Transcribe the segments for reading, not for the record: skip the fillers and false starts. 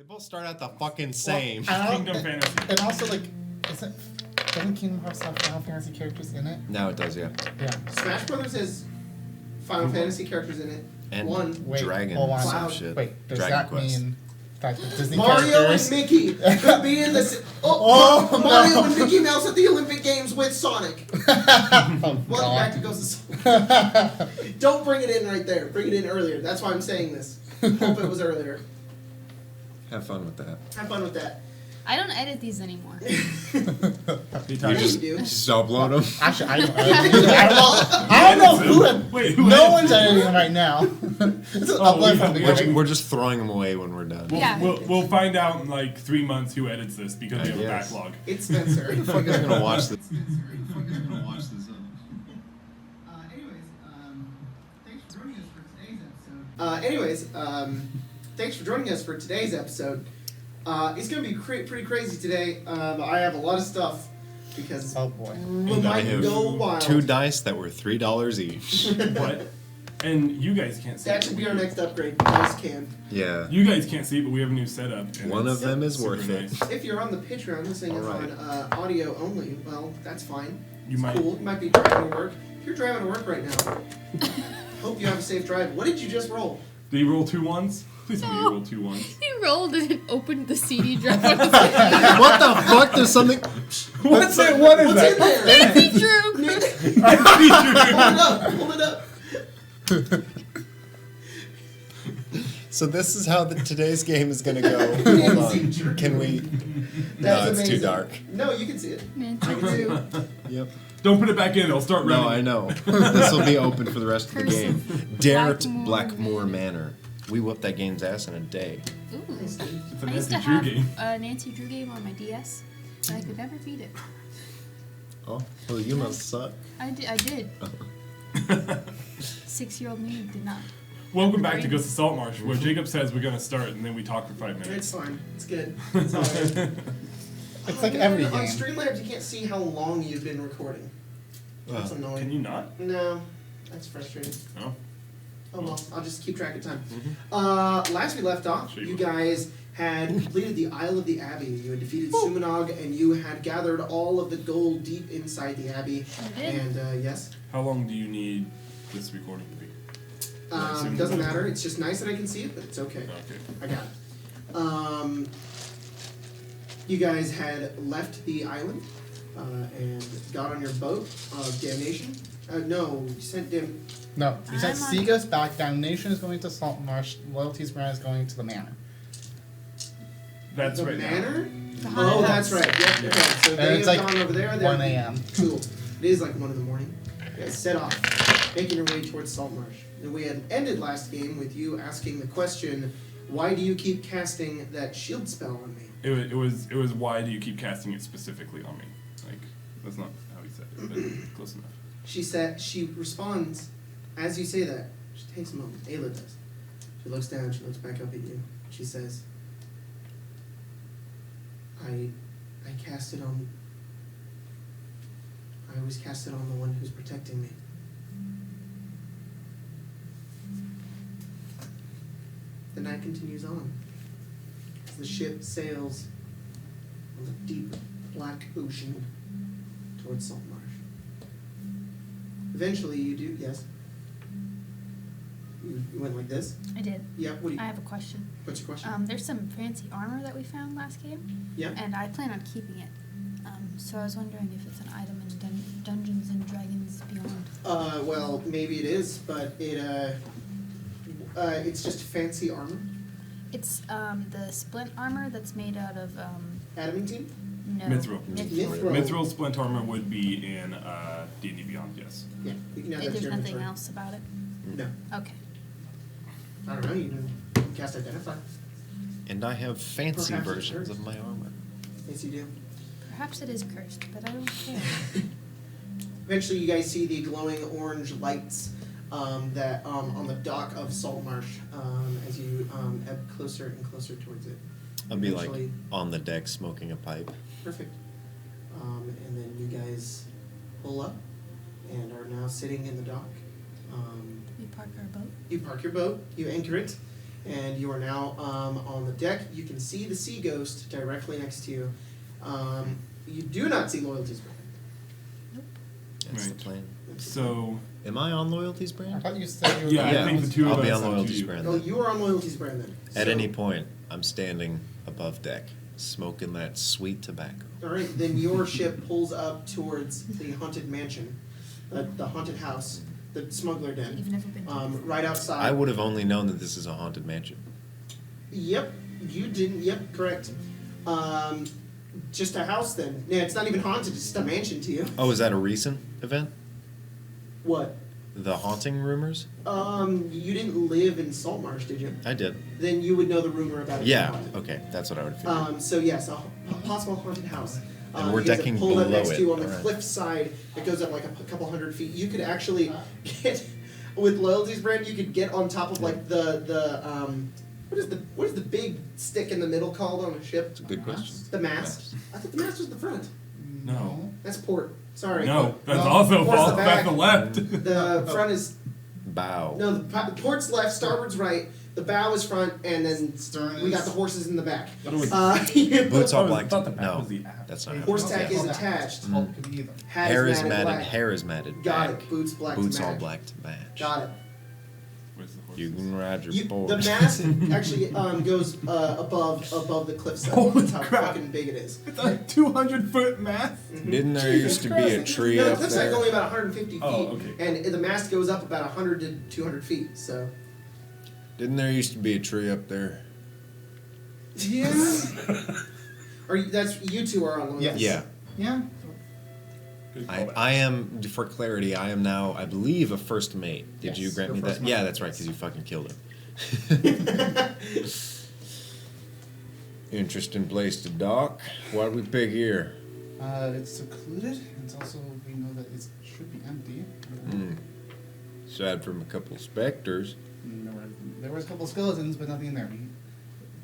They both start out the fucking same. Kingdom Fantasy. And also, like, doesn't Kingdom Hearts have Final Fantasy characters in it? No, it does, yeah. Yeah. Smash Brothers has Final Fantasy characters in it. And Wait, Dragon hold on. some shit. Wait, does Dragon that Quest. mean that the Disney Mario characters... and Mickey could be in this. Mario and Mickey Mouse at the Olympic Games with Sonic. Oh, Welcome back to Ghosts of Saltmarsh. Don't bring it in right there. Bring it in earlier. That's why I'm saying this. Hope it was earlier. Have fun with that. Have fun with that. I don't edit these anymore. You Yeah, just, you do. just upload them. Actually, I don't know who... Wait, who no edits one's them? editing them right now. It's an Oh, upload from the We're, beginning. we're just throwing them away when we're done. Yeah. We'll find out in like 3 months who edits this because we have a Yes. backlog. It's Spencer. Who the fuck is gonna watch this? Thanks for joining us for today's episode. It's going to be pretty crazy today. I have a lot of stuff because Oh, boy. we And I might have go wild. 2 dice that were $3 each. What? And you guys can't see. That should be our next upgrade. Dice can. Yeah. You guys can't see, but we have a new setup. and One it's of them is super worth it. nice. If you're on the Patreon listening Alright. on audio only, well, that's fine. You It's might. cool. You might be driving to work. If you're driving to work right now, hope you have a safe drive. What did you just roll? Did you roll 2 ones? Please tell me you rolled 2 ones. He rolled and it opened the CD drive. What the fuck? There's something. What's it? What is What's in that? there? Nancy Drew. Hold it up. So this is how today's game is gonna go. Hold on. Can we? No, it's too amazing. dark. No, you can see it. Nancy I can see Drew. it. Yep. Don't put it back in. It'll start running. No, I know. This will be open for the rest of the game. Cursive. Darrett Blackmore Blackmore Manor. We whooped that game's ass in a day. Ooh. It's a I used Nancy to Drew have game. a Nancy Drew game on my DS, but I could never beat it. Oh, well, you must suck. I did. 6-year-old me did not. Welcome back to Ghosts of Saltmarsh, where Jacob says we're gonna start and then we talk for 5 It's minutes. fine. It's good. It's all right. It's like every On game. Streamlabs, you can't see how long you've been recording. That's annoying. Can you not? No, that's frustrating. Oh. Oh well, I'll just keep track of time. Mm-hmm. Last we left off, Sure you you guys had completed the Isle of the Abbey. You had defeated Sumanog, and you had gathered all of the gold deep inside the Abbey. I did. And yes, How long do you need this recording to be? doesn't matter. It's just nice that I can see it, but it's okay. Okay. I got it. You guys had left the island and got on your boat of Damnation. No, you sent No, you said I'm on- Sea goes back, Damnation is going to Saltmarsh, Loyalty's Brand is going to the Manor. That's the right manor. The Oh, haunted that's house. right. Yep. Okay. So And they it's have like gone over there. They're 1 a.m. Cool. It is like 1 in the morning. You guys set off, making your way towards Saltmarsh. And we had ended last game with you asking the question, "Why do you keep casting that shield spell on me?" It was why do you keep casting it specifically on me? Like, that's not how he said it, but close enough. She responds, as you say that, she takes a moment, Ayla does. She looks down, she looks back up at you. She says, I cast it on, I always cast it on the one who's protecting me. The night continues on, as the ship sails on the deep black ocean towards Saltmarsh. Eventually you do, yes? You went like this? I did. Yeah, what do you, I have a question. what's your question? There's some fancy armor that we found last game, Yeah? and I plan on keeping it. So I was wondering if it's an item in Dungeons and Dragons Beyond. Well, maybe it is, but it's just fancy armor. It's the splint armor that's made out of Adamantine? no. Mithril. Mithril. Mithril splint armor would be in D&D Beyond, yes. Yeah, you can add that to There's your nothing inventory. else about it. No. Okay. I don't know, you can cast Identify. And I have fancy Perhaps it's versions hers. of my armor. Yes, you do. Perhaps it is cursed, but I don't care. Eventually you guys see the glowing orange lights that on the dock of Saltmarsh as you ebb closer and closer towards it. I'll be like Eventually- on the deck smoking a pipe. Perfect. And then you guys pull up and are now sitting in the dock. We park our boat. You park your boat, you anchor it, and you are now on the deck. You can see the sea ghost directly next to you. You do not see Loyalty's brand. That's Right. the plan. So, Am I on Loyalty's I brand? thought you said you were. yeah, I think the two of I'll be us on are Loyalty's you. brand. Oh, you are on Loyalty's brand then. At So- any point, I'm standing above deck, smoking that sweet tobacco. All right, then your ship pulls up towards the haunted mansion, the haunted house, the smuggler den. You've never been to this. Right outside. I would have only known that this is a haunted mansion. Yep, you didn't. Yep, correct. Just a house then. Yeah, it's not even haunted. It's just a mansion to you. Oh, is that a recent event? What? The haunting rumors? You didn't live in Saltmarsh, did you? I did. Then you would know the rumor about it. being Yeah, haunted. okay, that's what I would figure. So yes, a possible haunted house. And we're you guys have decking pulled up below next to it, you on the alright. cliff side. It goes up like a couple hundred feet. You could actually get with Loyalty's brand. You could get on top of like what is the big stick in the middle called on a ship? It's a good question. The mast. I thought the mast was the front. No. That's port. Sorry. No, that's No. also Towards false. the That's back. the left. The front is Bow. no. The port's left. Starboard's right. The bow is front, and then Stern we got is- the horses in the back. Thought it was- Boots all I black. thought the back No, was the aft. that's not how Horse it tack works. is attached. Oh, could be either. Hair is Hazmatic matted. black. Hair is matted. Got back. it. Boots black Boots to all match. black to match. Got it. Where's the horse? You can ride your You, board. the mast actually goes above the cliffside. Holy That's how crap. fucking big it is. It's a 200-foot mast. Didn't there used to be a tree No, the up cliffside's only there? about 150 feet, Oh, okay. and the mast goes up about 100 to 200 feet. So. Didn't there used to be a tree up there? Yeah. Or that's you two are on. Yes. Yeah. Yeah. Good I callback. am, for clarity, I am now, I believe, a first mate. Did you Yes, grant you're me that? first mate. Yeah, that's right, because you fucking killed him. Interesting place to dock. Why did we pick here? It's secluded. It's also we know that it should be empty. Aside from a couple specters. There was a couple skeletons, but nothing in there.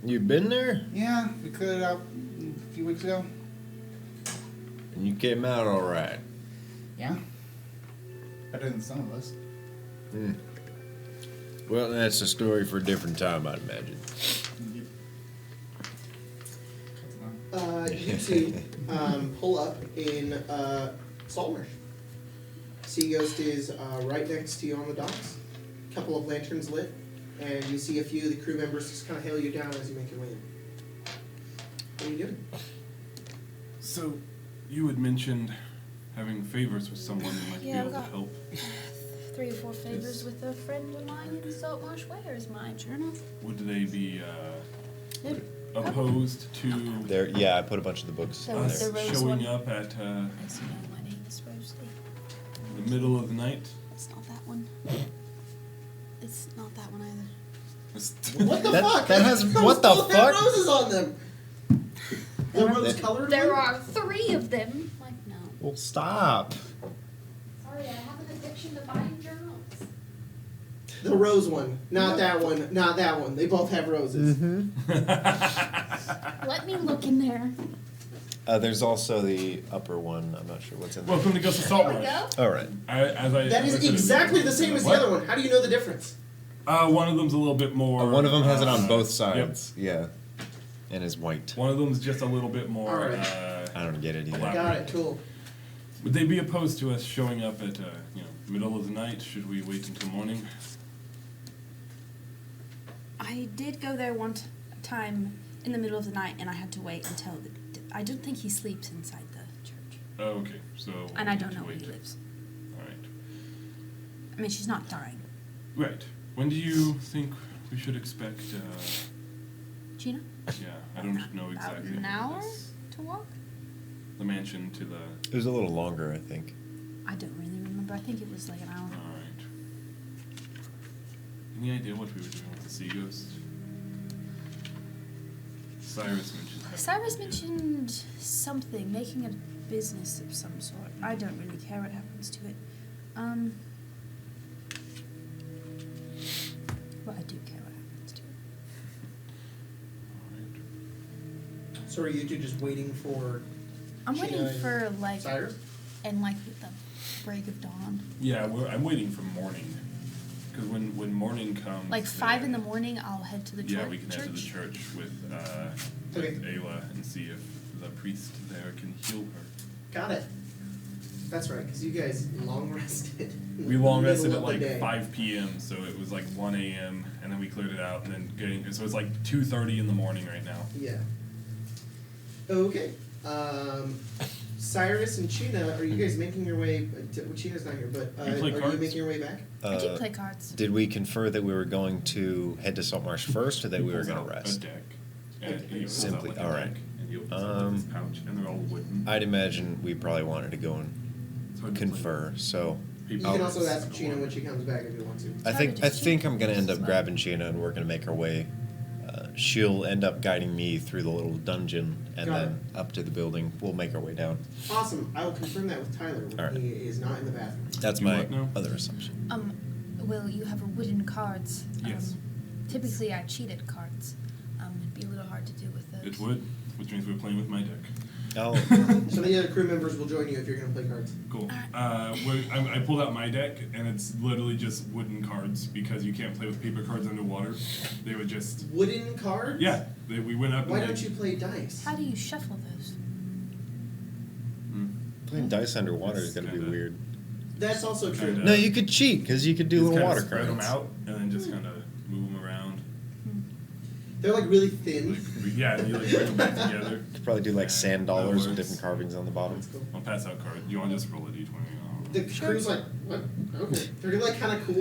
You been there? Yeah, we cleared it out a few weeks ago. And you came out alright. Yeah. Better than some of us. Well, that's a story for a different time, I'd imagine. You two pull up in Saltmarsh. Sea Ghost is right next to you on the docks. A couple of lanterns lit, and you see a few of the crew members just kind of hail you down as you make your way in. What are you doing? So, you had mentioned having favors with someone who might Yeah, be able I've to help. 3 or 4 favors with a friend of mine in Saltmarsh. Where is my journal? Would they be It- opposed to There, yeah, I put a bunch of the books There on was there. the rose showing one. up at As you know, my name is Rosalie. the middle of the night? It's not that one. It's not that one either. What the That- fuck? that has- Those what the both have fuck? roses on them. The rose colored There one? are 3 of them. Like, no. Well, stop. Sorry, I have an addiction to buying journals. The rose one. Not that one. Not that one. They both have roses. Let me look in there. There's also the upper one. I'm not sure what's in there. Welcome to Ghosts of There we Saltmarsh. go. All right. That is exactly the same as the other one. How do you know the difference? One of them's a little bit more. One of them has it on both Yep. sides. Yeah. And is white. One of them's just a little bit more. Alright. I don't get it either. Elaborate. Got it. Cool. Would they be opposed to us showing up at middle of the night? Should we wait until morning? I did go there time in the middle of the night, and I had to wait until I don't think he sleeps inside the church, Oh, okay. So. and I we don't need know to where he wait. lives. All right. I mean, she's not dying. Right. When do you think we should expect? Gina, Yeah, I don't know about exactly. an hour That's to walk. The mansion to the. It was a little longer, I think. I don't really remember. I think it was like an hour. All right. Any idea what we were doing with the sea ghost? Cyrus mentioned. Cyrus mentioned something, making a business of some sort. I don't really care what happens to it. Well, I do care what happens to it. All right. So are you two just waiting for I'm Gina waiting and for like Cyrus? and like with the break of dawn. Yeah, I'm waiting for morning, Because when morning comes, Like 5 in the morning, I'll head to the church. Yeah, we can head to the church with Ayla and see if the priest there can heal her. Got it. That's right, because you guys long rested. in We the long middle rested of at the like day. 5 p.m., so it was like 1 a.m., and then we cleared it out, and then so it's like 2:30 in the morning right now. Yeah. Okay. Cyrus and Chena, are you guys making your way? Chena's not here, but You play are cards? you making your way back? I do play cards. Did we confer that we were going to head to Saltmarsh first, or that we were Pulls going out to a rest? deck, and he pulls Simply, out like a alright. deck, and he opens up his pouch, and they're all wooden. I'd imagine we probably wanted to go and It's hard to play. confer, so You People can are also just ask gonna Chena walk. when she comes back if you want to. I think Probably just I'm gonna end up cheap. grabbing Sheena and we're gonna make our way. She'll end up guiding me through the little dungeon and Got then up to the building. We'll make our way down. Awesome. I will confirm that with Tyler when Alright. he is not in the bathroom. That's You my what now? other assumption. Will you have a wooden cards? Yes. Typically, I cheat at cards. It'd be a little hard to do with those. It would, which means we're playing with my deck. Oh, Some of the other crew members will join you if you're going to play cards. Cool. I pulled out my deck, and it's literally just wooden cards because you can't play with paper cards underwater. They would just Wooden cards? we went up. Why and don't you play dice? How do you shuffle those? playing dice underwater is gonna be Kinda- weird. That's also true. Kinda- No, you could cheat because you could do Just little kinda water spread them cards. out and then just kind of move them around. They're like really thin. Yeah, and you like bring them back together. Could probably do like sand That dollars with works. different carvings on the bottom. That's cool. I'll pass out cards. You want to just roll a d20? The crew's like, what? Okay. They're like kind of cool.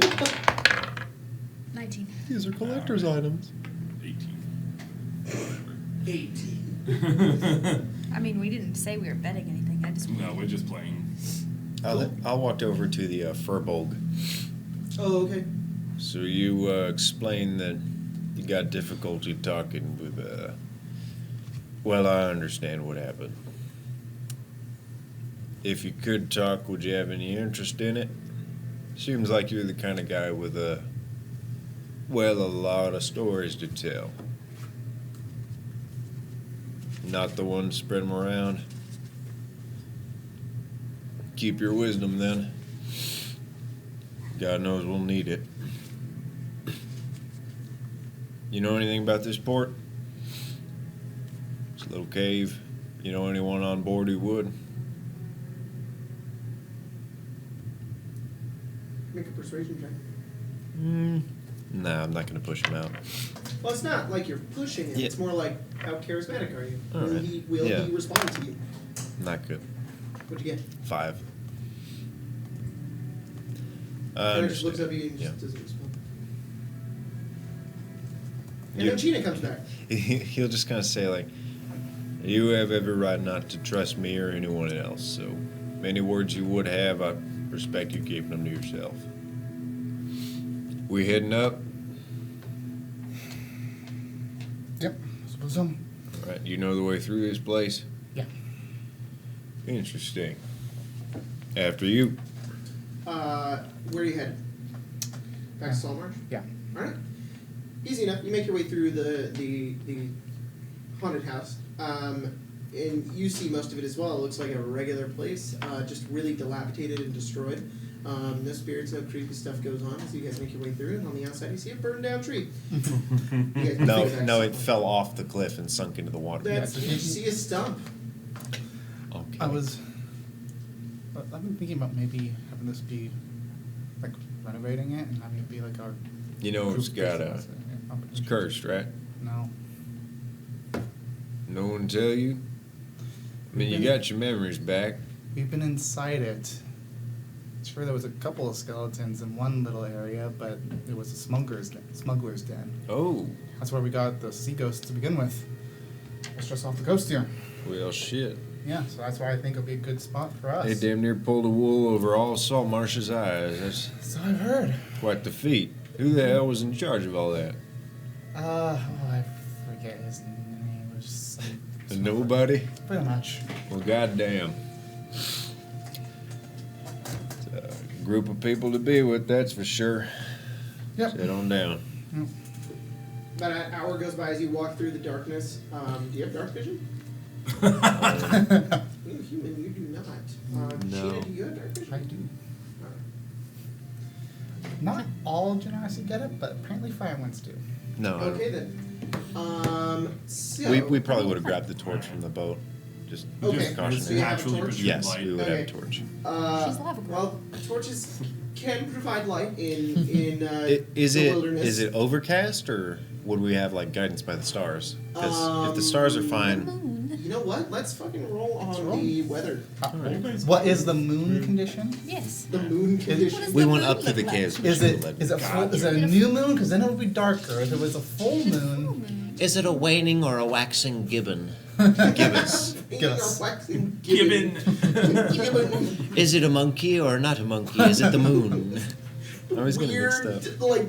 19. These are collector's items. 18. Whatever. 18. I mean, we didn't say we were betting anything. I just No, we're just playing. I'll walk over to the Furbolg. Oh, okay. So you explained that you got difficulty talking with. Well, I understand what happened. If you could talk, would you have any interest in it? Seems like you're the kind of guy with a lot of stories to tell. Not the one to spread them around. Keep your wisdom then. God knows we'll need it. You know anything about this port? It's a little cave. You know anyone on board who would? Make a persuasion check. Nah, I'm not gonna push him out. Well, it's not like you're pushing it. Yeah. It's more like, how charismatic are you? All Will right. Will Yeah. he respond to you? Not good. What'd you get? 5. Tyler just looks up at you and Yeah. just doesn't respond. And You- then Gina comes back. He'll just kind of say like, "You have every right not to trust me or anyone else. So, any words you would have, I respect you keeping them to yourself. We heading up? Yep, I suppose so. All right. You know the way through this place? Yeah. Interesting. After you. Where are you headed? Back to Saltmarsh? Yeah. Alright. Easy enough. You make your way through the haunted house. And you see most of it as well. It looks like a regular place, just really dilapidated and destroyed. No spirits, no creepy stuff goes on as you guys make your way through. And on the outside, you see a burned down tree. You guys can No, figure that no, out. it fell off the cliff and sunk into the water. That's, Yeah. you see a stump. Okay. I've been thinking about maybe having this be like renovating it and having it be like our. You know it's group got business, it's cursed, right? No. No one tell you? I mean, you got your memories back. We've been inside it. Sure, there was a couple of skeletons in one little area, but it was a smuggler's den. Oh, That's where we got the sea ghosts to begin with. Let's just off the coast here. well, shit. Yeah, so that's why I think it'll be a good spot for us. They damn near pulled the wool over all Saltmarsh's eyes. That's So I've heard. quite the feat. Who the hell was in charge of all that? I forget his name. It was some- Nobody? Pretty much. Well, goddamn. It's a group of people to be with, that's for sure. Yep. Sit on down. Yep. About an hour goes by as you walk through the darkness. Do you have dark vision? You human, you do not. No. Sheena, do you have dark vision? I do. Not all Genasi get it, but apparently fire ones do. No. Okay then. So We probably would have grabbed the torch from the boat. Just Okay. Just cautionary. So you have a naturally torch? produced Yes, light. we would Okay. have a torch. She's lava girl. Well, torches can provide light in Is the it wilderness. is it overcast or would we have like guidance by the stars? Because if the stars are fine, Moon. You know what? Let's fucking roll on roll. the weather. What is the moon condition? Yes. The moon condition. What is we the went moon up to the look like? caves. Is it is it a new moon? Because then it would be darker. If it was a full Full moon, moon. Is it a waning or a waxing gibbon? Gibbous. Painting Gibbous. or waxing Gibbon. Gibbon. Is it a monkey or not a monkey? Is it the moon? I was gonna mix Weird, stuff. like,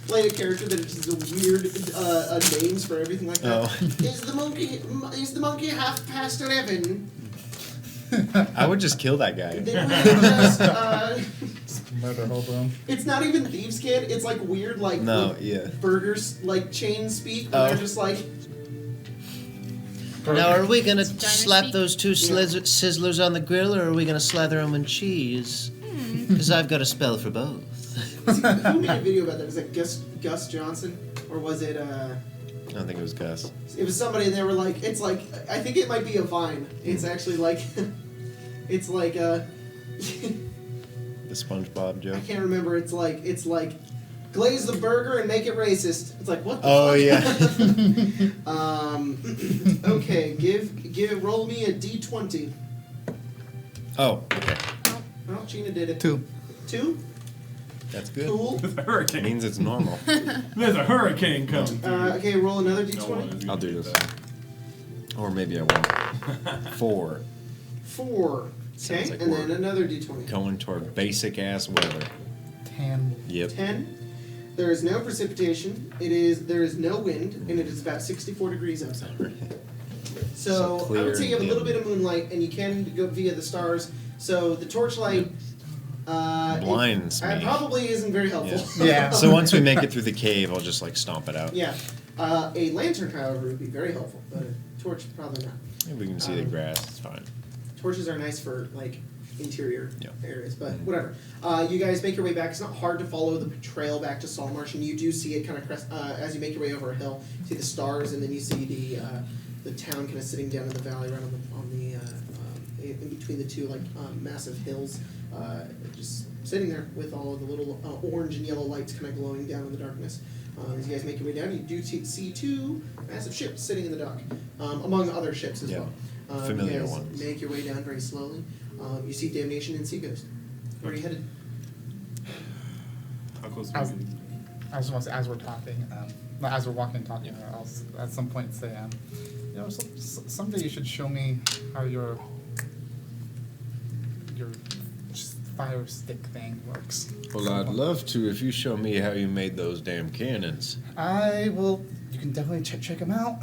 play a character that is just weird names for everything like that. Oh. Is the monkey half past 11? I would just kill that guy. Then we just, murder hobo. it's not even thieves' kid. It's like weird, like No, like yeah. burgers, like chain speak. Where Oh. they're just like, Now, are we gonna Diner slap speak? those two sizzlers on the grill, or are we gonna slather them in cheese? Because I've got a spell for both. who made a video about that? Was it Gus Johnson, or was it I don't think it was Gus. It was somebody, and they were like, it's like, I think it might be a Vine. It's actually like, it's like The SpongeBob I joke. can't remember. It's like, glaze the burger and make it racist. It's like, what the Oh fuck? yeah. Okay, roll me a d20. Oh, okay. Oh, Gina did it. 2. 2? That's good. Cool. There's a hurricane. Means it's normal. There's a hurricane coming. Okay, roll another No one d20. is I'll gonna do get this. that. Or maybe I won't. 4. 4. Okay, Sounds like and we're then another d20. going toward basic ass weather. 10. Yep. 10. There is no precipitation. There is no wind, and it is about 64 degrees outside. So I clear would say you have a and little dim. bit of moonlight, and you can go via the stars. So the torchlight Blinds me. probably isn't very helpful. Yeah. So once we make it through the cave, I'll just like stomp it out. Yeah. A lantern, however, would be very helpful, but a torch probably not. Maybe we can see the grass. It's fine. Torches are nice for like interior Yeah. areas, but whatever. You guys make your way back. It's not hard to follow the trail back to Saltmarsh, and you do see it kind of as you make your way over a hill. You see the stars, and then you see the town kind of sitting down in the valley, right on the in between the two like massive hills, just sitting there with all of the little orange and yellow lights kind of glowing down in the darkness. As you guys make your way down, you do see two massive ships sitting in the dock, among other ships as Yeah. well. Familiar you guys ones. make your way down very slowly. You see Damnation and Sea Ghost. Where are you headed? How close As- are we? I was going to say, as we're talking, not as we're walking and talking, I'll at some point say, you know, someday you should show me how your just fire stick thing works. Well, I'd love to if you show me how you made those damn cannons. I will. You can definitely check them out.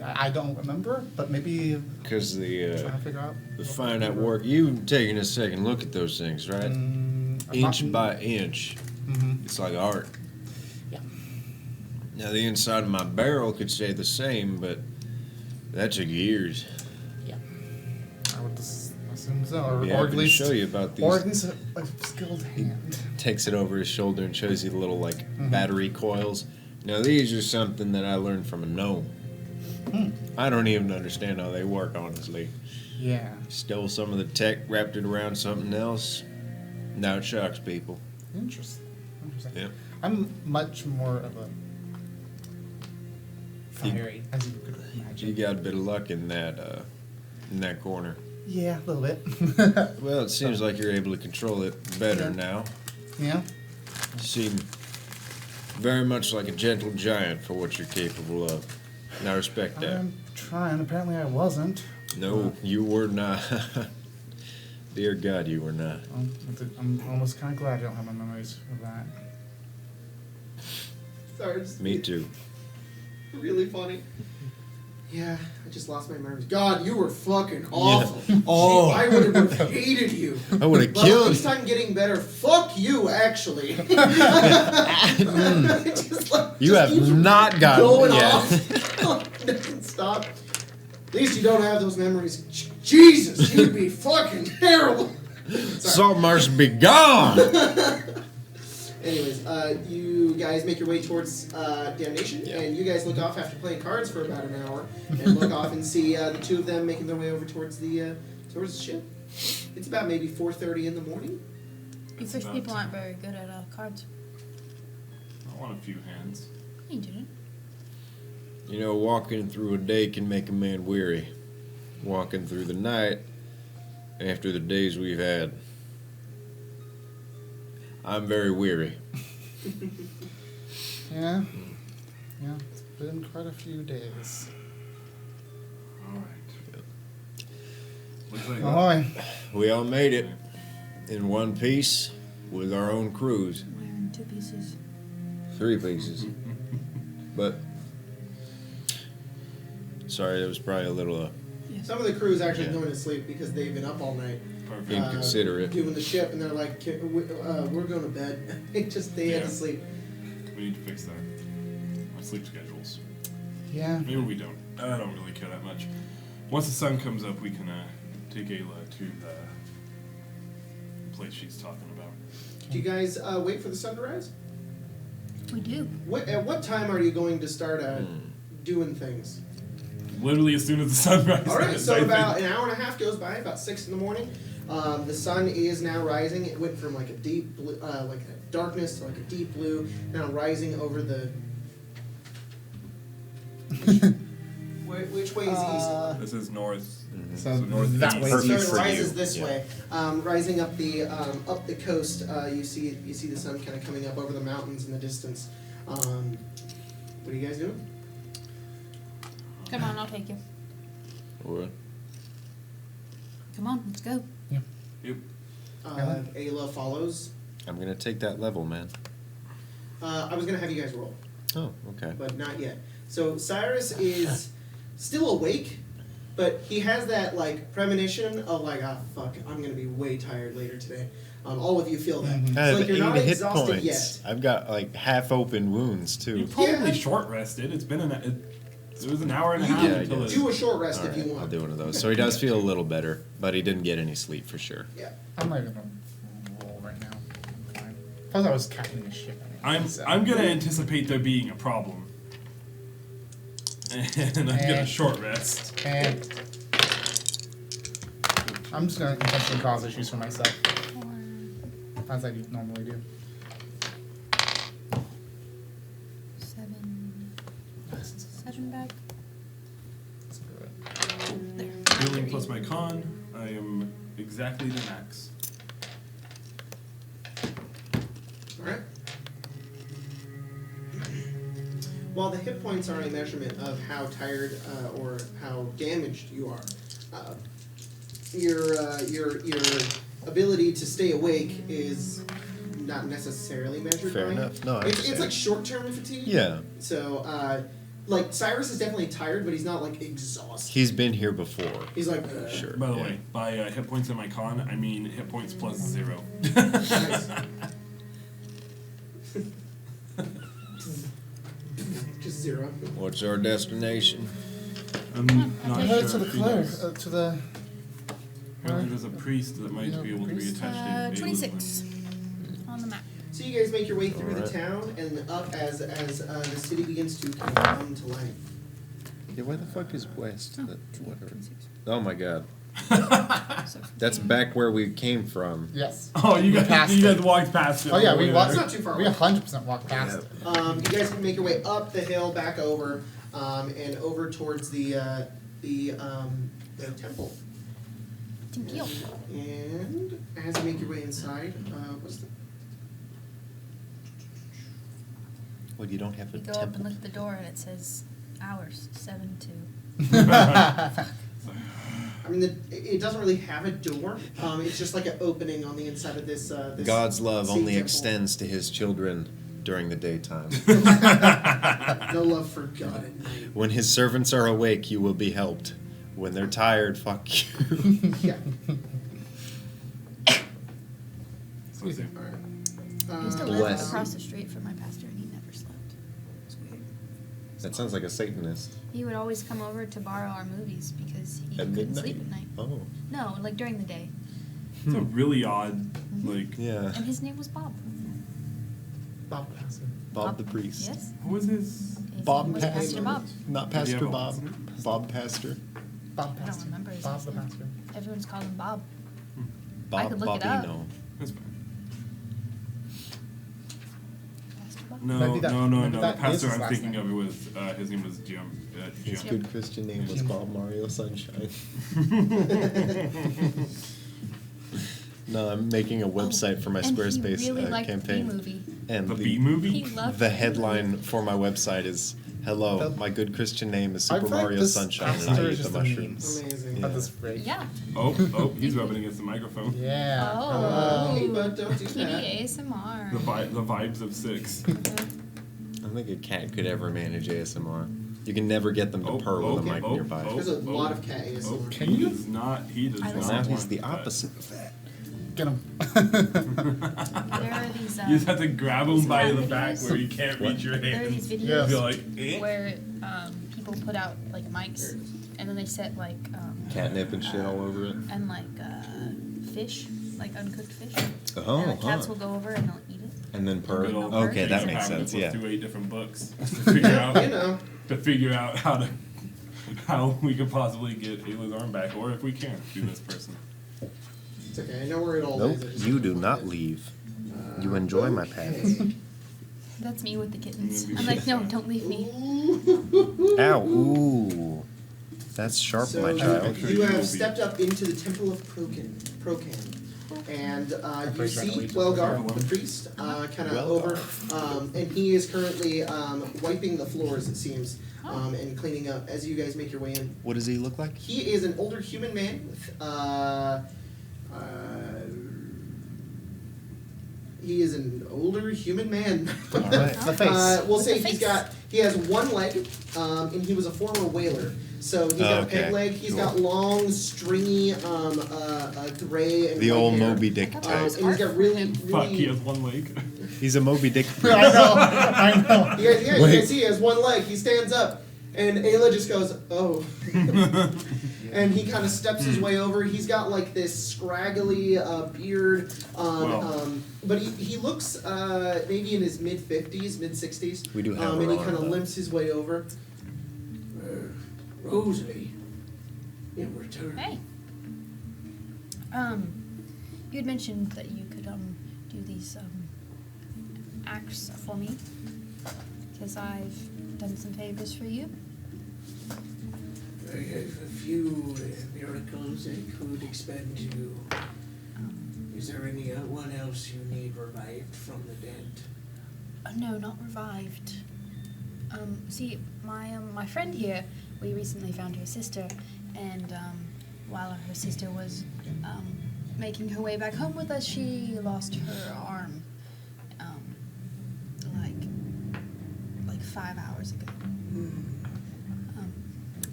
I don't remember, but maybe Because try to figure out. the finite work, you taking a second look at those things, right? Inch by inch. Mm-hmm. It's like art. Yeah. Now, the inside of my barrel could stay the same, but that took years. Yeah. I would just assume so, or Be at happy to least show you about these. or at least a skilled hand. Takes it over his shoulder and shows you the little like battery coils. Now these are something that I learned from a gnome. I don't even understand how they work, honestly. Yeah. Stole some of the tech, wrapped it around something else. Now it shocks people. Interesting. Yep. I'm much more of a fiery, as you could imagine. You got a bit of luck in that corner. Yeah, a little bit. Well, it seems like you're able to control it better Yeah. now. Yeah. You seem very much like a gentle giant for what you're capable of. And I respect that. I'm trying. Apparently, I wasn't. No, you were not. Dear God, you were not. I'm almost kind of glad I don't have my memories of that. Sorry, just Me too. really funny. Yeah, I just lost my memories. God, you were fucking awful. Oh. Gee, I would have hated you. I would have Well, at killed least I'm getting better. Fuck you, actually. Just like, you. just Have keeps not gotten going it off. Doesn't stop. At least you don't have those memories. Jesus, you'd be fucking terrible. Saltmarsh be gone! Anyways, you guys make your way towards Damnation, Yeah. and you guys look off after playing cards for about an hour, and look off and see the two of them making their way over towards the ship. It's about maybe 4:30 in the morning. You fish people aren't very good at cards. I want a few hands. You didn't. You know, walking through a day can make a man weary. Walking through the night, after the days we've had, I'm very weary. Yeah. Yeah, it's been quite a few days. Alright. Looks like Ahoy. We all made it in one piece with our own crews. We're in 2 pieces. 3 pieces. But, sorry, that was probably a little Some of the crew is actually Yeah. going to sleep because they've been up all night perfect. inconsiderate. doing the ship, and they're like, "We're going to bed." They had Yeah. to sleep. We need to fix that. Our sleep schedules. Yeah. Maybe we don't. I don't really care that much. Once the sun comes up, we can take Ayla to the place she's talking about. Do you guys wait for the sun to rise? We do. At what time are you going to start doing things? Literally as soon as the sun rises. All right, I so think. about an hour and a half goes by, about 6 in the morning. The sun is now rising. It went from like a deep blue, like a darkness to like a deep blue, now rising over the. Which way is east? This is north. So northeast. that way. So Perfect it for rises you, this yeah. way, rising up the coast. You see the sun kind of coming up over the mountains in the distance. What are you guys doing? Come on, I'll take you. What? Come on, let's go. Yep. Ayla follows. I'm gonna take that level, man. I was gonna have you guys roll, Oh, okay. but not yet. So Cyrus is still awake, but he has that like premonition of like, ah, fuck, I'm gonna be way tired later today. All of you feel that. I It's have like you're 80 not hit exhausted points. yet. I've got like half open wounds You too. probably Yeah. short rested. It's been it was an hour and a You half Yeah, I until guess. it. Do a short rest All if you right, want. I'll do one of those. So he does feel a little better, but he didn't get any sleep for sure. Yeah. I'm not gonna roll right now. I'm fine. Plus, I was captaining the ship. Anyway, so. I'm gonna anticipate there being a problem, and I'm gonna short rest. And I'm just gonna intentionally cause issues for myself, as I normally do. 7 back. Let's do it. There. Healing plus my con, I am exactly the max. All right. While the hit points are a measurement of how tired or how damaged you are, your ability to stay awake is not necessarily measured. Fair by it. enough. No, I It's understand. like short-term fatigue. Yeah, So, like Cyrus is definitely tired, but he's not like exhausted. he's been here before. He's like, Sure. By the yeah. way, by hit points in my con, I mean hit points plus 0. Nice. Just 0. What's our destination? I'm not I sure. heard to the if he cleric, knows. to the. Apparently there's a priest that might Yeah, be able to be priest. attached to 26 on the map. So you guys make your way through the Alright. town and up as the city begins to kind of come to life. Yeah, where the fuck is West? Whatever. 26. Oh my god. So That's 15. back where we came from. Yes. Oh, you guys, passed you guys it. walked past it. Oh yeah, on the we way walked. there. It's not too far We away. 100% walked past it. You guys can make your way up the hill, back over, and over towards the temple. Thank you. And as you make your way inside, what's the Well, you don't have a You go up and temple. look at the door and it says hours 7 to. I mean, it doesn't really have a door. It's just like an opening on the inside of this. This God's love sea only temple. extends to his children during the daytime. No love for God at night. When his servants are awake, you will be helped. When they're tired, fuck you. Yeah. So it's- All right. I used to live Bless. across the street from my pastor and he never slept. It's weird. That sounds like a Satanist. He would always come over to borrow our movies because he At couldn't midnight? sleep at night. Oh. No, like during the day. It's a really odd, like, Yeah. And his name was Bob. Bob Pastor. Bob the priest. Yes. what was his? His Bob name was Pastor Bob. Not Yeah, Pastor what Bob. was his name? Bob Pastor. Bob I Pastor. don't remember his Bob last the name. Pastor. Everyone's called him Bob. Bob could look it up. Bobino. That's fine. Pastor Bob. No, Maybe that- no. maybe The that is pastor his I'm last thinking name. of, it was, his name was Jim. His Jim. good Christian name was Bob Mario Sunshine. No, I'm making a website for my And Squarespace he really liked campaign. the B-movie. And The B movie? He loved the B-movie. headline for my website is, "Hello, The- my good Christian name is I Super feel like Mario this Sunshine, and pastor I is eat the just a meme. mushrooms." Amazing. Yeah. At this rate. Yeah. Oh, he's rubbing against the microphone. Yeah. Oh. Hey, bud, don't do Kitty that. ASMR. The vibes of 6. I don't think a cat could ever manage ASMR. You can never get them to purr with a mic nearby. There's a lot of cat ASMR. Can he you? Does not. He does I not. Well, now he's want the that. opposite of that. Get him. There are these. You just have to grab him by the videos. back where you can't reach your There are these hands. videos Yeah. Be like, eh? where people put out like mics, and then they set like Catnip and shit all over it. and like fish, like uncooked fish. Oh, and the cats huh. will go over and they'll eat it. And then purr. Good old Okay, purr. that You makes have to sense. flip Yeah. through 8 different books to figure out You know. how we could possibly get Ayla's arm back, or if we can do this person. It's okay. I know where it all Nope, is. I just you have to do find not it. leave. You enjoy my pants. Okay. That's me with the kittens. Maybe I'm like, no, so. don't leave me. Ooh. Ow, ooh. That's sharp, So my child. you have stepped up into the Temple of Procan. And you first ran see away to Welgar, the the priest, kind of Welgar. over, and he is currently wiping the floors, it seems, and cleaning up as you guys make your way in. What does he look like? He is an older human man with, he is an older human man. All right. The face. We'll With say the face. he has one leg, and he was a former whaler. So he's got a Okay, peg leg. He's cool. got long, stringy, gray and The white old hair. Moby Dick I thought type. it was And he's got really, Fuck, he really. has one leg. He's a Moby Dick. I know. Yeah, you Wait. can see he has one leg. He stands up, and Ayla just goes, "Oh," and he kind of steps his way over. He's got like this scraggly beard, Wow. but he looks maybe in his mid-50s, mid-60s. We do have and her he on, kind of though. limps his way over. Rosalie, you return. Hey. You had mentioned that you could do these acts for me because I've done some favors for you. I have a few miracles I could expend you. Is there anyone else you need revived from the dead? No, not revived. See, my friend here, we recently found her sister, and while her sister was making her way back home with us, she lost her arm, like 5 hours ago.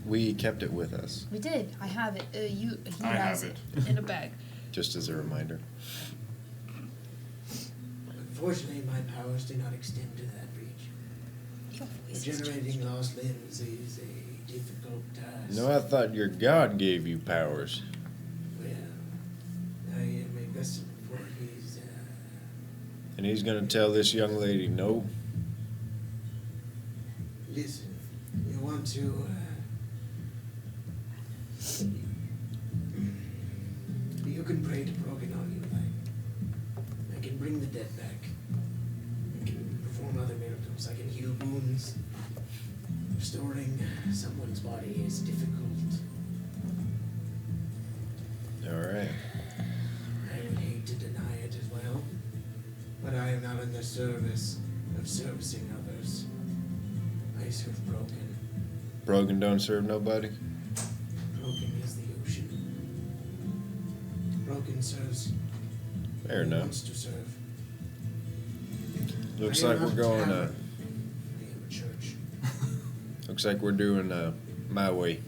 We kept it with us, We did. I have it. He I has have it in a bag. just as a reminder. Unfortunately, my powers do not extend to that reach. Your voice is Regenerating lost limbs is a difficult task. No, I thought your God gave you powers. Well, I am a vessel for his. And he's gonna tell this young lady no. Listen, you want to. You can pray to Brogan all you like. I can bring the dead back. I can perform other miracles. I can heal wounds. Restoring someone's body is difficult. All right. I would hate to deny it as well, but I am not in the service of servicing others. I serve Brogan. Brogan don't serve nobody. Brogan is the ocean. Brogan serves Fair who enough. wants to serve. Looks I am like we're not going. tavern. I am a church. Looks like we're doing my way.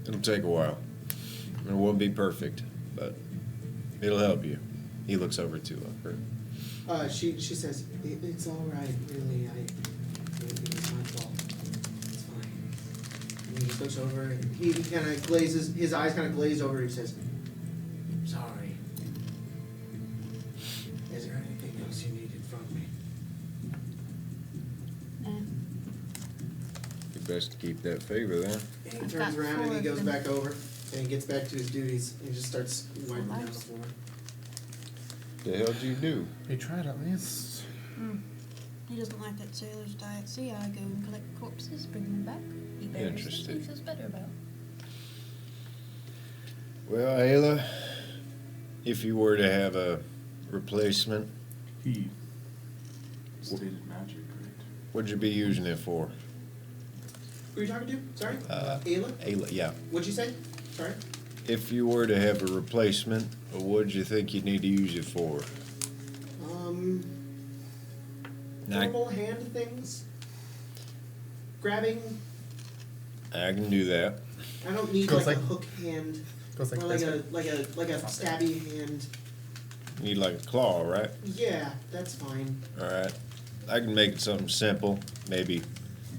It'll take a while. It won't be perfect, but it'll help you. He looks over to her. She says, "It's all right, really. It was my fault. It's fine." And he just looks over and he kind of glazes, his eyes kind of glaze over and he says, Sorry. best to keep that favor then. And he I've turns got around and 4 he of goes them. back over and he gets back to his duties and he just starts wiping down the lives. floor. The hell did you do? We tried at least. He doesn't like that sailor's diet, so yeah, I go and collect corpses, bring them back. He buries them, so Interesting. he feels better about it. Well, Ayla, if you were to have a replacement, He stated magic, right? what'd you be using it for? Who are you talking to? Sorry? Uh, Ayla? Ayla, yeah. What'd you say? Sorry? If you were to have a replacement, what'd you think you'd need to use it for? Now, Normal hand things. Grabbing. I can do that. I don't need Goes like a like- hook hand. Goes like Or this. like a stabby hand. Need like a claw, right? Yeah, that's fine. Alright. I can make it something simple. Maybe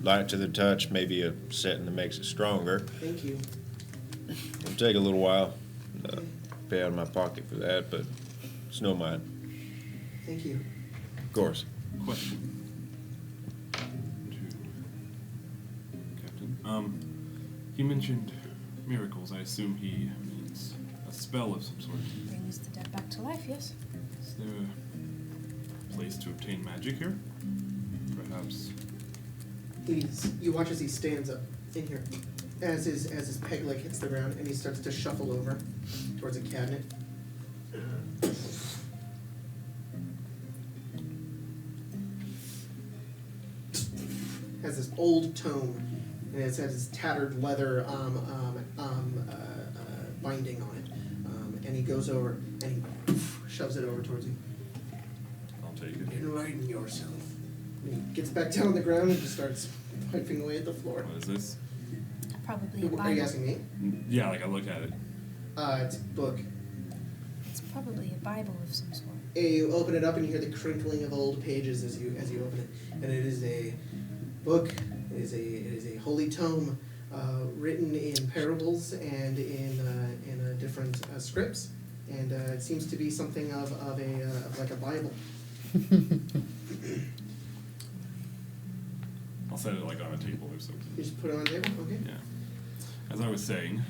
light to the touch, maybe a setting that makes it stronger. Thank you. It'll take a little while. Pay out of my pocket for that, but it's no mine. Thank you. Of course. Question. To Captain. He mentioned miracles. I assume he means a spell of some sort. Brings the dead back to life, yes. Is there a place to obtain magic here? Perhaps. You watch as he stands up in here, as his peg leg hits the ground, and he starts to shuffle over towards a cabinet. Has this old tome, and it has this tattered leather binding on it, and he goes over and he shoves it over towards you. I'll take it. Enlighten yourself. And he gets back down on the ground and just starts wiping away at the floor. What is this? Probably a Are you Bible. asking me? Yeah, like I look at it. It's a book. It's probably a Bible of some sort. You open it up and you hear the crinkling of old pages as you open it, and it is a book. It is a holy tome, written in parables and in different scripts, and it seems to be something of like a Bible. I'll set it like on a table or something. You just put it on the table, okay? Yeah. As I was saying,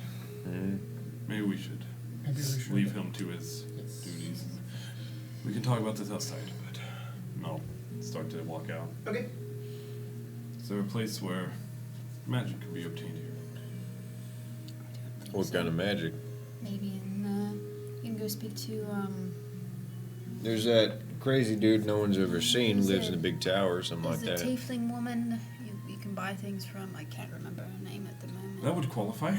maybe we should Maybe we should. leave him to his Yes. duties. We can talk about this outside, but I'll start to walk out. Okay. Is there a place where magic can be obtained here? What kind of magic? Maybe you can go speak to There's that crazy dude no one's ever seen, Who's lives it? in a big tower or something like there's a that. tiefling woman you can buy things from. I can't remember her name at the moment. That would qualify.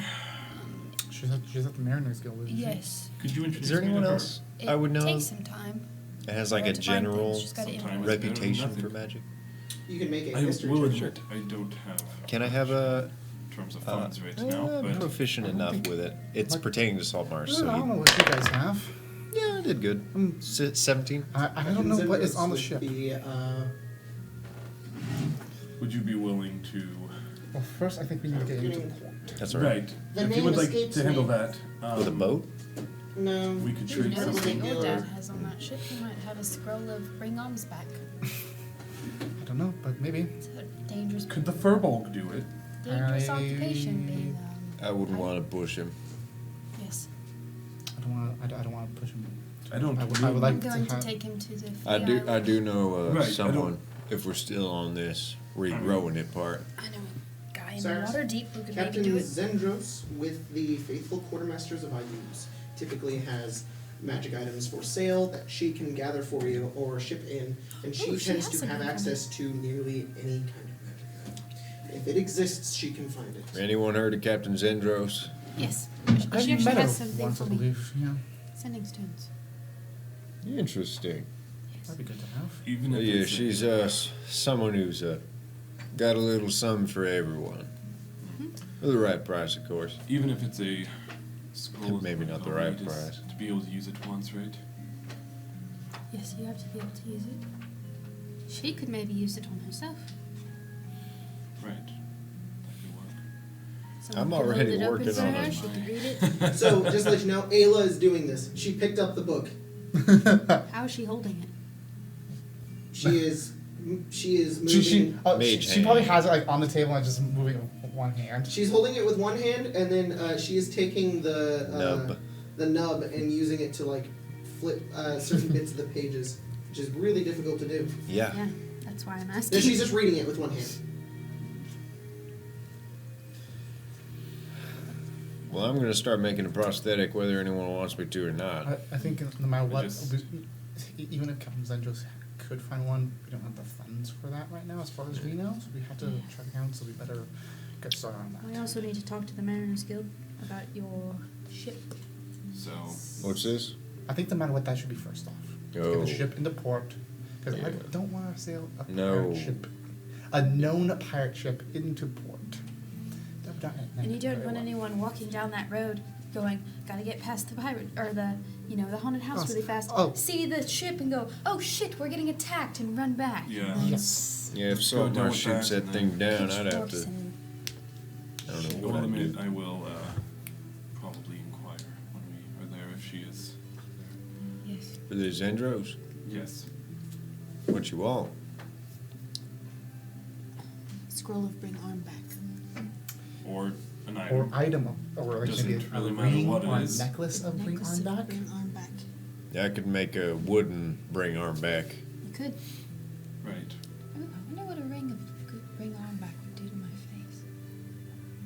She's at the Mariners Guild, isn't she? Yes. Could you introduce Is there me anyone to her? else It I would know takes some time. that has like for a her to find general things. She's got it in Sometimes her- it's better than reputation nothing. for magic? You can make a I history will check. admit I don't have. Can I have a in terms of funds right now, I'm but proficient I don't enough think- with it. It's like- pertaining to Saltmarsh, I so don't know what you guys have. yeah, I did good. 17. I don't know what is on the Would ship. be, would you be willing to? Well, first I think we need to get into getting- port. That's all right. Right. The if you name would like escapes to handle me. that, With a boat? No. We could Who trade knows something. what your dad has on that ship? He might have a scroll of bring arms back. I don't know, but maybe. It's a dangerous, Could the Furbolg do it? dangerous occupation being. I wouldn't want to push him. Yes. I don't want to push him. I don't. I would really- like I'm to going to have- take him to the. I Free do Island. know Right, I someone, if we're still on this regrowing it part. I know a guy in Cyrus, the water deep who could Captain maybe do it. Zendros with the faithful quartermasters of Ayus typically has magic items for sale that she can gather for you or ship in, and she Ooh, she tends has to have something for access to nearly any kind of magic item. If it exists, she can find it. Anyone heard of Captain Zendros? Yes. I've She actually met her has something once, for I me. believe. Yeah, Sending stones. Interesting. Yes. that'd be good to have. Even if Yeah, it's she's someone who's got a little something for everyone. For the right price, of course. even if it's a scroll. Maybe not the all right you need is price. To be able to use it once, right? Yes, you have to be able to use it. She could maybe use it on herself. Right. That could work. Someone I'm could load already it up working in on her, it. She could read it. So, just to let you know, Ayla is doing this. She picked up the book. How is she holding it? She is moving. She Mage she probably hand. has it like on the table and just moving it one hand. She's holding it with one hand, and then she is taking the nub and using it to like flip certain bits of the pages, which is really difficult to do. Yeah. Yeah, that's why I'm Then asking. she's just reading it with one hand. Well, I'm going to start making a prosthetic whether anyone wants me to or not. I think no matter what, just- even if Captain Zendros could find one, we don't have the funds for that right now, as far as we know. So we have to track down. So we better get started on We that. also need to talk to the Mariners Guild about your ship. So What's this? I think no matter what, that should be first off. Get Oh. the ship into port, because I Yeah. don't want to sail a No. pirate ship, a known pirate ship into port. I've done it. And you don't very want well. anyone walking down that road going, gotta get past the pirate, or the haunted house Oh, really fast, oh. see the ship and go, oh shit, we're getting attacked, and run back. Yeah. Yes. Yeah, if Go down Saltmarsh with shoots that that thing and down, I'd have Pitchforks to. and- I don't know Well, what I I'd mean, do. I will probably inquire when we are there if she is there. Yes. For the Zendros, Yes. what you want? Scroll of bring arm back. Or an Or item. item, or like Doesn't maybe a really matter ring what it or a is. necklace of bring Necklace arm of back. bring arm back. I could make a wooden bring arm back. You could. Right. I wonder what a ring of good bring arm back would do to my face.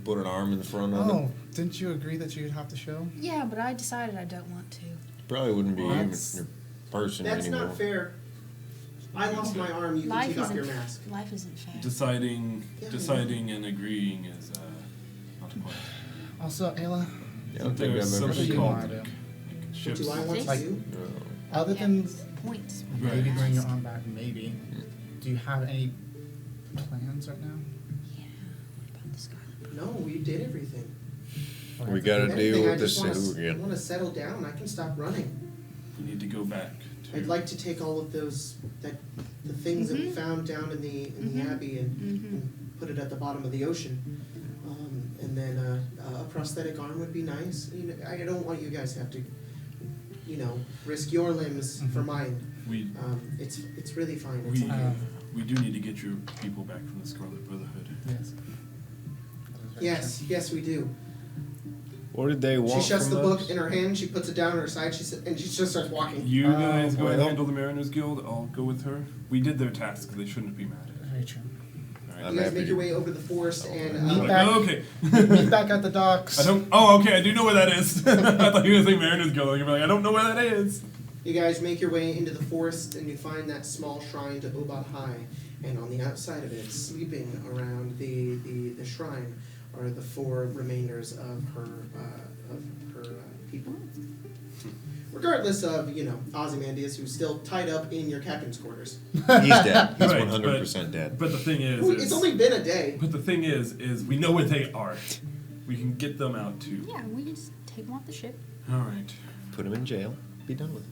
Put an arm in the front of it. Oh, didn't you agree that you'd have to show? Yeah, but I decided I don't want to. Probably wouldn't be Well, even that's- your person That's anymore. not fair. I lost my arm. You can Life take off isn't your mask. life isn't fair. Deciding Yeah, and agreeing is not quite. Also, Ayla, I don't think There's I've ever What do something you seen called wanna do? like What ships. do I want to Six? do? No. other Yeah, than points. maybe Right. bring your arm back, maybe. Do you have any plans right now? Yeah. What about the Scarlet? No, we did everything. Or We have gotta If to- deal anything, I with this just wanna who I again. want to settle down. I can stop running. We need to go back to. I'd like to take all of those the things that we found down in the abbey and put it at the bottom of the ocean. And then a prosthetic arm would be nice. You know, I don't want you guys to have to, risk your limbs for mine. We It's really fine. It's we okay. we do need to get your people back from the Scarlet Brotherhood. Yes. Yes, we do. What did they want She shuts from the us? book in her hand. She puts it down on her side. And she just starts walking. You guys go and well. handle the Mariners Guild. I'll go with her. We did their task. They shouldn't be mad at it. Very true. All right. I'm You guys happy make your to- way over to the forest and Meet Like, back. oh, okay. Meet back at the docks. I don't. Oh, okay. I do know where that is. I thought you were saying Mariners Guild. Like, I don't know where that is. you guys make your way into the forest and you find that small shrine to Obad High. And on the outside of it, sleeping around the shrine, are the four remainders of her people. Regardless of Ozymandias, who's still tied up in your captain's quarters. He's dead. He's Right, 100% dead. But the thing is, It's only been a day. But the thing is we know where they are. We can get them out too. Yeah, we can just take them off the ship. All right. Put him in jail. Be done with it.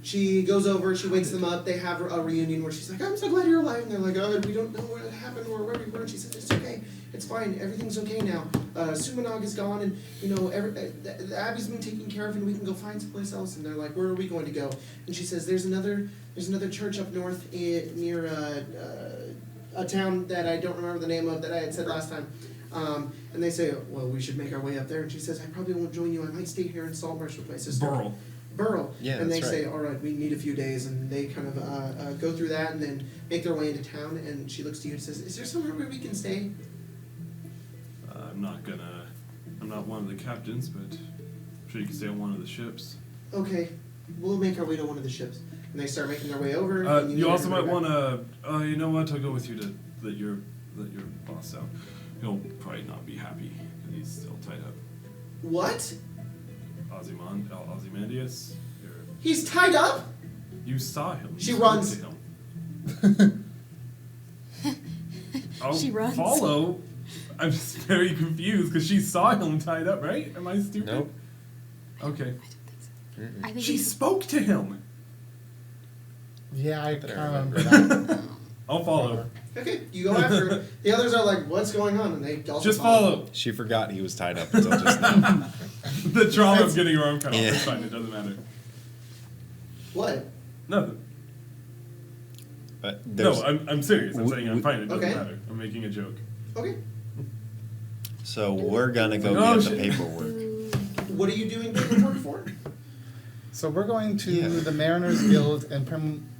She goes over, she wakes them up, they have a reunion where she's like, I'm so glad you're alive. And they're like, oh, we don't know what happened or where we were. And she said, it's okay, it's fine, everything's okay now. Sumanog is gone and, the Abbey's been taken care of and we can go find someplace else. And they're like, where are we going to go? And she says, there's another church up north near a town that I don't remember the name of that I had said last time. And they say, well, we should make our way up there. And she says, I probably won't join you. I might stay here in Saltmarsh with my sister. Burl. Yeah, and they that's say, right. all right, we need a few days, and they kind of go through that and then make their way into town. And she looks to you and says, is there somewhere where we can stay? I'm not one of the captains, but I'm sure you can stay on one of the ships. Okay, we'll make our way to one of the ships. And they start making their way over. and You also guys might are back. want to. You know what? I'll go with you to let your boss out. He'll probably not be happy that he's still tied up. What? Ozymandias. He's tied up? You saw him. She You spoke runs. to him. I'll She runs. follow. I'm just very confused because she saw him tied up, right? Am I stupid? Nope. Okay. I think She he's spoke to him. Yeah, I But I kind of remember remember that. I'll follow. Okay, you go after her. The others are like, what's going on? And they also Just follow. She forgot he was tied up until just now. The trauma of getting your arm cut off. Yeah. It's fine. It doesn't matter. What? Nothing. But No, there's, I'm serious. I'm saying I'm fine. It doesn't Okay. matter. I'm making a joke. Okay. So we're gonna go Oh, get the shit. paperwork. What are you doing paperwork for? So we're going to Yeah. the Mariners Guild and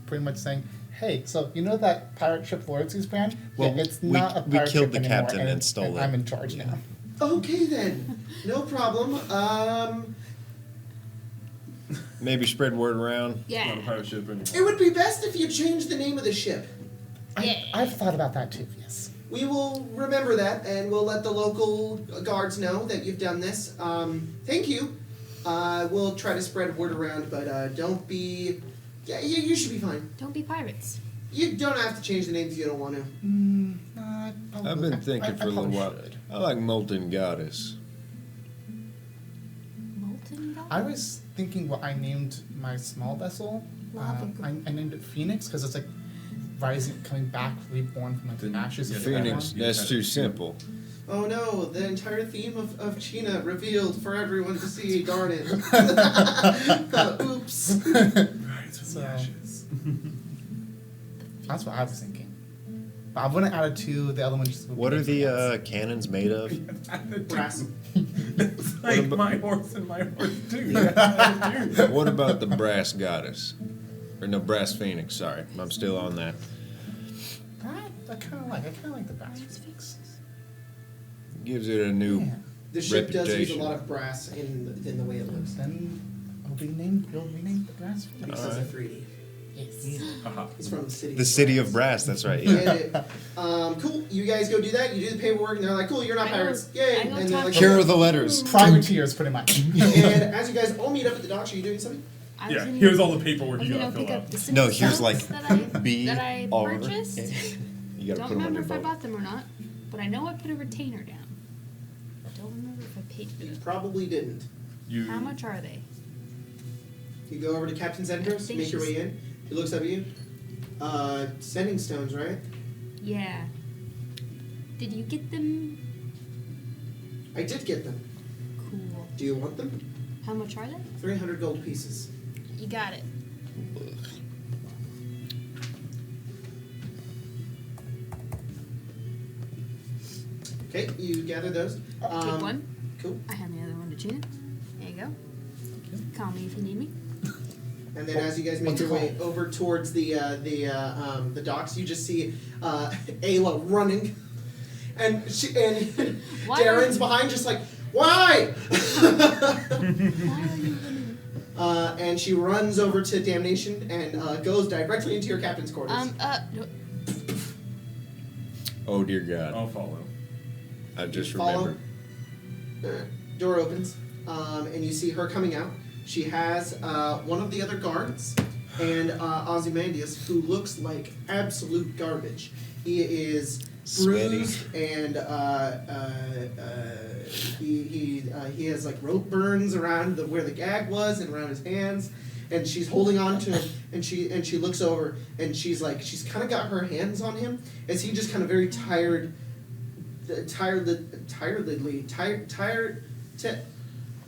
pretty much saying, hey, so you know that pirate ship Loyalty's brand? Well, yeah, it's we- not a we pirate killed ship the anymore, captain and stole it. I'm in charge now. Okay then, no problem. Maybe spread word around. It's not a Yeah. pirate ship anymore. It would be best if you changed the name of the ship. I've thought about that too, yes. We will remember that, and we'll let the local guards know that you've done this. Thank you. We'll try to spread word around, but don't be. Yeah, you should be fine. Don't be pirates. You don't have to change the name if you don't want to. I've been thinking for a little while. I like Molten Goddess. Molten God? I was thinking what I named my small vessel. Lava I named it Phoenix because it's like rising, coming back, reborn from like the ashes of Phoenix, everyone. that's too simple. Oh no, the entire theme of China revealed for everyone to see. Darn it. Oops. Right, so So- the ashes. That's what I was thinking. But I wouldn't add it to the other one. Just What are the cannons made of? Brass. It's like about- my horse and my horse too. What about the Brass Goddess? Or no, Brass Phoenix, sorry. I'm still on that. I kind of like the brass Phoenix. Gives it a new... Yeah. The ship does use a Reputation. lot of brass in the way it looks. Then we'll rename the brass Phoenix. Because of 3D. Yes. Haha. He's from the city. The City of Brass, that's right. Yeah. Get it. Cool. You guys go do that. You do the paperwork, and they're like, "Cool, you're not I go- pirates, yay!" I go And they're talk like, to- Here are the letters. Privateers, pretty much. And as you guys all meet up at the docks, are you doing something? I was Yeah, gonna- here's all the I paperwork was you gonna gotta pick fill up out. the No, simple here's like stones that I, B, that I R, purchased. A. You gotta Don't put them on remember your if I boat. bought them or not, but I know I put a retainer down. I don't remember if I paid for You them. probably didn't. You, How much are they? You go over to Captain Zendros, think make your she's- way in. He looks up at you. Sending stones, right? Yeah. Did you get them? I did get them. Cool. Do you want them? How much are they? 300 gold pieces. You got it. Okay, you gather those. Take one. Cool. I hand the other one to Gina. There you go. Call me if you need me. And then as you guys make What's it your way called? over towards the docks, you just see Ayla running, and Why? Darren's behind, just like, why? Why are you running? And she runs over to Damnation and goes directly into your captain's quarters. No, Oh, dear God. I'll follow. I just Follow. remembered. Door opens, and you see her coming out. She has one of the other guards and Ozymandias, who looks like absolute garbage. He is Sweaty. bruised and he has like rope burns around where the gag was and around his hands. And she's holding on to him, and she looks over, and she's kind of got her hands on him as he just kind of very tiredly.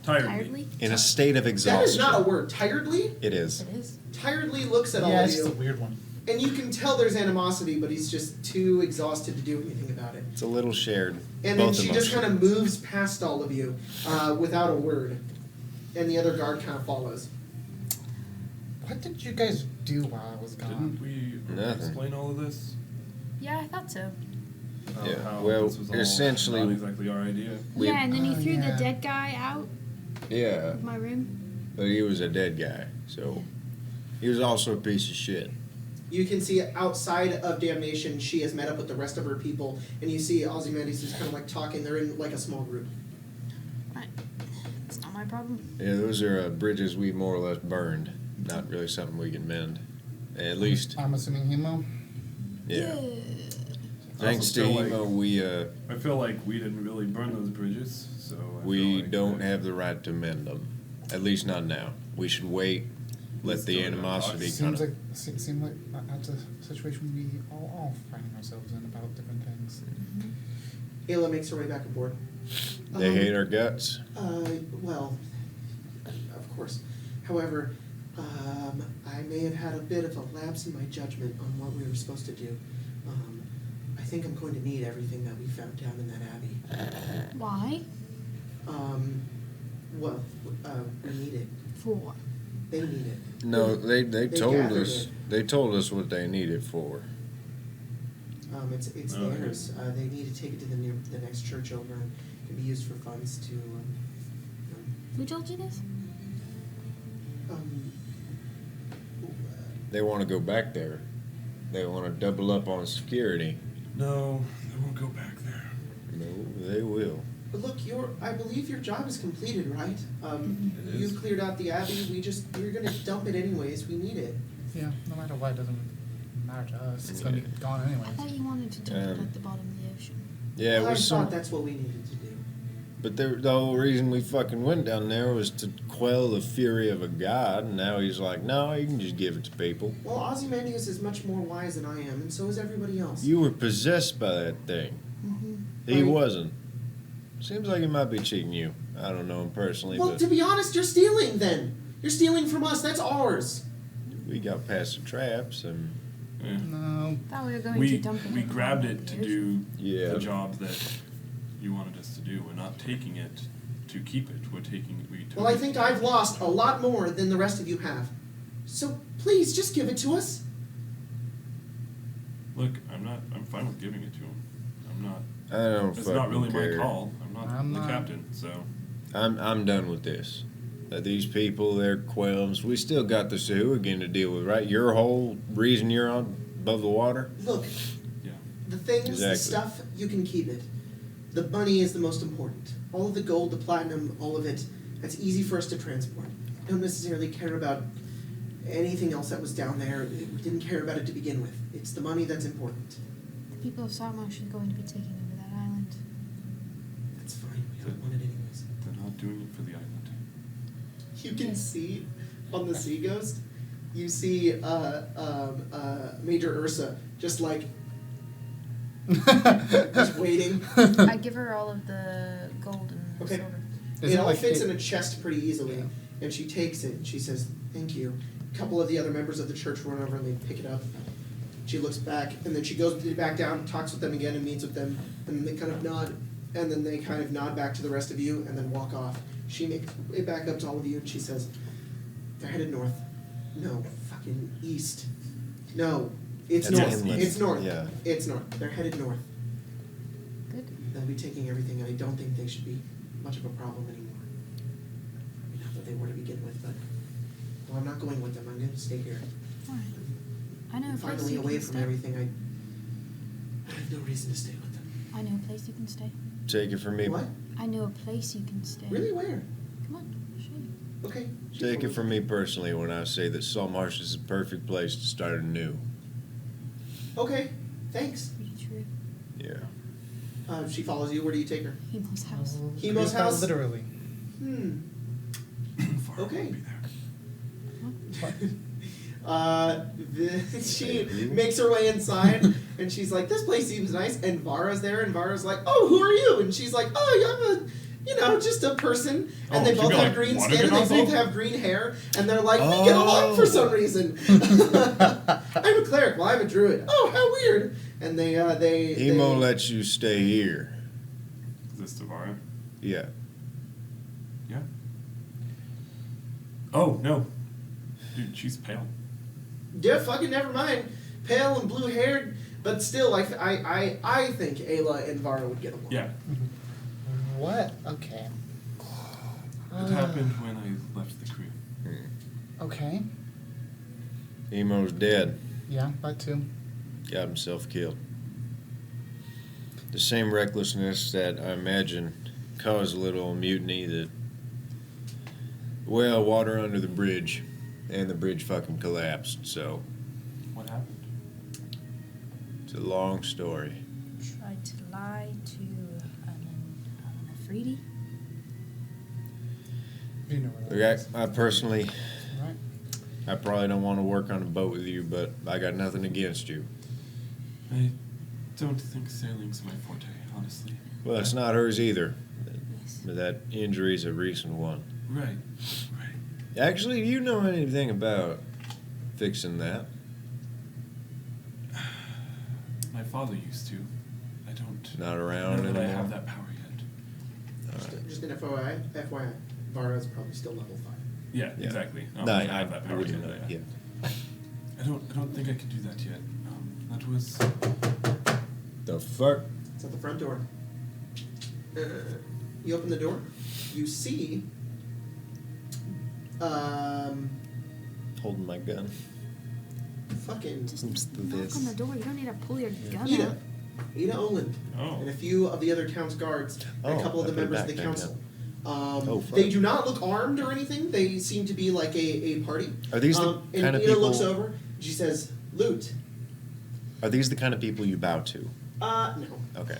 tiredly? In a state of That exhaustion. is not a word. Tiredly? It is. It is. Tiredly looks at all Yeah, of it's just a you, weird one. and you can tell there's animosity, but he's just too exhausted to do anything about it. It's a little shared. And then Both she just kind emotions. of moves past all of you without a word, and the other guard kind of follows. What did you guys do while I was Didn't gone? we Nothing. explain all of this? Yeah, I thought so. Yeah, How well, this was all essentially- not exactly our idea. We- Yeah, and then you Oh, threw yeah. the dead guy out Yeah, of my room. but he was a dead guy, so he was also a piece of shit. You can see outside of Damnation, she has met up with the rest of her people, and you see Ozymandias is kind of like talking. They're in like a small group. Right. It's not my problem. Yeah, those are bridges we more or less burned. Not really something we can mend. At least, I'm assuming Hemo. yeah. I Thanks also to feel like- Emo, we I feel like we didn't really burn those bridges, so I we feel like don't that- have the right to mend them. At least not now. We should wait. Let Let's the do it. animosity kind Seems of. like seems like that's a situation we all finding ourselves in about different things. Ayla makes her way back aboard. They hate our guts. Well, of course. However, I may have had a bit of a lapse in my judgment on what we were supposed to do. I think I'm going to need everything that we found down in that abbey. Why? Well, we need it. For. They need it. No, they told gathered us. it. They told us what they need it for. It's Okay. theirs. They need to take it to the next church over, and it can be used for funds to. Who told you this? Um, They want to go back there. They want to double up on security. No, they won't go back there. No, they will. But look, I believe your job is completed, right? It You is. cleared out the abbey. We're gonna dump it anyways. We need it. Yeah, no matter what, it doesn't matter to us. It's gonna be gone I anyways. thought you wanted to dump it at the bottom of the ocean. Yeah, it I was thought some. that's what we needed to do. But the whole reason we fucking went down there was to quell the fury of a god, and now he's like, no, you can just give it to people. Well, Ozymandias is much more wise than I am, and so is everybody else. You were possessed by that thing. Mm-hmm. He Right. wasn't. Seems like he might be cheating you. I don't know him personally, Well, but to be honest, you're stealing then. You're stealing from us. That's ours. we got past the traps, and Yeah. No. Thought we were going We to dump it. we at the grabbed bottom it of to the ocean. do Yeah. the job that you wanted us to do. We're not taking it to keep it. We're taking it. We took Well, I it think to- I've lost a lot more than the rest of you have. So please, just give it to us. Look, I'm fine with giving it to him. I'm not. I don't It's fucking not really care. my call. I'm I'm the not. captain, so. I'm done with this. These people, they're quelms. We still got the Sahuagin to deal with, right? Your whole reason you're on above the water? Look, Yeah. the things, the Exactly. stuff, you can keep it. The money is the most important. All of the gold, the platinum, all of it, that's easy for us to transport. I don't necessarily care about anything else that was down there. We didn't care about it to begin with. It's the money that's important. The people of Saltmarsh are going to be taking over that island. That's fine. We don't want it anyways. They're not doing it for the island. You can Yes. see on the Sea Ghost, you see Major Ursa just like just waiting. I give her all of the gold and Okay. silver. Is It it all like fits it- in a chest pretty easily, Yeah. and she takes it and she says, "Thank you." A couple of the other members of the church run over and they pick it up. She looks back and then she goes back down, talks with them again, and meets with them, and then they kind of nod, and then they kind of nod back to the rest of you and then walk off. She makes it back up to all of you and she says, "They're headed north. No, fucking east. No, it's That's north. inland. It's north. Yeah. It's north. They're headed north. Good. They'll be taking everything, and I don't think they should be much of a problem anymore. I mean, not that they were to begin with, but well, I'm not going with them. I'm going to stay here. Alright. I know a I'm place finally you away can from stay. everything. I have no reason to stay with them. I know a place you can stay. Take it from me. What? I know a place you can stay. Really? Where? Come on, I'll show you. Okay. she Take told it from me personally when I say that Saltmarsh is the perfect place to start anew. Okay. Thanks. Pretty true. Yeah. She follows you. Where do you take her? Hemo's house. Hemo's house? Literally. Far Okay. won't be there. She Thank you. makes her way inside, and she's like, "This place seems nice." And Vara's there, and Vara's like, "Oh, who are you?" And she's like, "Oh, I'm just a person." And Oh, they she both be have like, green "Water skin, and they gun both also?" have green hair, and they're like, "We get along for some reason." I'm a cleric. Well, I'm a druid. Oh, how weird! And He won't let you stay here. Is this Tavara? Yeah. Yeah. Oh no, dude, she's pale. Yeah, fucking never mind. Pale and blue haired, but still, I think Ayla and Vara would get along. Yeah. What? Okay. It happened when I left the crew. Okay. Emo's dead. Yeah, that too. Got himself killed. The same recklessness that I imagine caused a little mutiny that, well, water under the bridge, and the bridge fucking collapsed, so What happened? it's a long story. Tried to lie to an Afridi. You know where that Look, is. I personally, Right. I probably don't want to work on a boat with you, but I got nothing against you. I don't think sailing's my forte, honestly. Well, it's not hers either, Yes. but that injury's a recent one. Right. Actually, do you know anything about fixing that? My father used to. don't Not around know that I anymore? have that power yet. Just an FYI, Vara's probably still level 5. Yeah, Yeah. exactly. No, don't I have that power wouldn't yet. know. Yeah. Yeah. I don't think I can do that yet. That was. The fuck? It's at the front door. You open the door. You see. Holding my gun. Fucking Just Oops, knock this. on the door. You don't need to pull your gun Ida. out. Ida Olin. Oh. And a few of the other town's guards, and Oh, a couple of I the put it members of back the then, council. fuck. They do not look armed or anything. They seem to be like a party. Are these the and kind of Ida people? looks over. She says, "Loot." Are these the kind of people you bow to? No. Okay.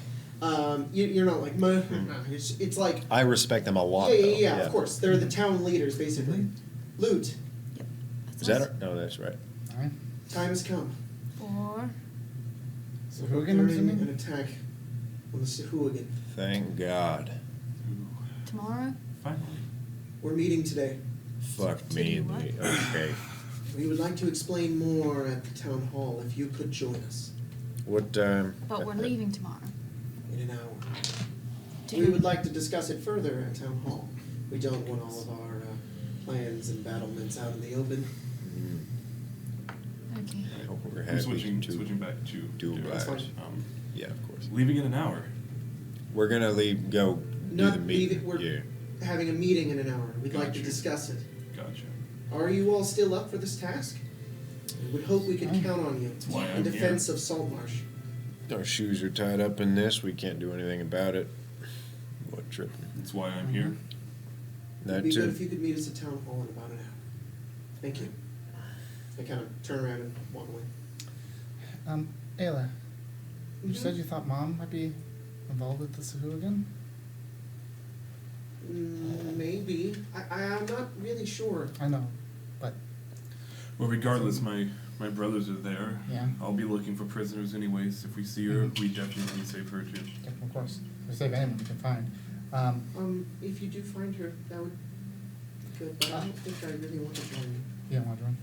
You're not like. It's like. I respect them a lot. Yeah, though. of course. They're the town leaders, basically. Loot. Is that? No, that's right. Alright. Time has come. Or So who again, I'm Preparing assuming? an attack on the Sahuagin. Thank God. Ooh, tomorrow? finally. We're meeting today. Fuck To me. do and what? the- Okay. We would like to explain more at the town hall if you could join us What time? But we're leaving tomorrow. in an hour. To We would like to discuss it further at town hall. We don't want all of our plans and battlements out in the open. Okay. I hope we're I'm happy switching to back to do That's right. fine. Yeah, of course. Leaving in an hour. We're gonna leave. Go do Not the meeting. leaving, we're Yeah. having a meeting in an hour. We'd like to Gotcha. discuss it. Gotcha. Are you all still up for this task? We would hope we could count on you why in I'm defense of Saltmarsh. Our shoes are tied up in this. We can't do anything about it. What trip? That's why I'm here. It'd That be good too. if you could meet us at town hall in about an hour. Thank you. I kind of turn around and walk away. Ayla, you Mhm. said you thought Mom might be involved with the Sahuagin? Maybe. I'm not really sure. I know, but Well, regardless, my brothers are there. Yeah. I'll be looking for prisoners anyways. If we see her, Mhm. we definitely save her too. yeah, of course, we save anyone we can find. If you do find her, that would be good, but I don't think I really want to join you. You don't want to run?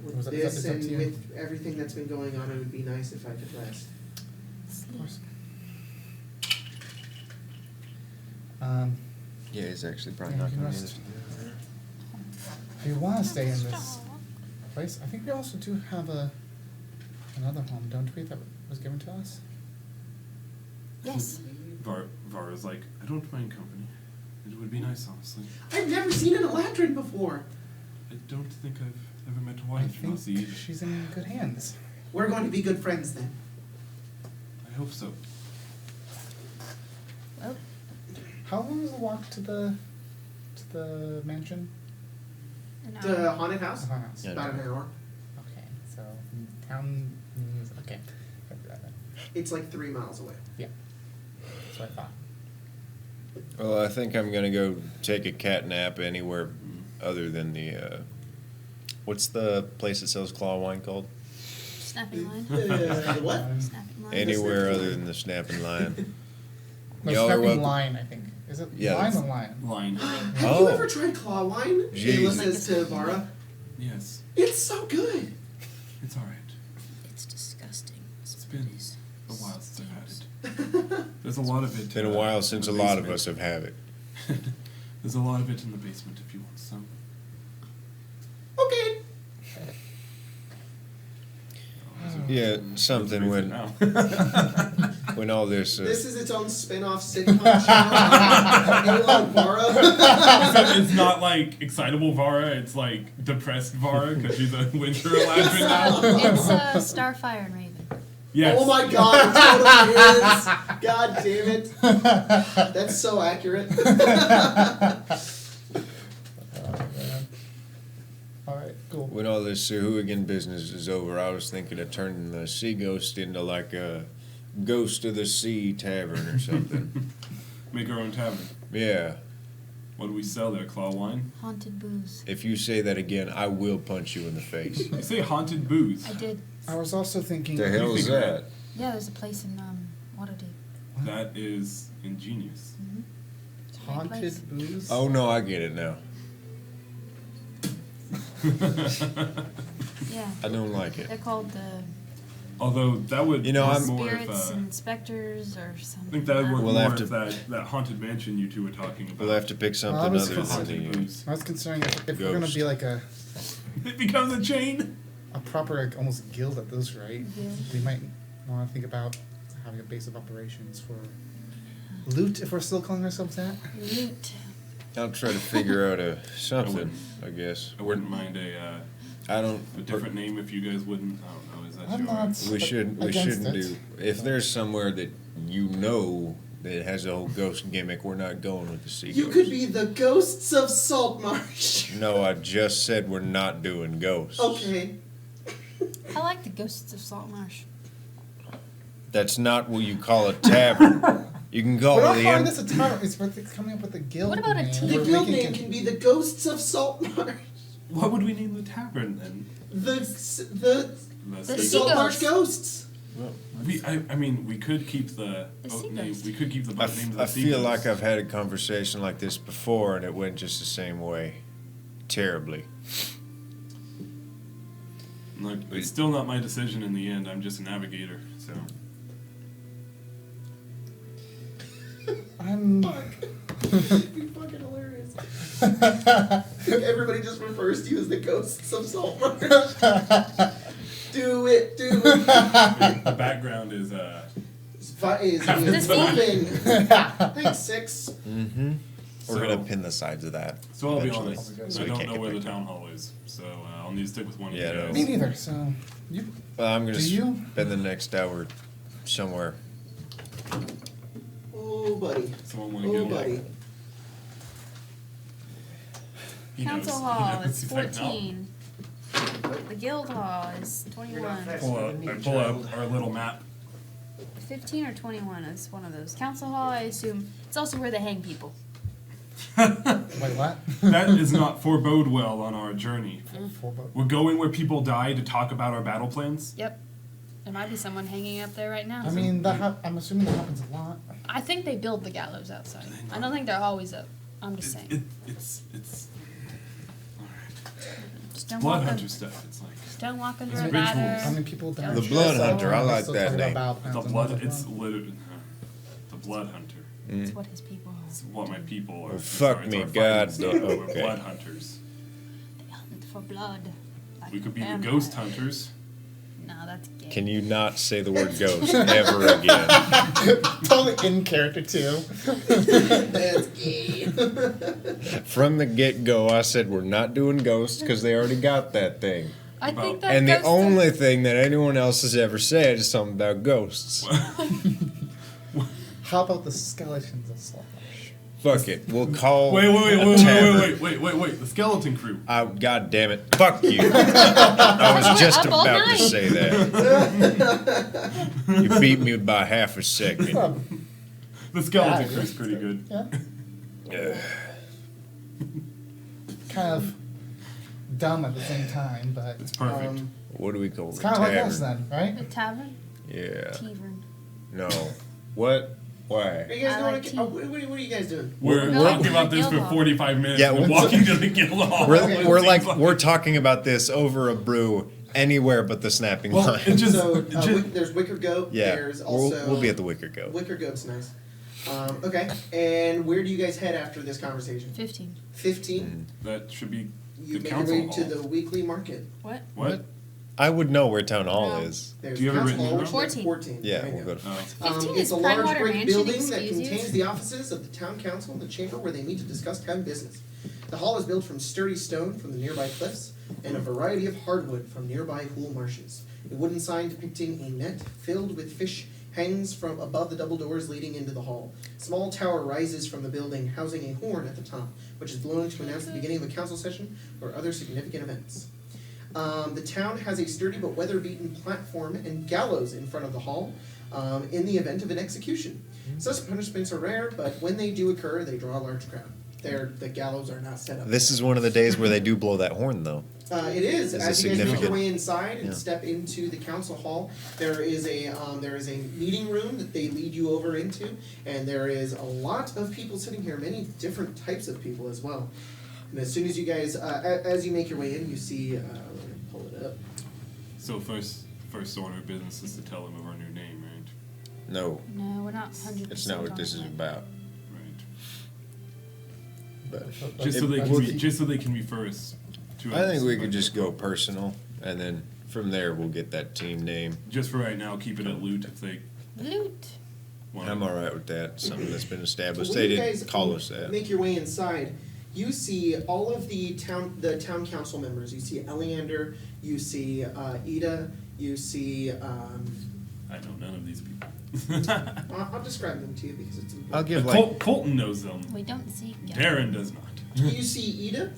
With Was that- this it's up and to you. with everything that's been going on, it would be nice if I could rest. Of course. Yeah, he's actually probably Yeah, not you gonna can be rest. this. If you want to stay in this place, I think we also do have another home, don't we, that was given to us? Yes. Vara's like, I don't mind company. It would be nice, honestly. I've never seen an Eladrin before. I don't think I've ever met a I wife think Nazi either. she's in good hands. We're going to be good friends then. I hope so. Well, How long is the walk to the mansion? an The hour. haunted house? The haunted house. Yeah. About an hour. Okay, so town news. Okay, It's like 3 miles away. yeah, that's what I thought. Well, I think I'm gonna go take a cat nap anywhere other than the. What's the place that sells claw wine called? Snapping line. What? Snapping line. Anywhere Snapping other line. than the snapping line. No, Y'all are snapping welcome. line, I think. Is it Yeah, line that's- or lion? Line. Have Oh. you ever tried claw wine? Jeez. Ayla says to Vara. Yes. It's so good. It's alright. It's disgusting. It's been a while since I've had it. There's a lot of it. It's been a while since a in the lot of basement. us have had it. There's a lot of it in the basement if you want some. Okay. Yeah, something when Now. when all this. This is its own spin-off sitcom show. Ayla and Vara. Except it's not like excitable Vara, it's like depressed Vara because she's a winter Eladrin now. It's Starfire and Raven. Yes. Oh my god, it totally is. God damn it. That's so accurate. Alright, cool. When all this Sahuagin business is over, I was thinking of turning the Sea Ghost into like a Ghost of the Sea tavern or something. Make our own tavern. Yeah. What do we sell there? Claw wine? Haunted booze. If you say that again, I will punch you in the face. You say haunted booze. I did. I was also thinking. The hell is that? Yeah, there's a place in Waterdeep. That is ingenious. Mm-hmm. It's a great place. Haunted booze? Oh no, I get it now. Yeah. I don't like it. They're called the Although that would You know, work I'm- more if Spirits and specters or something. I think that would work We'll more have if to- that haunted mansion you two were talking about. We'll have to pick something I was other than haunted the. booze. I was considering if we're gonna Ghost. be like a It becomes a chain. proper like, almost guild at this rate, Guild. we might want to think about having a base of operations for loot, if we're still calling ourselves that. Loot. I'll try to figure out something. wouldn't. I guess. I wouldn't mind I don't. a different name if you guys wouldn't. I don't know. Is that I'm your? not We should. We against shouldn't it. do. If there's somewhere that you know that has a whole ghost gimmick, we're not going with the sea You ghost. could be the Ghosts of Saltmarsh. No, I just said we're not doing ghosts. Okay. I like the Ghosts of Saltmarsh. That's not what you call a tavern. You can call We're it not the. calling this a tavern. It's coming up with a guild. What about a name. tea? The We're guild making name can be the Ghosts of Saltmarsh. What would we name the tavern then? The The sea Saltmarsh ghosts. Ghosts. I mean, we could keep the The boat sea name. ghost. We could keep the I, boat name. f- I feel like I've had a conversation like this before, and it went just the same way, terribly. Look, it's still not my decision in the end. I'm just a navigator. So I'm. You're fucking hilarious. Everybody just refers to you as the Ghosts of Saltmarsh. Do it. the background is Is moving. Thanks, Six. Mm-hmm. We're So- gonna pin the sides of that. So I'll be eventually, honest. so I we don't can't know get where the picked up. town hall is, so I'll need to stick with one of Yeah, you no. guys. Me neither. So you. Well, I'm gonna Do you? spend the next hour somewhere. Oh, buddy. Someone want to Oh, get buddy. He knows. Council He Hall knows. is He's like, no. 14. The Guild Hall is 21. I pull up our little map. 15 or 21 is one of those. Council Hall, I assume, it's also where they hang people. Wait, what? That is not forebode well on our journey. Forebode. We're going where people die to talk about our battle plans. Yep. There might be someone hanging up there right now. I mean, I'm assuming that happens a lot. I think they build the gallows outside. I don't think they're always up. I'm just saying. It's Just don't blood walk hunter un- stuff. It's like just don't walk under How a rituals. ladder. many people die? The Blood Hunter, I We're like still that talking name. about the Battle blood. Plans. It's literally the blood hunter. It's what his people are. It's what my people are. Oh, It's fuck our- it's me, our God, fighting style. We're okay. blood hunters. They hunt for blood. Like We could be the vampires. ghost hunters. No, that's gay. Can you not say the word ghost ever again? Totally in character too. That's gay. From the get-go, I said we're not doing ghosts because they already got that thing. I think that And the ghosts are- only thing that anyone else has ever said is something about ghosts. How about the skeletons of Saltmarsh? Fuck it, we'll call Wait, a tavern. wait. The skeleton crew. God damn it! Fuck you! I was just Up all about to night. say that. You beat me by half a second. The skeleton Yeah, crew's pretty good. Yeah. Kind of dumb at the same time, but It's perfect. What do we call it's the kind of like us tavern? then, right? The tavern? Yeah. Tavern. No. What? Are Why? you guys I doing? like tea. What are you guys doing? We're We're talking going about to this the for guild hall. 45 minutes. Yeah, we're we're- walking to the guild hall. We're talking about this over a brew anywhere but the snapping Well, line. it just, So it just there's Wicker Goat. Yeah, There's also we'll be at the Wicker Goat. Wicker Goat's nice. Okay. And where do you guys head after this conversation? 15. 15. that should be You the make your council way to hall. the weekly market. What? What? I would know where town hall No. is. There's Do you have it council written hall, down? which is 14. 14. Yeah, There you we'll go. go to. Oh. 15 It's is a large Primewater brick Mansion, building that excuse you? contains the offices of the town council and the chamber where they meet to discuss town business. The hall is built from sturdy stone from the nearby cliffs and a variety of hardwood from nearby cool marshes. A wooden sign depicting a net filled with fish hangs from above the double doors leading into the hall. A small tower rises from the building, housing a horn at the top, which is blown to announce the beginning of a council session or other significant events. The town has a sturdy but weather-beaten platform and gallows in front of the hall in the event of an execution. Such punishments are rare, but when they do occur, they draw a large crowd. The gallows are not set up. This is one of the days where they do blow that horn, though. It is. Is it As you guys make your significant? way inside and Yeah. step into the council hall, there is a meeting room that they lead you over into, and there is a lot of people sitting here, many different types of people as well. And as soon as you guys, as you make your way in, you see. Let me pull it up. So first first order of business is to tell them of our new name, right? No, No, we're not 100%. that's not what this is about. Right. But Just so they can refer us to. I us think we by could just phone. go personal, and then from there we'll get that team name. Just for right now, keep it at loot if they Loot. want. I'm all right with that. Something that's been established. When They you didn't guys call us that. Make your way inside. You see all of the town council members. You see Eleander. You see Ida. You see. I know none of these people. I'll describe them to you because it's important. I'll give like Colton knows them. We don't see. Darren does not. You see Ida.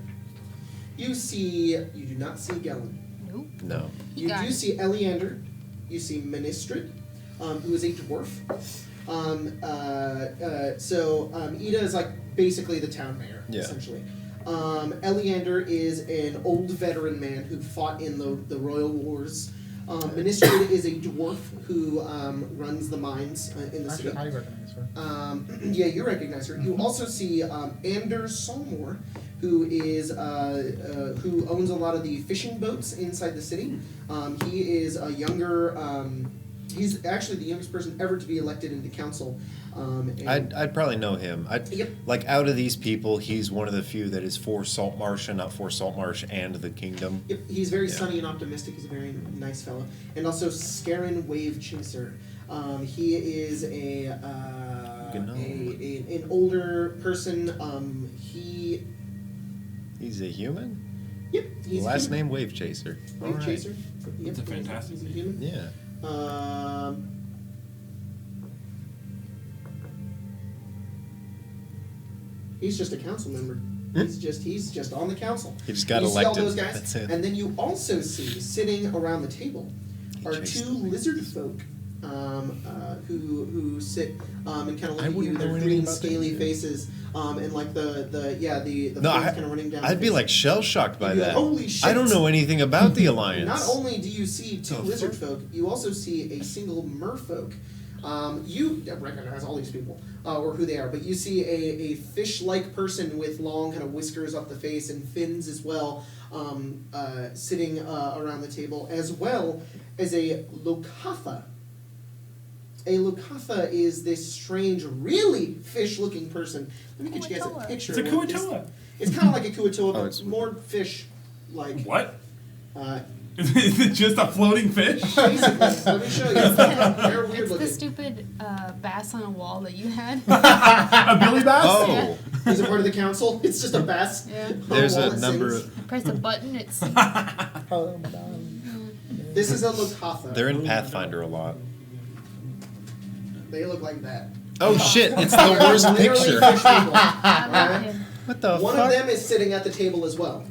You do not see Gellin. Nope. no. You got do it. see Eleander. You see Ministrid, who is a dwarf. Ida is like basically the town mayor, Yeah. essentially. Eleander is an old veteran man who fought in the royal wars. Ministrid is a dwarf who runs the mines in the Actually, city. I recognize her. Yeah, you recognize her. You also see Anders Solmore, who is who owns a lot of the fishing boats inside the city. He is a younger. He's actually the youngest person ever to be elected into council. I'd probably know him. Yep. Like out of these people, he's one of the few that is for Saltmarsh and not for Saltmarsh and the kingdom. Yep, he's very Yeah. sunny and optimistic. He's a very nice fellow. And also Scarin Wave Chaser. He is an older person. He's a human. Yep, he's a Last human. name Wave Chaser. Wave Alright. Chaser. Yep, That's a fantastic he's a name. human. Yeah. He's just a council member. He's just on the council. He just got you elected. See all those guys, That's it. and then you also see sitting around the table He are chased two them. lizard folk who sit and kind of look I at you. wouldn't Their know anything green about that scaly shit. faces and like the No, flames kind of running down. I'd be their like shell shocked by You'd be like, that. "Holy shit." I don't know anything about the faces. alliance. Not only do you see two The lizard fuck? folk, you also see a single merfolk. You recognize all these people, or who they are, but you see a fish-like person with long kind of whiskers up the face and fins as well, sitting around the table, as well as a Lokatha. A Lokatha is this strange, really fish-looking person. Let me get you guys a Kuatoa. picture. It's a of what this- Kuatoa. It's kind of like a Kuatoa, Oh, but it's- more fish-like. What? Uh, Is it just a floating fish? basically, let me show you. They're weird It's the looking. stupid bass on a wall that you had. A Billy Bass? Oh, Is it part of the council? It's just a bass. Yeah. on there's wall a that number. sings. Of, Press a button. It's. This is a Lokatha. they're in Pathfinder a lot. They look like that. Oh shit! It's the They're worst literally picture. fish people. I'm not Alright? him. What the One fuck? of them is sitting at the table as well.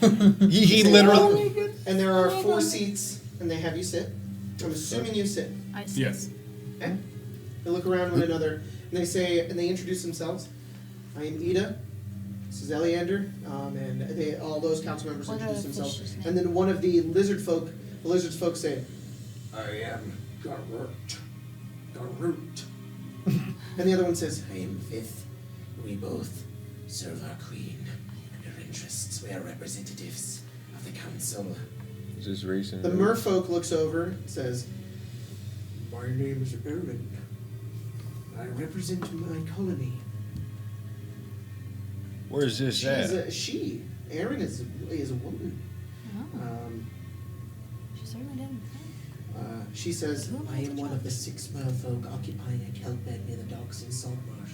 He literally. And there are 4 seats, and they have you sit. I'm assuming you sit. I see. Yes. Okay? They look around one another, and they say, and they introduce themselves. I am Ida. This is Eleander, and all those council members What are introduce the themselves. fish's name? And then one of the lizard folk say, I am Garrot. Garrot. and the other one says, I am Fifth. We both serve our queen and her interests. We are representatives of the council. Is this recent? the merfolk looks over, and says, My name is Erin. I represent my colony. Where's this she's at? a she. Erin is a woman. Oh, she certainly didn't. She says, I am one of the 6 merfolk occupying a kelp bed near the docks in Saltmarsh.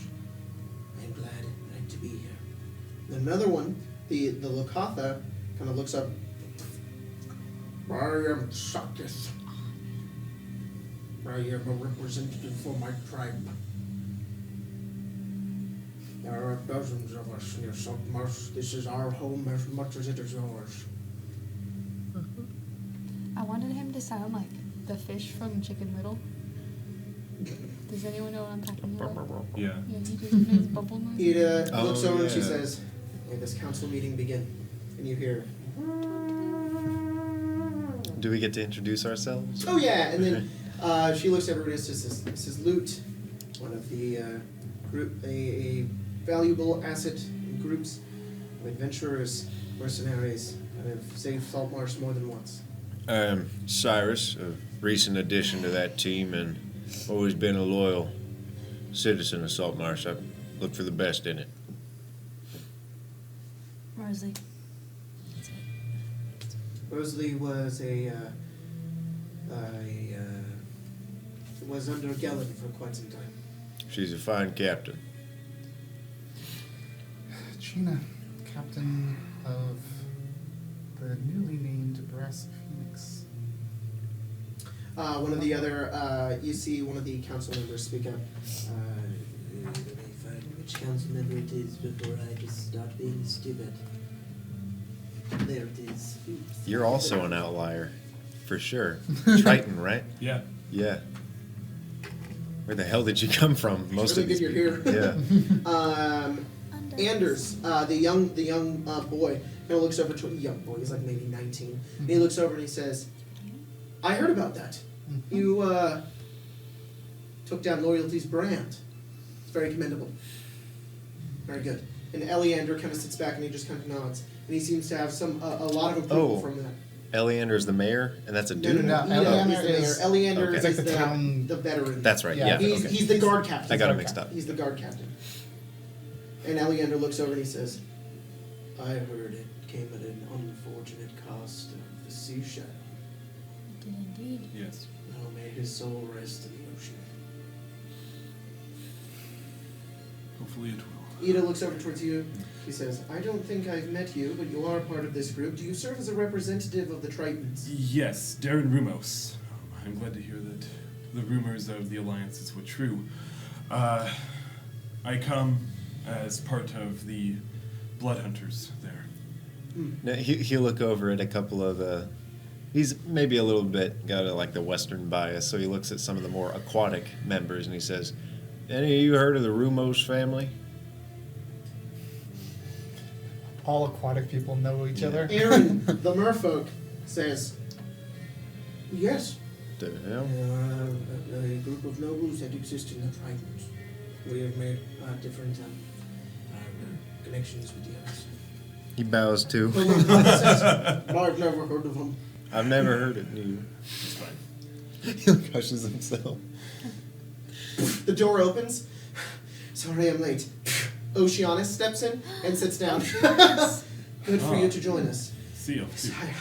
I am glad to be here. Another one, the Lokatha, kind of looks up. I am Sakis. I am a representative for my tribe. There are dozens of us near Saltmarsh. This is our home as much as it is yours. I wanted him to sound like the fish from Chicken Little. Does anyone know what I'm talking about? Yeah. Yeah, he just makes bubble noise. Ida Oh, looks over and she yeah. says, "May this council meeting begin." And you hear, Do we get to introduce ourselves? "Oh yeah!" And then she looks at everybody and says, "This is Loot, one of the group, a valuable asset in groups of adventurers, mercenaries that have saved Saltmarsh more than once." Cyrus of recent addition to that team and always been a loyal citizen of Saltmarsh. I look for the best in it. Rosalie. Rosalie was was under Gellin for quite some time. She's a fine captain. Gina, captain of the newly named Brass Phoenix. One of the other, you see one of the council members speak up. Let me find which council member it is before I just start being stupid. There it is. Oops. You're also an outlier, for sure. Triton, right? Yeah. Yeah. Where the hell did you come from? Most really of these good you're people. here. Yeah. Anders, the young boy, kind of looks over to young boy. He's like maybe 19. And he looks over and he says, "I heard about that. You took down Loyalty's brand. It's very commendable. Very good." And Eleander kind of sits back and he just kind of nods, and he seems to have a lot of approval from that. Eleander's the mayor, and that's a dude? No, Eleander Eleander is the mayor. is- Eleander Okay. is It's like the town- the veteran. That's right, Yeah. yeah. He's, Okay. he's the guard captain. I got it mixed up. He's the guard captain. And Eleander looks over and he says, I heard it came at an unfortunate cost of the sea shadow. Did indeed. Yes. Now may his soul rest in the ocean. Hopefully it will. Ida looks over towards you. She says, "I don't think I've met you, but you are part of this group. Do you serve as a representative of the Tritons?" Yes, Darren Rumos. I'm glad to hear that the rumors of the alliances were true. I come as part of the blood hunters there. Now, he'll look over at a couple of he's maybe a little bit got like the Western bias, so he looks at some of the more aquatic members and he says, "Any of you heard of the Rumos family?" All aquatic people know each other. Aaron, the merfolk, says, "Yes." The hell? A group of nobles that exist in the Tritons. We have made different connections with the others. He bows too. Says, "I've never heard of them." I've never heard it. Neither. It's fine. He hushes himself. The door opens. "Sorry I'm late." Oceanus steps in and sits down. "Good for you to join us." Seal. Hi.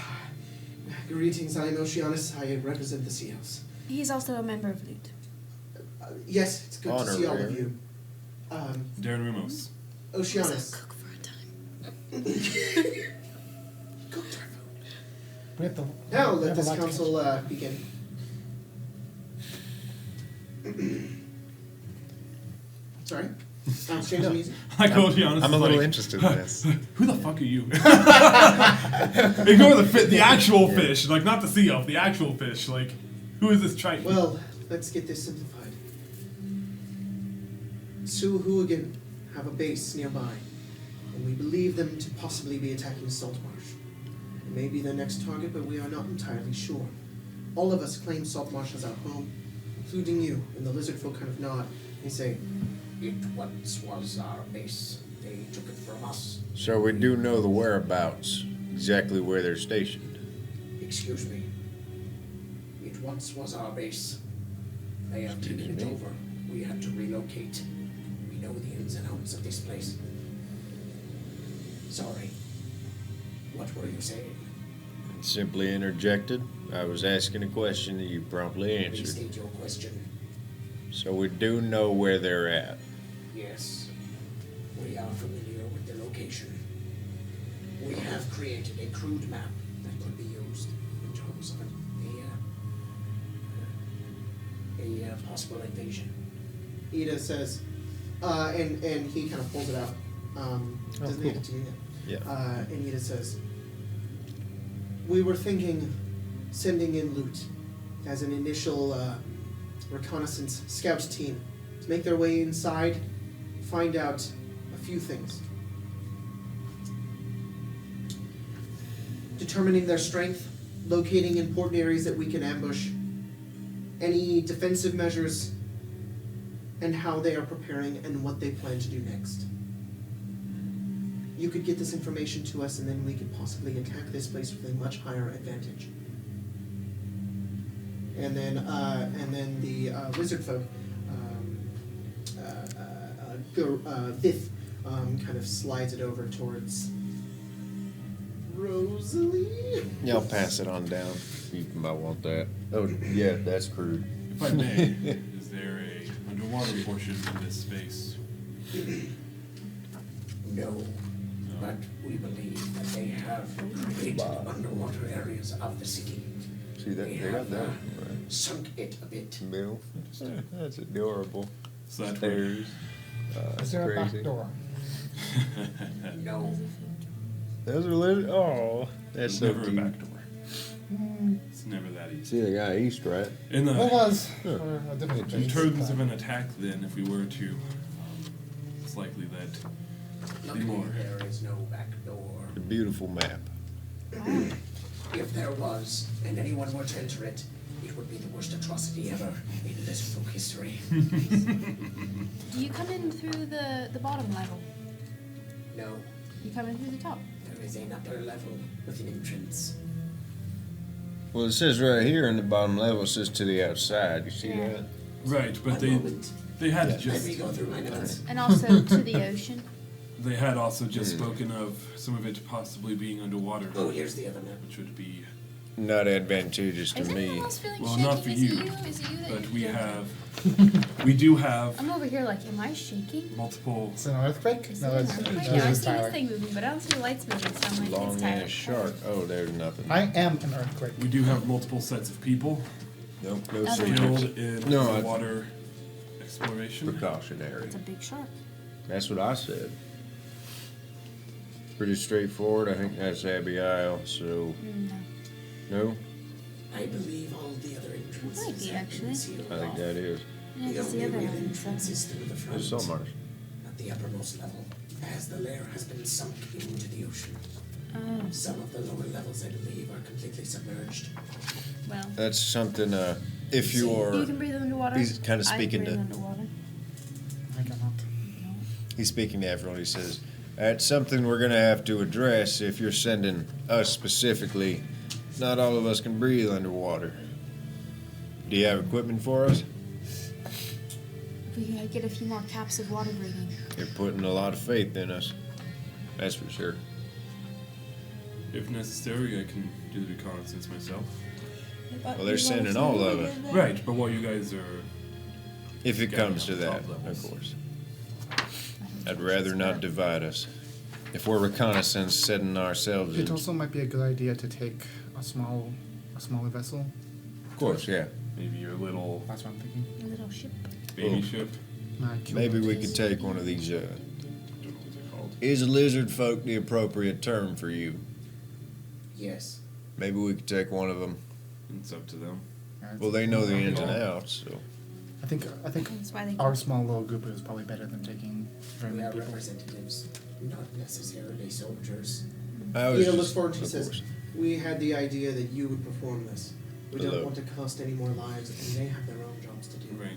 Greetings, I'm Oceanus. I represent the Seals. He's also a member of Loot. Yes, it's good to see all of Honorary. you. Darren Rumos. Oceanus. Cook for a time. Cooked our food. We have to. Now we let have a this lot to council begin. Sorry? Change the music. I go to be honest. I'm a it's little like, interested in this. Who the fuck are you? Ignore the actual fish, like not the sea elf, the actual fish. Like, who is this Triton? Well, let's get this simplified. Sue Hooligan have a base nearby, and we believe them to possibly be attacking Saltmarsh. It may be their next target, but we are not entirely sure. All of us claim Saltmarsh as our home, including you, and the lizard folk kind of nod and say, It once was our base. They took it from us. So we do know the whereabouts, exactly where they're stationed. Excuse me. It once was our base. They have taken it over. We had to relocate. We know the ins and outs of this place. Sorry. What were you saying? Simply interjected. I was asking a question that you promptly answered. Restate your question. So we do know where they're at. Yes. We are familiar with the location. We have created a crude map that could be used in terms of a possible invasion. Ida says, and he kind of pulls it out. Doesn't cool. hand it to you yet. Yeah. And Ida says, "We were thinking sending in loot as an initial reconnaissance scout team to make their way inside, find out a few things. Determining their strength, locating important areas that we can ambush, any defensive measures, and how they are preparing and what they plan to do next. You could get this information to us, and then we could possibly attack this place with a much higher advantage." and then the lizard folk, Vith, kind of slides it over towards Rosalie. Yeah, I'll pass it on down. You might want that. Oh, yeah, that's crude. If I may, is there a underwater portion in this space? No, but we believe that they have created underwater areas of the city. See that? They got that one, right? Sunk it a bit. Bill. That's adorable. So that's Stairs. Is That's there a back crazy. door? No. Those are lit. Oh, that's There's so never a cute. back door. It's never that easy. See the guy east, right? In It the was. Sure. For a different in base, terms of but- an attack, then, if we were to, it's likely that the Luckily, more. there is no back door. A beautiful map. If there was, and anyone were to enter it, it would be the worst atrocity ever in this folk history. Do you come in through the bottom level? No, You come in through the top. there is an upper level with an entrance. Well, it says right here in the bottom level, it says to the outside. You see Yeah. that? Right, but One they moment. they had Yeah. Let just me go through my notes. And also to the ocean. they had also just spoken of some of it possibly being underwater, Oh, here's the other map. which would be. Not advantageous to Is me. anyone else feeling Well, shaky? not for Is you, it you? Is it you that But we you're- have, we do have I'm over here like, am I shaking? multiple. It's an earthquake? Is No, it it's, an it's, earthquake? it's Yeah, I see Tyler. this thing moving, but I don't see the lights moving, so I'm like, Long it's Tyler. ass shark. Oh, there's nothing. I am an earthquake. We do have multiple sets of people Nope, no Other secrets. killed in No, I- water exploration. Precautionary. It's a big shark. That's what I said. Pretty straightforward. I think that's Abbey Isle. So No. no, I believe all the other entrances Might be, have actually. been sealed I think off. that is. Yeah, The that's the only other real one. entrance is through the front. It's Saltmarsh. At the uppermost level, as the lair has been sunk into the ocean. Oh, Some of the lower levels, I believe, are completely submerged. well. That's something. If you You are, can breathe underwater. he's kinda I speaking breathe to- underwater. I cannot. he's speaking to everyone. He says, "That's something we're gonna have to address. If you're sending us specifically, not all of us can breathe underwater. Do you have equipment for us? If we could get a few more caps of water breathing. You're putting a lot of faith in us. That's for sure." If necessary, I can do the reconnaissance myself. Well, they're sending all of it. Right, but while you guys are, If it Scouting comes to on the that, top of levels. course. I'd rather not divide us. If we're reconnaissance, setting ourselves It in. also might be a good idea to take a smaller vessel. Of course, yeah. maybe your little That's what I'm thinking. A little ship. baby Oh. ship. Maybe we could take one of these. I don't know what they're called. Is a lizard folk the appropriate term for you? Yes. Maybe we could take one of them. It's up to them. Well, they know the ins and outs, so. I think That's why they. our small little group is probably better than taking very We many are people. representatives, not necessarily soldiers. I was Ina just- looks forward to of says, course. we had the idea that you would perform this. We Hello. don't want to cost any more lives, and they have their own jobs to do. Right.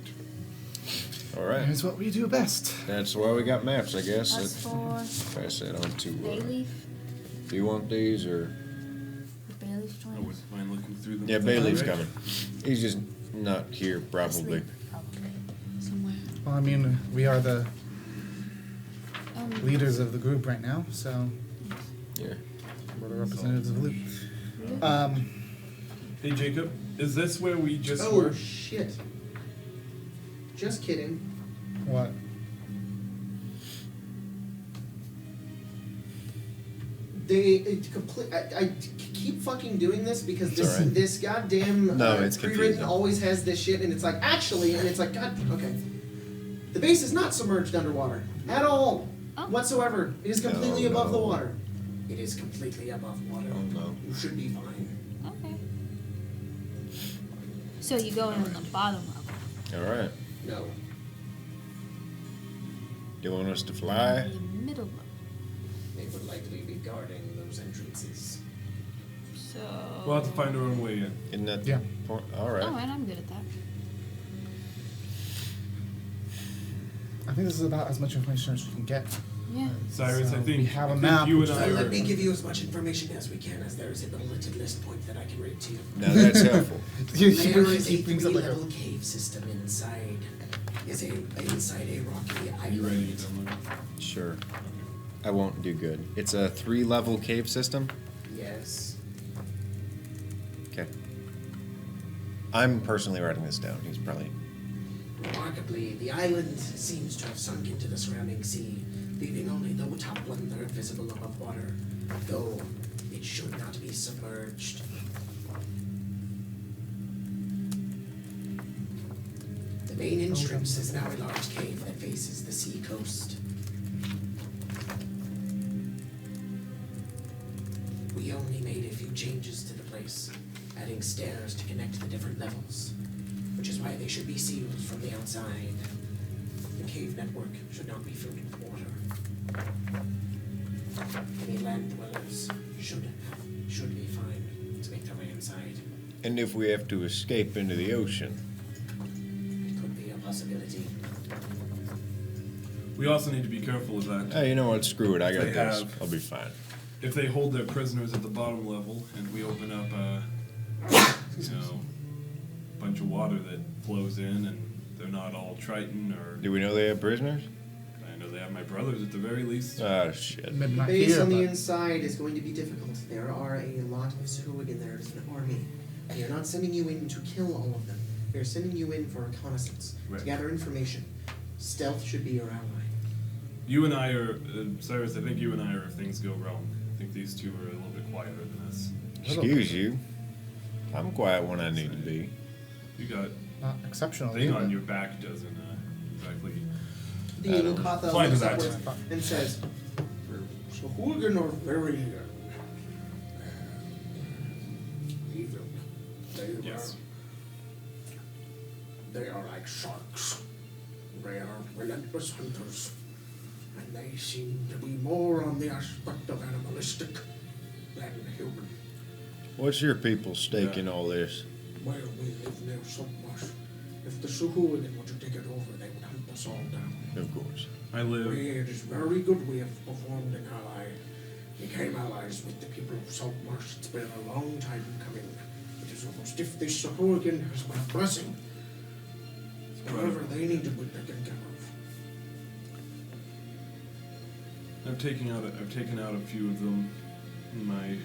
All right. Here's what we do best. That's why we got maps, I guess. That's for Pass that on to. Bayleaf. Do you want these or? Would Bayleaf join I us? wouldn't mind looking through them. Yeah, if Bailey's that's all coming. He's just not here, probably. Asleep, probably. Somewhere. Well, I mean, we are the Um, leaders of the group right now, so Yeah. we're the representatives of the loop. Hey, Jacob, is this where we just Oh were? shit! Just kidding. What? I keep fucking doing this because It's this alright. this goddamn No, it's pre-written confusing. always has this shit, and it's like actually, and it's like God. Okay, the base is not submerged underwater at all Oh. whatsoever. It is completely No, above the no. water. It is completely above water. Oh no. You should be fine. Okay. So you go in on the bottom level. All right. No. You want us to fly? In the middle level. They would likely be guarding those entrances. So. We'll have to find our own way in. Isn't that Yeah. the point? All right. Oh, and I'm good at that. I think this is about as much information as we can get. Yeah. Cyrus, So I think, we have a I think map, you which and So I let are. me give you as much information as we can, as there is a bulleted list point that I can read to you. Now that's helpful. He There is a brings up like a. three-level cave system inside. Inside a rocky Are you ready island. to download? Sure. I won't do good. It's a 3-level cave system. Yes. Okay. I'm personally writing this down. He's probably. Remarkably, the island seems to have sunk into the surrounding sea, leaving only the top 1/3 visible above water, though it should not be submerged. The main entrance is now a large cave that faces the sea coast. We only made a few changes to the place, adding stairs to connect the different levels, which is why they should be sealed from the outside. The cave network should not be filled with water. Any land dwellers should be fine to make their way inside. And if we have to escape into the ocean, It could be a possibility. We also need to be careful of that. hey, you know what? Screw it. I got They this. have- I'll be fine. If they hold their prisoners at the bottom level and we open up a bunch of water that flows in and they're not all Triton or Do we know they have prisoners? I know they have my brothers at the very least. Oh shit. Maybe not Base here, on the but inside is going to be difficult. There are a lot of Sahuagin. There is an army. We are not sending you in to kill all of them. We are sending you in for reconnaissance, Right. to gather information. Stealth should be your ally. You and I are, Cyrus, I think you and I are if things go wrong. I think these two are a little bit quieter than us. Excuse you. I'm quiet when I need to be. You got not exceptionally. thing but- on your back doesn't exactly. The I don't know. Inukatha Fine looks to that. upwards and says, Sahuagin are very evil. Yes. They are like sharks. They are relentless hunters. And they seem to be more on the aspect of animalistic than human. What's your people's stake in all this? Where we live near Saltmarsh. If the Sahuagin were to take it over, they would hunt us all down. Of course. I live. It is very good we have performed an ally. Became allies with the people of Saltmarsh. It's been a long time coming. It is almost if this Sahuagin has my blessing. However, they need to be taken care of. I've taken out a few of them in my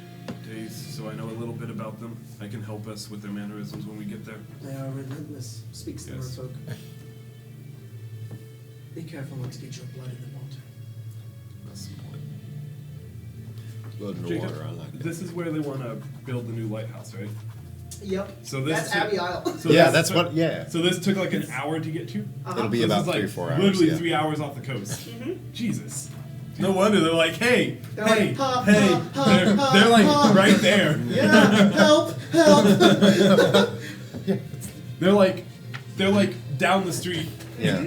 days, so I know a little bit about them. I can help us with their mannerisms when we get there. they are relentless, speaks the Yes. merfolk. Be careful not to get your blood in the water. That's Blood in the Jacob, water. I like that. this is where they want to build the new lighthouse, right? Yep. So this That's took- Abbey Isle. So Yeah, this that's took- what. Yeah. So this took like an hour to get to. It'll be So about this is 3 or like 4 hours. Literally Yeah. 3 hours off the coast. Jesus. No wonder they're like, hey, They're hey, like, ha, hey. ha, ha, they're ha, they're like ha. right there. Yeah, help, help. They're like down the street. Yeah.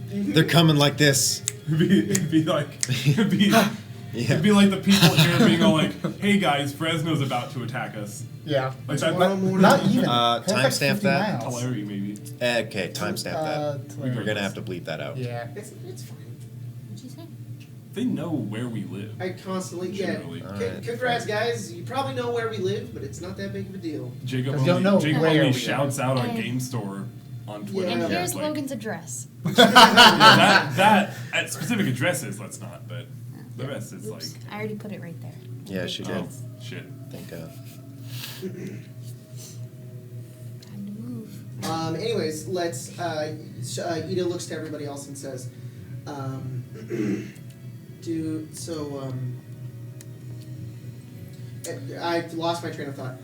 They're coming like this. It'd be like it'd be like the people here being all like, hey guys, Fresno's about to attack us. Yeah. Like that. Tomorrow morning. Not even. Timestamp That's like 50 that. miles. Tulare maybe. Okay, timestamp that. Tulare. We're gonna have to bleep that out. Yeah. It's fine. What'd you say? They know where we live. I constantly, Generally. yeah. Alright. Congrats, guys. You probably know where we live, but it's not that big of a deal. Jacob 'Cause you don't know Jacob where only we shouts out our And- game store on Twitter. And Yeah. here's like, Logan's address. that at specific addresses, let's not, but the rest is like, Oops, I already put it right there. Yeah, she did. oh shit. Thank God. Time to move. Anyways, let's. Ida looks to everybody else and says, I lost my train of thought.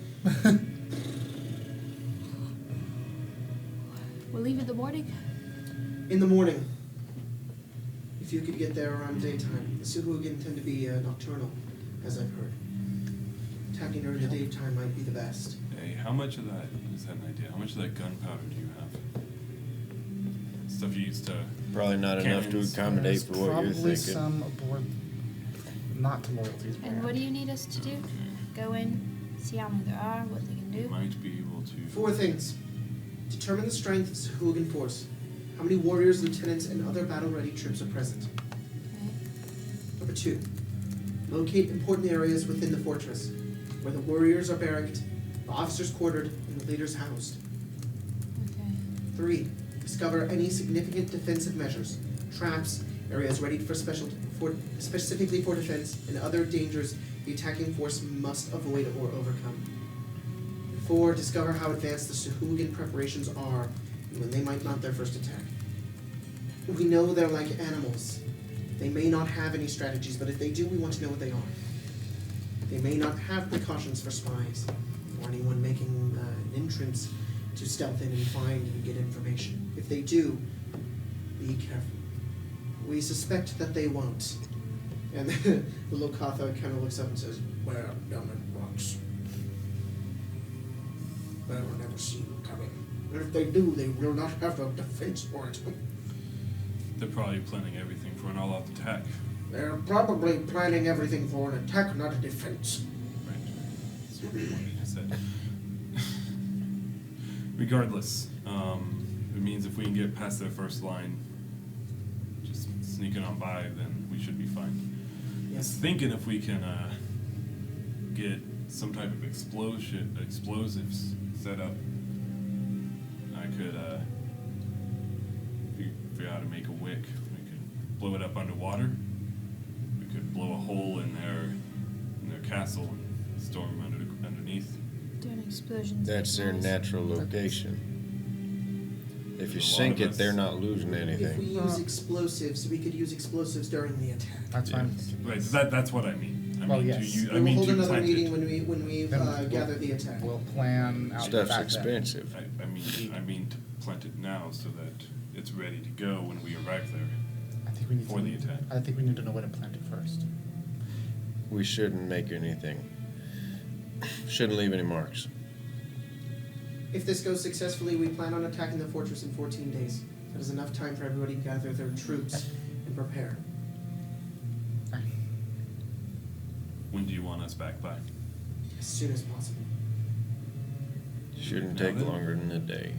We'll leave in the morning. In the morning, if you could get there around daytime, the Suhuagin tend to be nocturnal, as I've heard. Attacking during the daytime might be the best. Hey, how much of that is that an idea? How much of that gunpowder do you have? Stuff you used to. Probably not enough to Cannons. accommodate There's for what you're probably thinking. some aboard. Not to loyalties. And what do you need us to do? Go in, see how many there are, what they can do. Might be able to. 4 things. Determine the strength of the Sahuagin force. How many warriors, lieutenants, and other battle-ready troops are present. Okay. 2. Locate important areas within the fortress, where the warriors are barracked, the officers quartered, and the leaders housed. Okay. 3. Discover any significant defensive measures, traps, areas ready specifically for defense, and other dangers the attacking force must avoid or overcome. 4. Discover how advanced the Sahuagin preparations are and when they might mount their first attack. We know they're like animals. They may not have any strategies, but if they do, we want to know what they are. They may not have precautions for spies, or anyone making an entrance to stealth in and find and get information. If they do, be careful. We suspect that they won't. And the Lokatha kind of looks up and says, Well, dumb and rocks. But I will never see you coming. And if they do, they will not have a defense for it. They're probably planning everything for an all-out attack. They're probably planning everything for an attack, not a defense. Right. That's what we wanted to say. Regardless, it means if we can get past their first line, just sneaking on by, then we should be fine. yes. Thinking if we can get some type of explosives set up, I could figure out how to make a wick. We could blow it up underwater. We could blow a hole in their castle and storm underneath. Doing explosions. That's their noise. natural location. If you There's a lot sink of it, us. they're not losing If we anything. use explosives, we could use explosives during the attack. That's fine. Right. That's what I mean. I Well, mean yes. to use. We I will mean hold to another plant meeting it. when we Then we'll- gather the attack. We'll plan out Stuff's back then. expensive. I mean to plant it now so that it's ready to go when we arrive there. I think we need For to, the attack. I think we need to know where to plant it first. We shouldn't make anything. Shouldn't leave any marks. If this goes successfully, we plan on attacking the fortress in 14 days. That is enough time for everybody to gather their troops and prepare. When do you want us back by? As soon as possible. Shouldn't Now take then. longer than a day.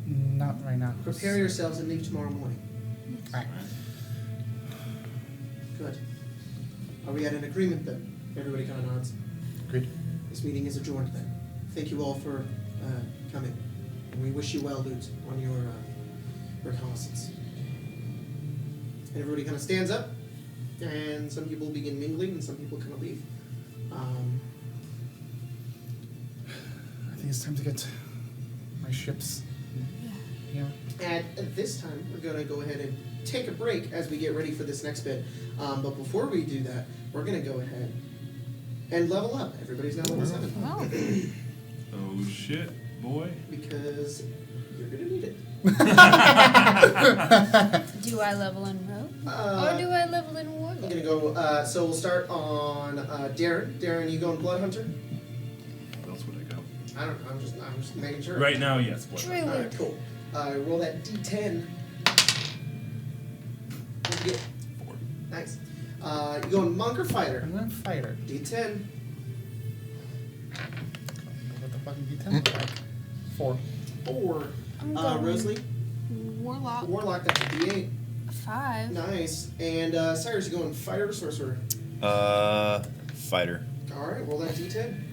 Not right now. Prepare yourselves and leave tomorrow morning. Alright. Good. Are we at an agreement then? Everybody kind of nods. Agreed. This meeting is adjourned then. Thank you all for coming. And we wish you well, dudes, on your reconnaissance. And everybody kind of stands up, and some people begin mingling, and some people kind of leave. I think it's time to get my ships. Yeah. At this time, we're going to go ahead and take a break as we get ready for this next bit. But before we do that, we're going to go ahead and level up. Everybody's now level 7. Wow. Oh shit, boy. Because you're going to need it. Do I level in rogue? Uh, or do I level in I'm warlock? going to go, so we'll start on Darren. Darren, you going Blood Hunter? Where else would I go? I don't know, I'm just making sure. Right now, yes. Blood. Druid. Alright, cool. Roll that D10. What'd you get? 4. Nice. You going Monk or Fighter? I'm going fighter. D10. What the fucking D10 look like? 4. 4. I'm going Rosalie? Warlock. Warlock, that's a D8. 5. Nice. And Cyrus, you going Fighter or Sorcerer? Fighter. Alright, roll that D10.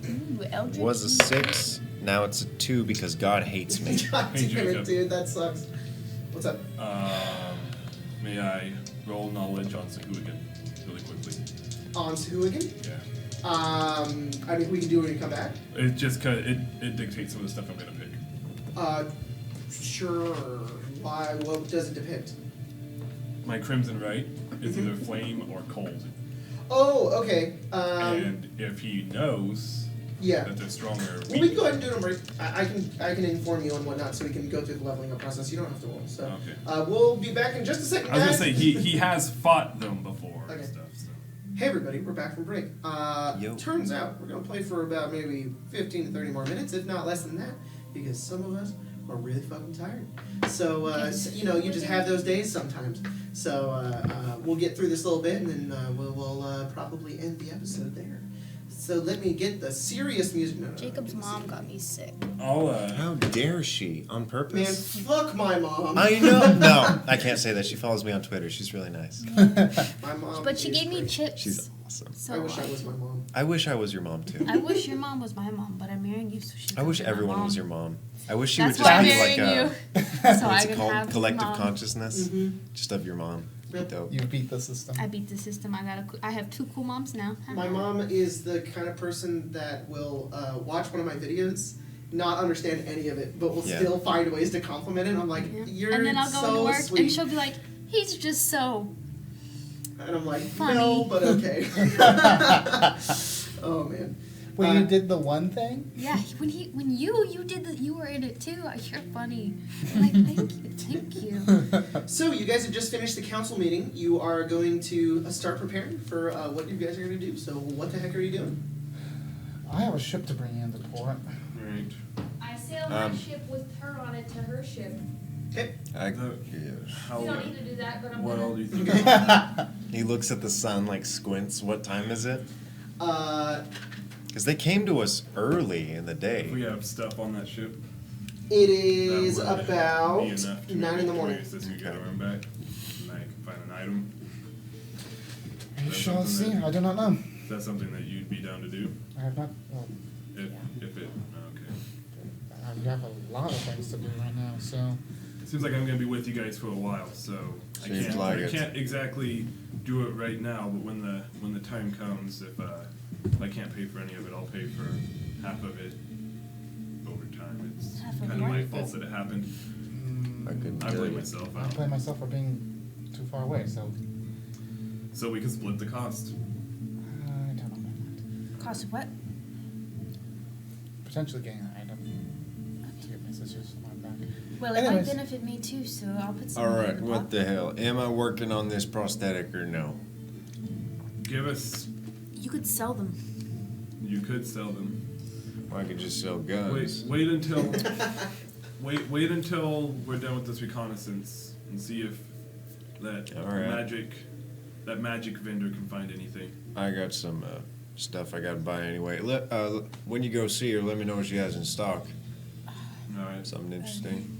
Ooh, Eldritch. Was a 6. Now it's a 2 because God hates me. God Hey, damn it, Jacob. dude, that sucks. What's up? May I roll knowledge on Sahuagin really quickly? On Sahuagin? Yeah. I mean, we can do it when you come back. It just it dictates some of the stuff I'm gonna pick. Sure. Why? What does it depict? My crimson right is either flame or cold, Oh, okay. and if he knows Yeah. that they're stronger, Well, we can go ahead and do it on break. I can inform you on whatnot, so we can go through the leveling up process. You don't have to roll. So, Okay. we'll be back in just a second. I was gonna guys. say he has fought them before Okay. and stuff. So. Hey everybody, we're back from break. Yo. Turns out we're gonna play for about maybe 15 to 30 more minutes, if not less than that, because some of us are really fucking tired. So, you know, you just have those days sometimes. So we'll get through this little bit, and then we'll probably end the episode there. So let me get the serious music. No, Jacob's mom got me sick. I'll How dare she? On Man, purpose? fuck my mom. I know. No, I can't say that. She follows me on Twitter. She's really nice. My mom. But she is gave me great. chips. She's awesome. So I wish I was my mom. I wish I was your mom too. I wish your mom was my mom, but I'm marrying you, so she. I wish can be my everyone mom. was your mom. I wish she That's would why I'm just be like marrying a you. So I what's it can called? have Collective mom. consciousness, Mhm. just of your mom. Yep. Dope. You beat the system. I beat the system. I have 2 cool moms now. My mom is the kind of person that will watch one of my videos, not understand any of it, but will Yeah. still find ways to compliment it. I'm like, Yeah. you're And then I'll go so into work, sweet. and she'll be like, "He's just so." And I'm like, Funny. no, but okay. Oh man. When you did the one thing? Yeah, when you did that, you were in it too. You're funny. I'm like, thank you. So you guys have just finished the council meeting. You are going to start preparing for what you guys are going to do. So what the heck are you doing? I have a ship to bring into port. right. I sailed my ship with her on it to her ship. Okay. How, to do that, but what all do you think? He looks at the sun, like squints. What time is it? Uh, Because they came to us early in the day. If we have stuff on that ship, it is that would about be enough to 9 in the morning. use this and get our own back, and I can find an item. You That's shall see. something that- I do not know. Is that something that you'd be down to do? I have not. Well, If it, okay. I have a lot of things to do right now, so. It seems like I'm gonna be with you guys for a while, so Seems like I it. can't exactly do it right now. But when the time comes, if I can't pay for any of it, I'll pay for half of it over time. It's Half of kind of my what? fault that it happened. I couldn't I tell blame you. myself I out. blame myself for being too far away, so. So we can split the cost. I don't know about that. Cost of what? Potentially getting an item to get my sisters on my back. Well, it Anyways. might benefit me too, so I'll put some. All in right, the what pot. the hell? Am I working on this prosthetic or no? Give us. You could sell them. You could sell them. I could just sell Wait, guns. wait until. Wait until we're done with this reconnaissance and see if that All right. magic vendor can find anything. I got some stuff I got to buy anyway. When you go see her, let me know what she has in stock. All right. Something interesting.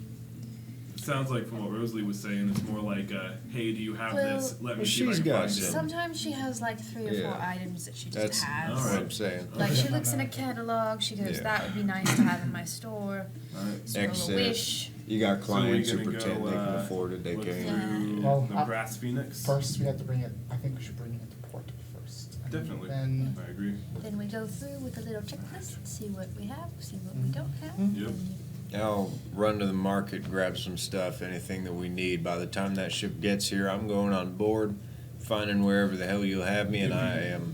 It sounds like from what Rosalie was saying, it's more like, hey, do you have Well, this? Let me well, see if I she's can got find some. it. Sometimes she has like 3 or 4 Yeah. items that she just That's has. All what right. I'm saying. Like she looks in a catalog. She goes, Yeah. "That would be nice to have in my store." All right. So roll a Excess. wish. You got So we're clients who gonna pretend go, they can afford it. They look can't. through Well, the Brass Phoenix. First, we have to bring it. I think we should bring it into port first. And Definitely. Then. I agree. Then we go through with a little checklist, see what we have, see what we don't have. Mhm. Yep. and- I'll run to the market, grab some stuff, anything that we need. By the time that ship gets here, I'm going on board, finding wherever the hell you'll have me, and I am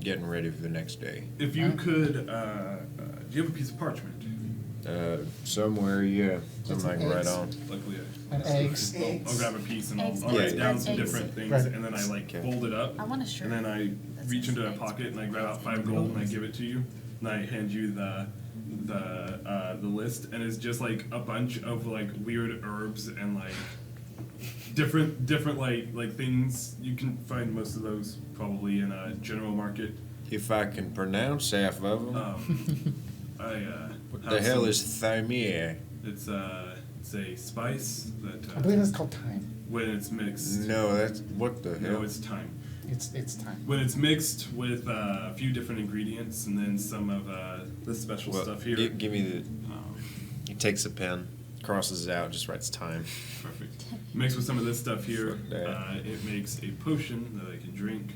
getting ready for the next day. If you could, do you have a piece of parchment? Somewhere, yeah. Get Something I some can write eggs. on. Luckily, And eggs. I'll grab a piece and Eggs. I'll write Yeah. down some Eggs. different things, Right. and then I like Okay. fold it up. I want a shirt. And then I That's reach into a nice. pocket and I grab out 5 gold and I give it to you. And I hand you the list, and it's just like a bunch of like weird herbs and like different like things. You can find most of those probably in a general market. If I can pronounce half of them. I What have the hell some- is thymier? It's a spice that I believe it's called time. when it's mixed. No, that's what the hell? No, it's thyme. It's time. When it's mixed with a few different ingredients and then some of the special Well, stuff here. Give me the. Um, He takes a pen, crosses it out, just writes time. perfect. Mixed with some of this stuff here, Fuck that. it makes a potion that I can drink,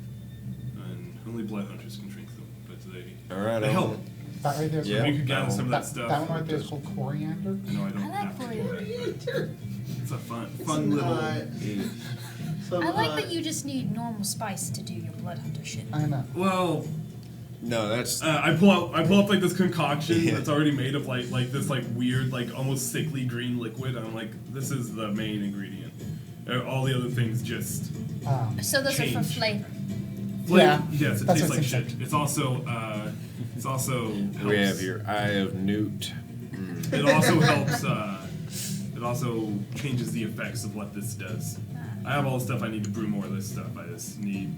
and only blood hunters can drink them. But they All right, they I'll- help. That right there is Yeah. If called, you could gather some of that stuff. that one right there is called coriander. I know I don't I like have to do that. It's a fun little. Some, I like that you just need normal spice to do your blood hunter shit. I know. Well, No, that's. I pull out like this concoction Yeah. that's already made of like this like weird like almost sickly green liquid. And I'm like, this is the main ingredient. All the other things just So those are for Change. flavor. Yeah, Yes, it that's tastes what like it seems shit. It's also we have helps. here Eye of Newt. It also helps. It also changes the effects of what this does. I have all the stuff I need to brew more of this stuff. I just need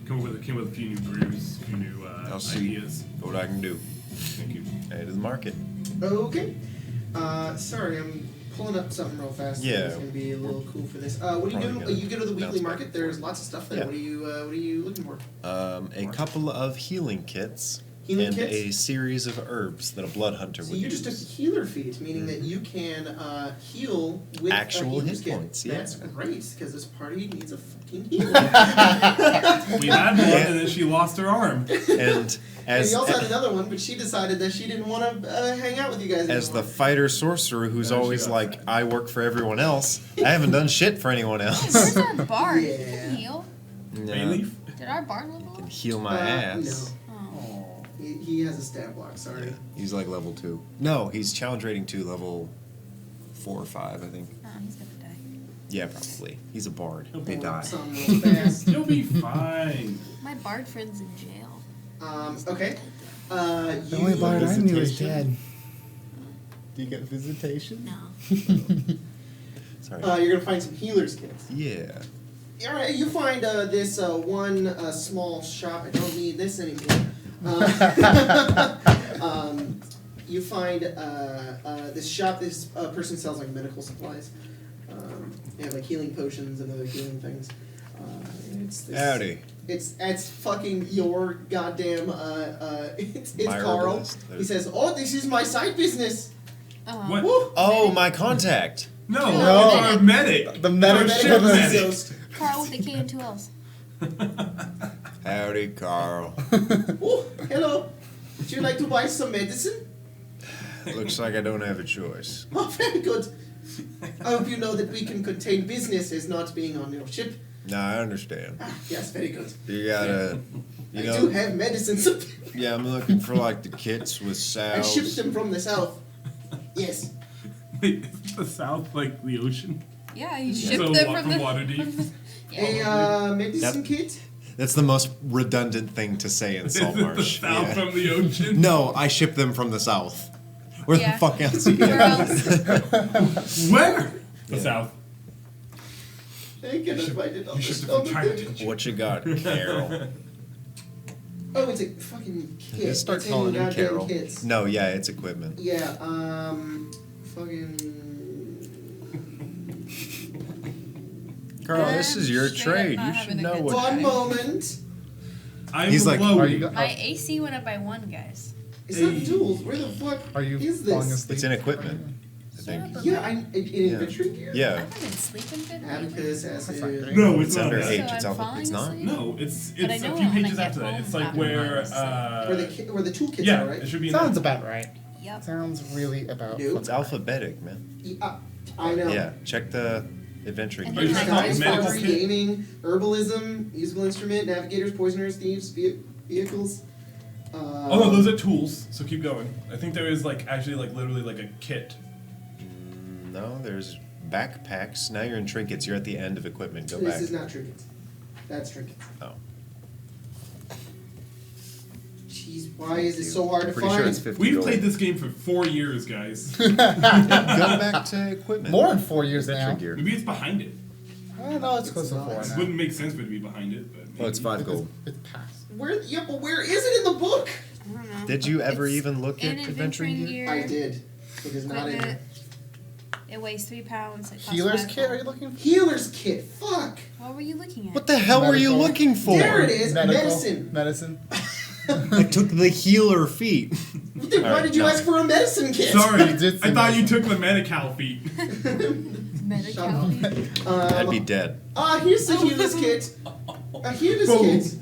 came up with a few new brews, a few new I'll see ideas. what I can do. Thank you. Head to the market. Okay. Sorry, I'm pulling up something real fast. Yeah. It's gonna be a little cool for this. What are you Probably doing? gotta You go to the bounce weekly back market. and There's forth. lots of stuff there. Yeah. What are you looking for? A couple of healing kits. Healing and kits? a series of herbs that a blood hunter So would you use. just took healer feat, meaning that you can heal with Actual a healer's hit kit. points, yeah. That's great because this party needs a fucking healer. We had one, Yeah. and then she lost her arm. And And as you also had another one, but she decided that she didn't want to hang out with you guys as the anymore. fighter sorcerer who's No, she always got like, fat. I work for everyone else. I haven't done shit for anyone Hey, else. where's our bard? Yeah. He can heal. No. Bayleaf? Did our bard level up? Heal my ass. No. Oh. He has a stat block, sorry. Yeah, he's like level 2. No, he's challenge rating 2, level 4 or 5, I think. Oh, he's gonna die. Yeah, probably. He's a bard. He'll They Pull up die. some real fast. You'll be fine. My bard friend's in jail. Okay. The only bard I knew is dead. Do you get visitation? No. Sorry. You're gonna find some healers kits. Yeah. Alright, you find this one small shop. I don't need this anymore. You find this shop. This person sells like medical supplies. They have like healing potions and other healing things. It's this, Howdy. It's fucking your goddamn. It's My Carl. herbalist. He says, "Oh, this is my side business." Oh. What? Woo! Oh, my contact. No, No. our medic. The medic Our ship ship medic. medic. Carl with the K and 2 L's. Howdy, Carl. Oh, hello. Would you like to buy some medicine? Looks like I don't have a choice. Oh, very good. I hope you know that we can contain business as not being on your ship. No, I understand. Ah, yes, very good. You gotta, you I do know, have medicines. yeah, I'm looking for like the kits with I shipped salves. them from the south. Yes. Wait, isn't the South like the ocean? Yeah, you So shipped them wa- from the Waterdeep? Yeah. A medicine kit? That's the most redundant thing to say in Is it the Saltmarsh. South Yeah. from the ocean? No, I ship them from the south. Where Yeah. the fuck else? Where Yeah. else? Where? The Yeah. South. I cannot find it on You the shipped it on from the China, thing. didn't you? What you got, Carol? Oh, it's a fucking kit. Just start It's in calling him goddamn Carol. Kits. No, yeah, it's equipment. Yeah, fucking. Carl, this is your Straight up trade. not You having should a know good what. One time. moment. I'm He's like, low. Are you go- My AC went up by 1, guys. It's not duels. Where the fuck Are you is falling this? asleep? It's in equipment, I think. Yeah, in infantry gear? Yeah. I've been sleeping good lately. Abacus, acid. not great. No, it's It's not under that. 8. So It's I'm alpha. falling It's not. asleep? No, it's But I a know few when I pages get after that. home It's like after where hours. Where the toolkits yeah, are, right? it should be in Sounds there. about right. Yep. Sounds really about. Nope. It's alphabetic, man. I know. Yeah, check the adventuring. And Are you then talking I about got medical Discovery, kit? gaming, herbalism, musical instrument, navigators, poisoners, thieves, vehicles. Oh no, those are tools. So keep going. I think there is like actually like literally like a kit. No, there's backpacks. Now you're in trinkets. You're at the end of equipment. Go This back. is not trinkets. That's trinkets. Oh. Jeez, why is it so hard to Pretty find? sure it's 50 We've gold. played this game for 4 years, guys. Go back to equipment. More than 4 years Adventure now. gear. Maybe it's behind it. No, it's close to not. 4 It now. wouldn't make sense for it to be behind it, but Oh, it's 5 gold. It's past. Where? Yeah, but where is it in the book? I don't know. Did you ever It's even look in at adventuring gear? I did. It is not in Equipment. here. It weighs 3 pounds. It costs Healer's 5 kit? Are gold. you looking for? Healer's kit. Fuck. What were you looking at? What the hell were you Medical. looking for? There it is. Medical? Medicine. Medicine. I took the healer feet. Then why Alright, did you no. ask for a medicine kit? sorry, You did say I thought you medicine. took the medical feet. Medical. I'd be dead. Here's the healer's kit. A healer's Boom. kit.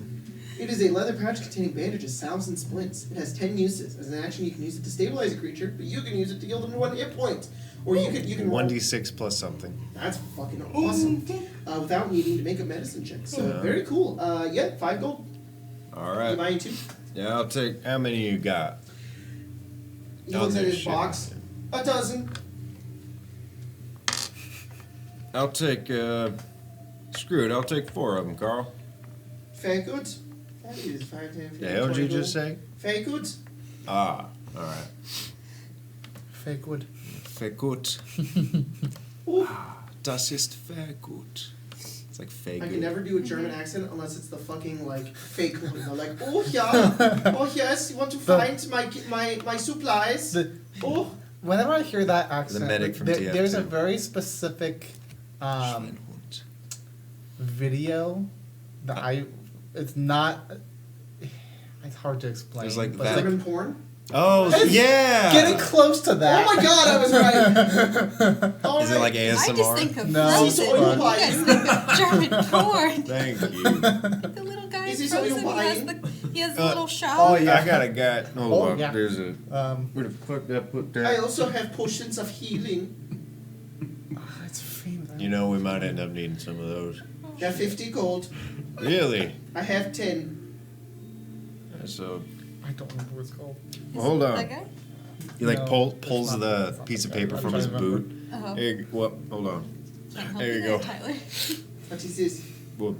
It is a leather pouch containing bandages, salves, and splints. It has 10 uses. As an action, you can use it to stabilize a creature, but you can use it to heal them to 1 hit point. Or you can roll. 1d6 plus something. That's fucking awesome. Without needing to make a medicine check. So Yeah. very cool. Yeah, 5 gold. All You right. buying 2? Yeah, I'll take. How many you got? He Oh, looks at no his shit. box. A dozen. I'll take. Screw it. I'll take 4 of them, Carl. Very good. That is 5, 10, 15, The hell did 20 you gold. just say? Very good. Ah, all right. Fake wood. Sehr gut. Ooh. Das ist sehr gut. It's like fake. I can never do a German accent unless it's the fucking like fake one. They're like, oh yeah, oh yes, you want to find my supplies? Oh, Whenever I hear that accent, medic like, from there's a TF2. very specific video that it's not. It's hard to explain. There's like but that- it's German porn. Oh It's yeah. getting close to that. Oh my god, I was right. All Is it like ASMR? I just think of No, Frozen. it's You fine. guys think of German porn. Thank you. The little guy Is in he so Frozen, wine? he has the little shop. oh, yeah. I got a guy. Hold Oh, on. yeah. There's a. Um, Where the fuck did I put I that? also have potions of healing. it's famous. You know, we might end up needing some of those. Got 50 gold. Really? I have 10. So, I don't remember what it's called. well, hold on. That guy? He like No, pulls it's not- the it's not piece of that guy. paper I'm from trying his to remember. boot. Oh. Here, you- what? Hold on. Can't help There you there, go. Tyler. What is this? Well,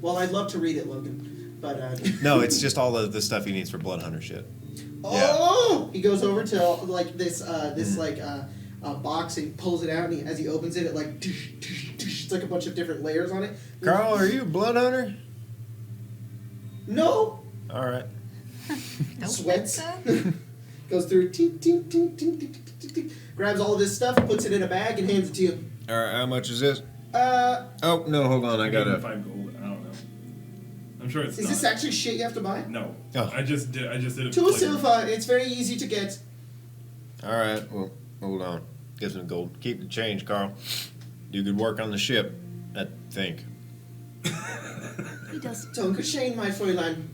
Well, I'd love to read it, Logan. But, no, it's just all of the stuff he needs for blood hunter shit. oh! He goes over to, like, this box and he pulls it out, and as he opens it, it, like, it's like a bunch of different layers on it. Carl, are you a blood hunter? No! All right. Don't Sweats. think so. Goes through, tink, tink, tink, tink, tink, tink, tink, tink, grabs all of this stuff, puts it in a bag, and hands it to you. All right. How much is this? Uh, Oh no, hold on. I gotta. 5 gold. I don't know. I'm sure it's is not. this actually shit you have to buy? No. Oh. I just did it. 2 for flavor. silver. It's very easy to get. All right. Well, hold on. Gives him gold. Keep the change, Carl. Do good work on the ship. I think. He does. Dankeschön, my Fräulein.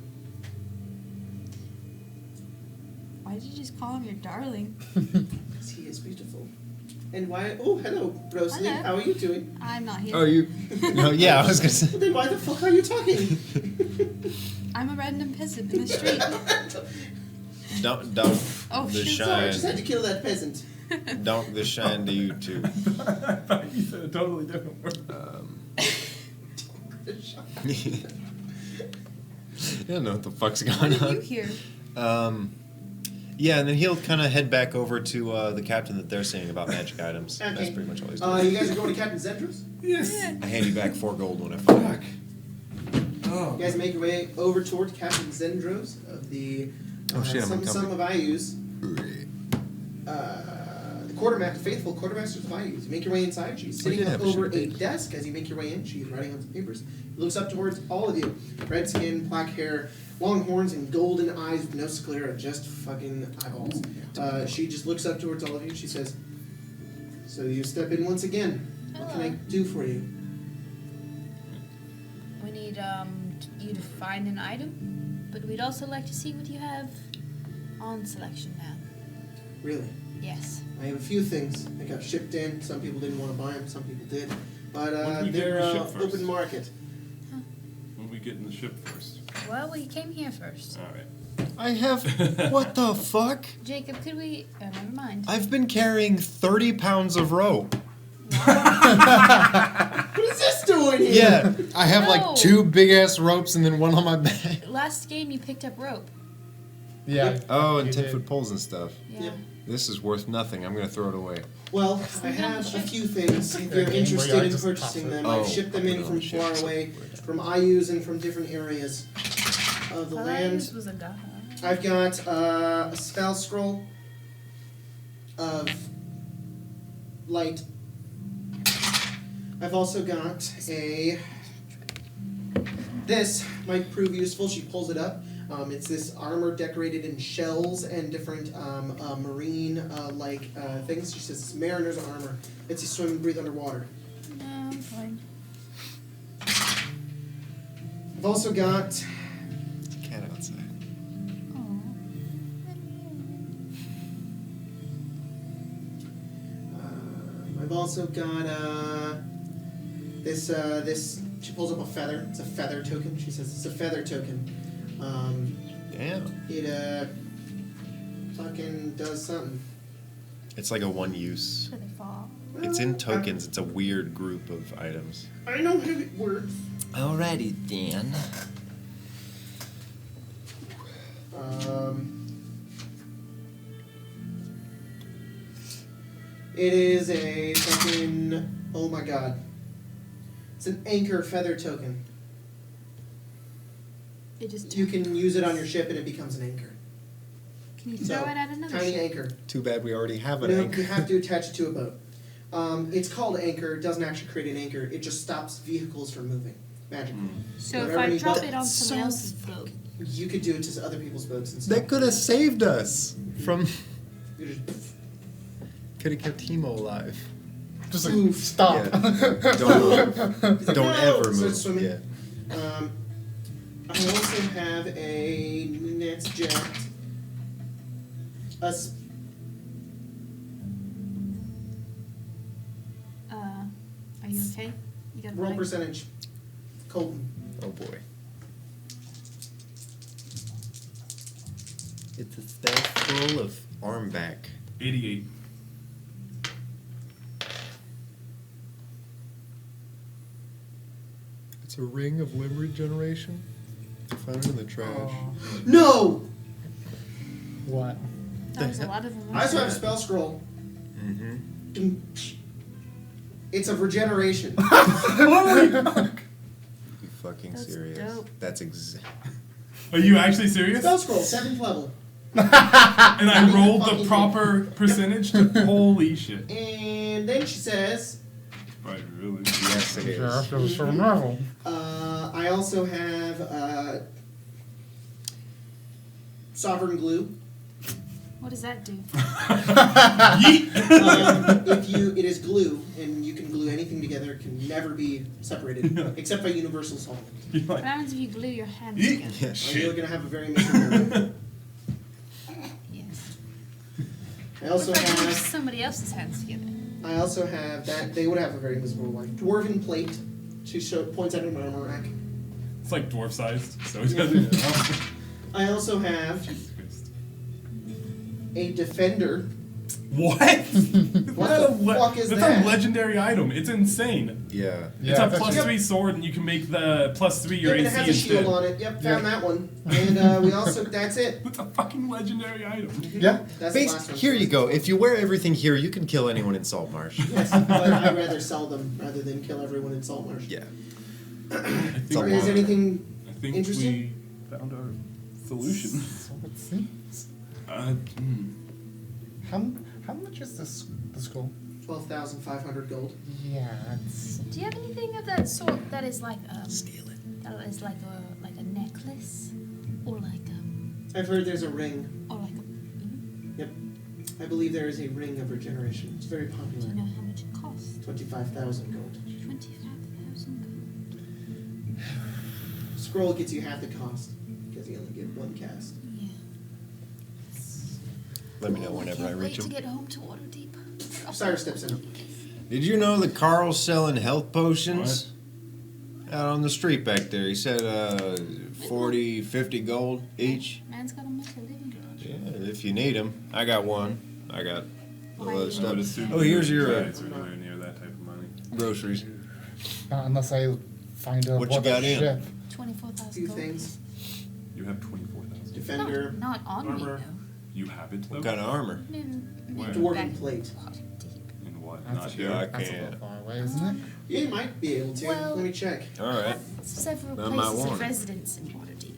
Why did you just call him your darling? Because he is beautiful. And why? Oh, hello, Rosalie. Hello. How are you doing? I'm not here. Oh, you. No, yeah. I was gonna say. Well, then why the fuck are you talking? I'm a random peasant in the street. Don't Oh, the shoot, Sorry, I just shine. had to kill that peasant. Don't the shine to you too. I thought you said a totally different word. You don't know what the fuck's What going did you on. hear? Yeah, and then he'll kind of head back over to the captain that they're saying about magic items. Okay. That's pretty much all he's doing. You guys are going to Captain Zendros? Yes. I hand you back 4 gold when I find Oh. You guys make your way over toward Captain Zendros of the Oh, shit, I'm some uncomfortable. of Ayus. The faithful quartermasters of Ayus. You make your way inside. She's sitting did up have a over a shit. desk as you make your way in. She's writing on some papers. Looks up towards all of you. Red skin, black hair, long horns, and golden eyes with no sclera, just fucking eyeballs. She just looks up towards all of you. She says, "So you step in once again. What can I do for you?" We need you to find an item, but we'd also like to see what you have on selection now. Really? Yes. I have a few things that got shipped in. Some people didn't want to buy them, some people did. But What did we get they're in the ship first? open market. When we get in the ship first. Well, we came here first. All right. I have. What the fuck? Jacob, could we? Never mind. I've been carrying 30 pounds of rope. What is this doing here? Yeah, I have No. like 2 big ass ropes and then one on my back. Last game you picked up rope. Yeah. Oh, and you 10-foot did. poles and stuff. Yeah. Yep. This is worth nothing. I'm gonna throw it away. Well, I we on the have a ship? few things if Yeah, you're game where interested you in just purchasing toss it. them. Oh, I've shipped them I'll in put it from on the ship, far so away, we're done. from IUs and from different areas of the land. Was a guy. I've got a spell scroll of light. I've also got a. This might prove useful. She pulls it up. It's this armor decorated in shells and different marine things. She says it's mariner's armor. Lets you swim and breathe underwater. No, I'm fine. I've also got. Cat outside. Oh. I've also got this. She pulls up a feather. It's a feather token. She says it's a feather token. Damn. It fucking does something. It's like a one use. Where they fall. It's in tokens. It's a weird group of items. I know how it works. Alrighty, Dan. It is a fucking. Oh my god. It's an anchor feather token. It just You can use it on your ship and it becomes an anchor. Can you So, throw it at another tiny ship? anchor. Too bad we already have an No, anchor. you have to attach it to a boat. It's called anchor. It doesn't actually create an anchor. It just stops vehicles from moving magically. So if Whatever I you drop got- it on someone else's boat, You could do it to other people's boats and They stuff. could have saved us from. You just, Could have kept Timo alive. Just like, Oof. stop. Don't No! ever Starts move. swimming. Yeah. I also have a next jet. are you okay? You got a Roll bag? percentage. Colton. Oh boy. It's a staff full of arm back. 88. It's a ring of limb regeneration. I found it in the trash. No! What? That was a lot of them. I also have a spell scroll. Mm-hmm. It's a regeneration. You fucking That's serious? dope. That's exact. Are you actually serious? Spell scroll, 7th level. And I rolled Fucking the proper percentage? Holy shit. And then she says, Right, really? Yes, it Sure, is. it was from Marvel. I also have Sovereign Glue. What does that do? It is glue, and you can glue anything together. It can never be separated, except by universal solvent. You're What like, happens if you glue your hands Yeet. together? Yeah, You're shit. going to have a very miserable life. Yes. I also What if I glue have somebody else's hands together? that. They would have a very miserable life. Dwarven plate. She points at an armor rack. it's like dwarf sized, so it doesn't. I also have Jesus Christ. a defender. What? What the fuck is That's that? a legendary item. It's insane. Yeah. It's Yeah, a that's- plus 3 sword, and you can make the plus 3 your Yep, and it AC has a shield instead. on it. Yep, found that one. And we also, that's it. It's a fucking legendary item. Yeah. That's the last one. Here you go. If you wear everything here, you can kill anyone in Saltmarsh. Yes, but I'd rather sell them rather than kill everyone in Saltmarsh. Yeah. I think, a Is lot. anything I think interesting? we found our solution. So it seems. How much is this the scroll? 12,500 gold? Yeah, it's Do you have anything of that sort that is like Steal it. that is like a necklace or like I've heard there's a ring. or like a Yep. I believe there is a ring of regeneration. It's very do you popular. know how much it costs? 25,000 gold. 25,000. Scroll gets you half the cost because you only get one cast. Yeah. Let me know whenever I Can't reach wait to them. get home to Waterdeep. Cyrus steps in. Did you know that Carl's selling health potions? Out on the street back there. He said 40, 50 gold each. Man's gotta make a living. Yeah, if you need them. I got one. I got a lot of I would stuff. assume Oh, here's you your guys are nowhere near that type of money. groceries. not unless I find a What you got in? ship. 24,000 Few gold. things. You have 24,000. Defender, Not on me armor. though. You have it though? What kind of armor? Where? Dwarven plate. Waterdeep. In what? That's Not a- here. I That's a can't. little far away, isn't it? Yeah, you might be able to. Well- Let me check. All right. Several I might places want of it. residence in Waterdeep.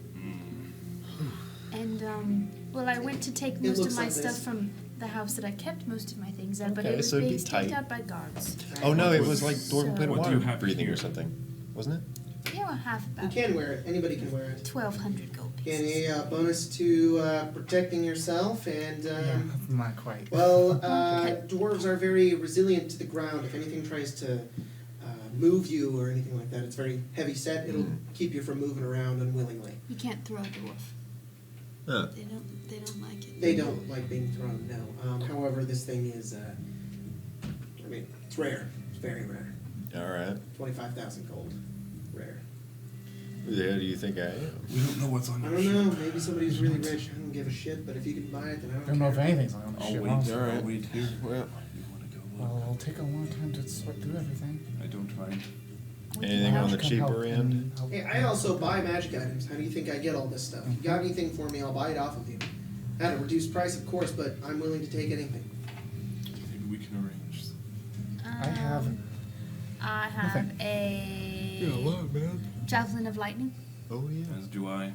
And well, I went to take It most of looks my like stuff this. from the house that I kept most of my things at, but Okay, it was so it'd being be staked tight. out by guards. Oh no, it was like Dwarven plate of What do you water have breathing here? or something, wasn't it? Yeah, I have You about can wear it. Anybody can wear it. 1,200 gold And pieces. a bonus to protecting yourself and Yeah, not quite. well, dwarves are very resilient to the ground. If anything tries to move you or anything like that, it's very heavy set. It'll keep you from moving around unwillingly. You can't throw a dwarf. Huh. They don't like it. They don't like being thrown, no. However, this thing is, I mean, it's rare. It's very rare. All right. 25,000 gold. Rare. Yeah, do you think I am? We don't know what's on I your don't ship. know. Maybe somebody's really rich. I don't give a shit. But if you can buy it, then I I don't don't know if care. anything's on the I'll ship. wait. honestly. All right. I'll wait here. Well, You want to go look? Well, it'll take a long time to sort through everything. I don't mind. anything on the Can cheaper help end? and help. Hey, I also buy magic items. How do you think I get all this stuff? You got anything for me, I'll buy it off of you. At a reduced price, of course, but I'm willing to take anything. Maybe we can arrange. I have I have Nothing. a javelin of lightning. Oh yeah. As do I.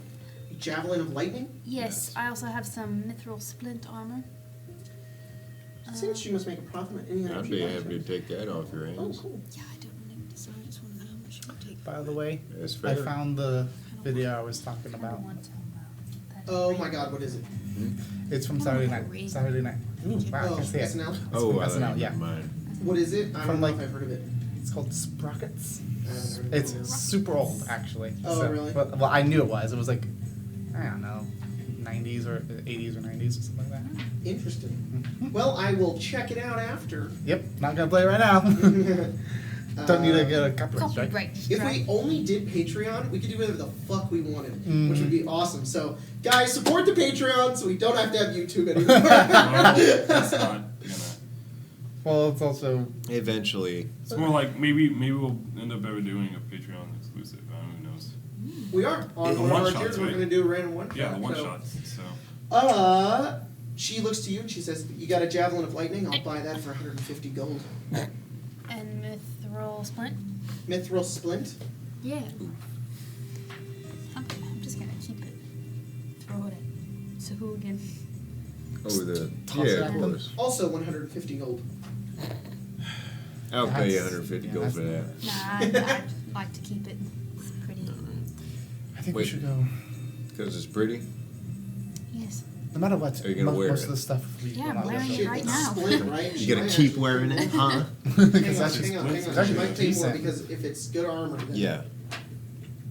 Javelin of lightning? Yes, I also have some mithril splint armor. Since you must make a profit on any item I'd you be buy, happy to sir. take that off your Oh, hands. cool. Yeah, I don't really decide. I just want to know how much it would take. By the way, That's I fair. found the video I was talking I don't about. want to. Oh my god, what is it? It's from I don't Saturday want night. to read. Saturday night. Ooh, wow, I Oh, can see it. SNL? It's Oh, from I SNL, thought yeah. mine. What is it? I From don't know like- if I've heard of it. It's called Sprockets. I haven't heard of It's it. super old, actually. Oh, really? But, well, I knew it was. It was like, I don't know, 90s or 80s or 90s or something like that. Interesting. Well, I will check it out after. Yep, not gonna play right now. Don't need to get a copyright strike. Copyright If strike. we only did Patreon, we could do whatever the fuck we wanted, Mm. which would be awesome. So, guys, support the Patreon so we don't have to have YouTube anymore. Well, that's not gonna. Well, it's also Eventually. It's more like maybe we'll end up ever doing a Patreon exclusive. Who knows? We are. On The one of our one-shots, tiers, we're right? going to do a random one shot. Yeah, the one so, shots. So She looks to you and she says, "You got a javelin of lightning? I'll buy that for 150 gold. And mithril splint. Mithril splint? Yeah. I'm just gonna keep it. Throw it at Sahuagin. Oh, the Toss it yeah, at of them. course. Also 150 gold. I'll pay you That's- 150 yeah, gold for that. that's- Nah, I'd like to keep it. It's pretty. I think Wait. we should go. Because it's pretty. Yes. No matter what, Are you gonna wear most it? of the stuff we Yeah, will I'm not wearing go. it Shit, right it's now. Splint, right? You gonna keep wearing it, huh? Because Hang on, that's hang on, hang on. it's She actually might pay more decent. because if it's good armor, then Yeah.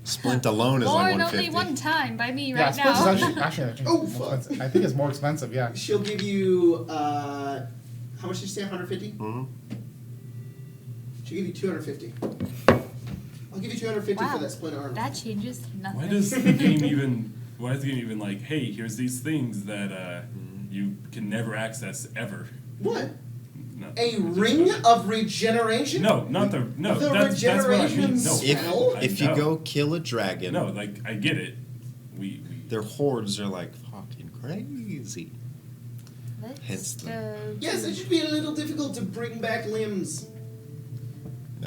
Splint alone is like Worn only 150. one time by me Yeah, right Splint is now. actually I think Oh, it's more fuck. expensive. I think it's more expensive. Yeah. she'll give you, how much did you say, 150? Mhm. She'll give you 250. I'll give you 250 Wow. for that splint armor. That changes nothing. why does the game even? Why is the game even like, hey, here's these things that you can never access ever? What? No, A ring of regeneration? No, not the no. The that's what I mean. regeneration No, spell? I If you know. go kill a dragon, No, like I get it. We their hordes are like fucking crazy. Let's Hence the- go. Yes, it should be a little difficult to bring back limbs.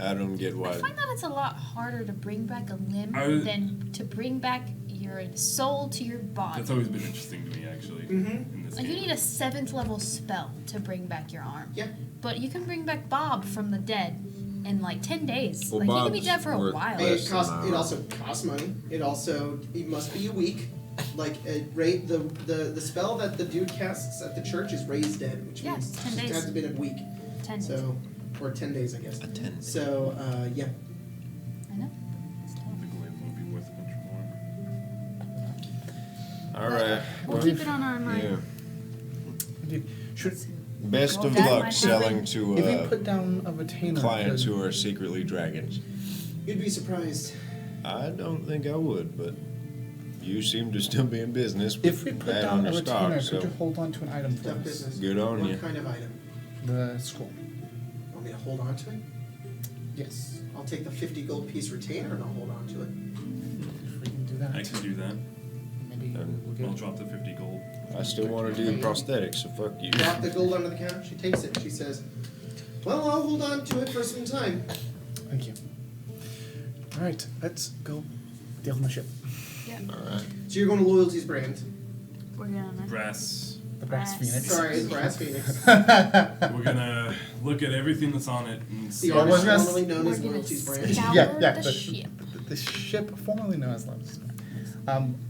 I don't get I why. find that it's a lot harder to bring back a limb I was- than to bring back your soul to your body. that's always been interesting to me actually. Mhm. In this Like you game. need a 7th level spell to bring back your arm. Yeah. But you can bring back Bob from the dead in like 10 days. Well, like you can be Bob's dead for a worth while. less. It costs. than It my also costs money. It must be a week. Like the spell that the dude casts at the church is raise dead, which Yeah, means 10 it days. has to be a week. 10 days. So, or 10 days, I guess. A 10. So, yeah. I know. The glaive won't be worth much more. All right. We'll Well, keep it on our mind. yeah. Indeed. Should Best of That might luck happen. selling to if we put down a retainer, clients could- who are secretly dragons. You'd be surprised. I don't think I would, but you seem to still be in business. With if we put that down on a your retainer, stock, could so you hold on to an item for Tough us? business. good on What you. kind of item? The scroll. Want me to hold on to it? Yes. I'll take the 50 gold piece retainer and I'll hold on to it. If we can do that, I can do that. maybe we'll I'll get. drop the 50 gold. I still want to do the prosthetics, so fuck you. Drop the gold under the counter. She takes it. She says, "Well, I'll hold on to it for some time." Thank you. All right, let's go deal on the ship. Yeah. All right. So you're going to Loyalty's brand. We're gonna. Brass. The brass Brass. phoenix. Sorry, it's Brass Phoenix. We're gonna look at everything that's on it and see. The Well, artist we're gonna- formerly known We're as gonna Loyalty's brand. scout Yeah, the ship. The ship, formerly known as Lotus.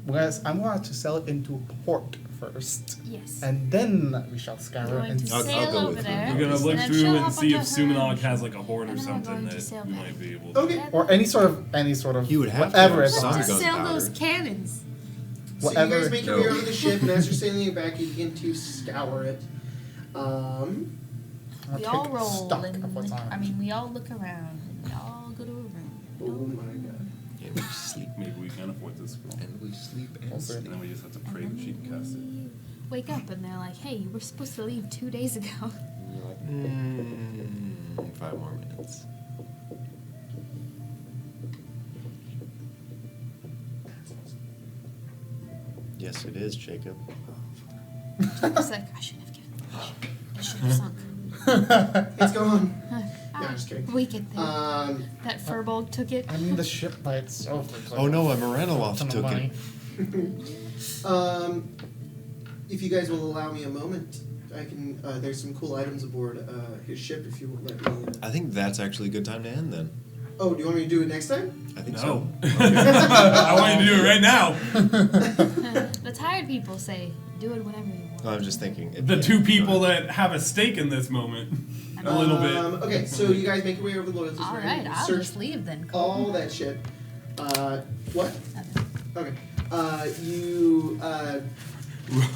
Whereas I'm going to sell it into port first, Yes. and then we shall We're scour going and to I'll sail go over with there. you. We're gonna look then through show and up see if onto Sumanog her. has like a horde or And then we're something going to that sail we back. might be able to. Okay. or any sort of He would have to whatever have is some on Let's it. sail gunpowder. those cannons. So you Whatever- guys make your No. way over to the ship, and as you're sailing it back, you begin to scour it. I'll We take all roll. stock And, of what's on it. I mean, we all look around. We all go to a room. Oh my god. And we sleep. Maybe we can afford this scroll. And we sleep and Also- And then we just have to pray that she can cast it. We wake up and they're like, "Hey, you were supposed to leave 2 days ago." And you're like, 5 more minutes. Yes, it is, Jacob. It's like I shouldn't have given. I should have sunk. It's gone. I'll I'm just kidding. We get there. That furball took it. I mean, the ship by itself looks like Oh no, a ton Moranoloth of took money. it. If you guys will allow me a moment, I can. There's some cool items aboard his ship. If you will let me. I think that's actually a good time to end then. Oh, do you want me to do it next time? I think No. so. I want you to do it right now. The tired people say, do it whenever you want. I'm just thinking. The two people that have a stake in this moment. A little bit. Okay, so you guys make your way over the loyalty. All square, right, you I'll search just leave then. all that shit. What? Okay. Okay. You.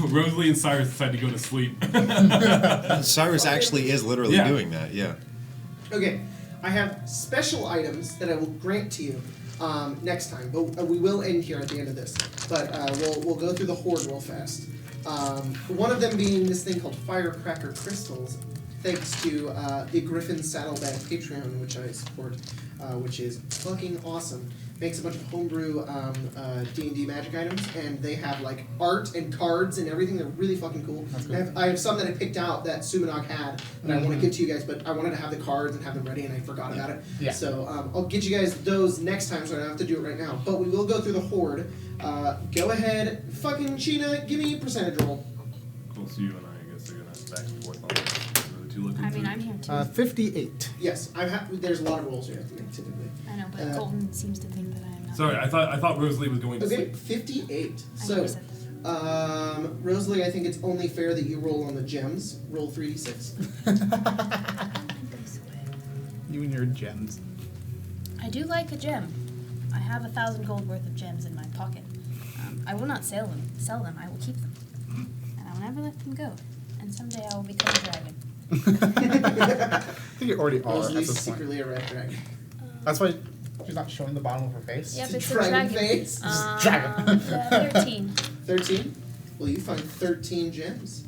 Rosalie and Cyrus decide to go to sleep. Cyrus actually is literally Yeah. doing that. Yeah. Okay. I have special items that I will grant to you next time, but we will end here at the end of this. But we'll go through the horde real fast. One of them being this thing called Firecracker Crystals, thanks to the Griffin Saddlebag Patreon, which I support, which is fucking awesome. Makes a bunch of homebrew D&D magic items, and they have like art and cards and everything. They're really fucking cool. That's I have some that I picked out that Sumanog had that I want to give to you guys, but I wanted to have the cards and have them ready, and I forgot about it. Yeah. So I'll get you guys those next time, so I don't have to do it right now. But we will go through the horde. Go ahead, fucking Sheena, give me a percentage roll. Cool, so you and I guess are gonna back and forth on this. We're the two looking I mean, through. I'm here too. 58. Yes, there's a lot of rolls you have to make typically. I know, but Colton seems to think that I am not. Sorry, I thought Rosalie was going to Okay, sleep. 58. I So, never said that. Rosalie, I think it's only fair that you roll on the gems. Roll 3d6. You and your gems. I do like a gem. I have 1,000 gold worth of gems in my pocket. I will not sell them. I will keep them. And I will never let them go. And someday I will become a dragon. I think you already are at Rosalie's this point. secretly a red dragon. That's why she's not showing the bottom of her face. Yep, It's a it's a dragon dragon. face. Dragon. 13. 13? Well, you find 13 gems.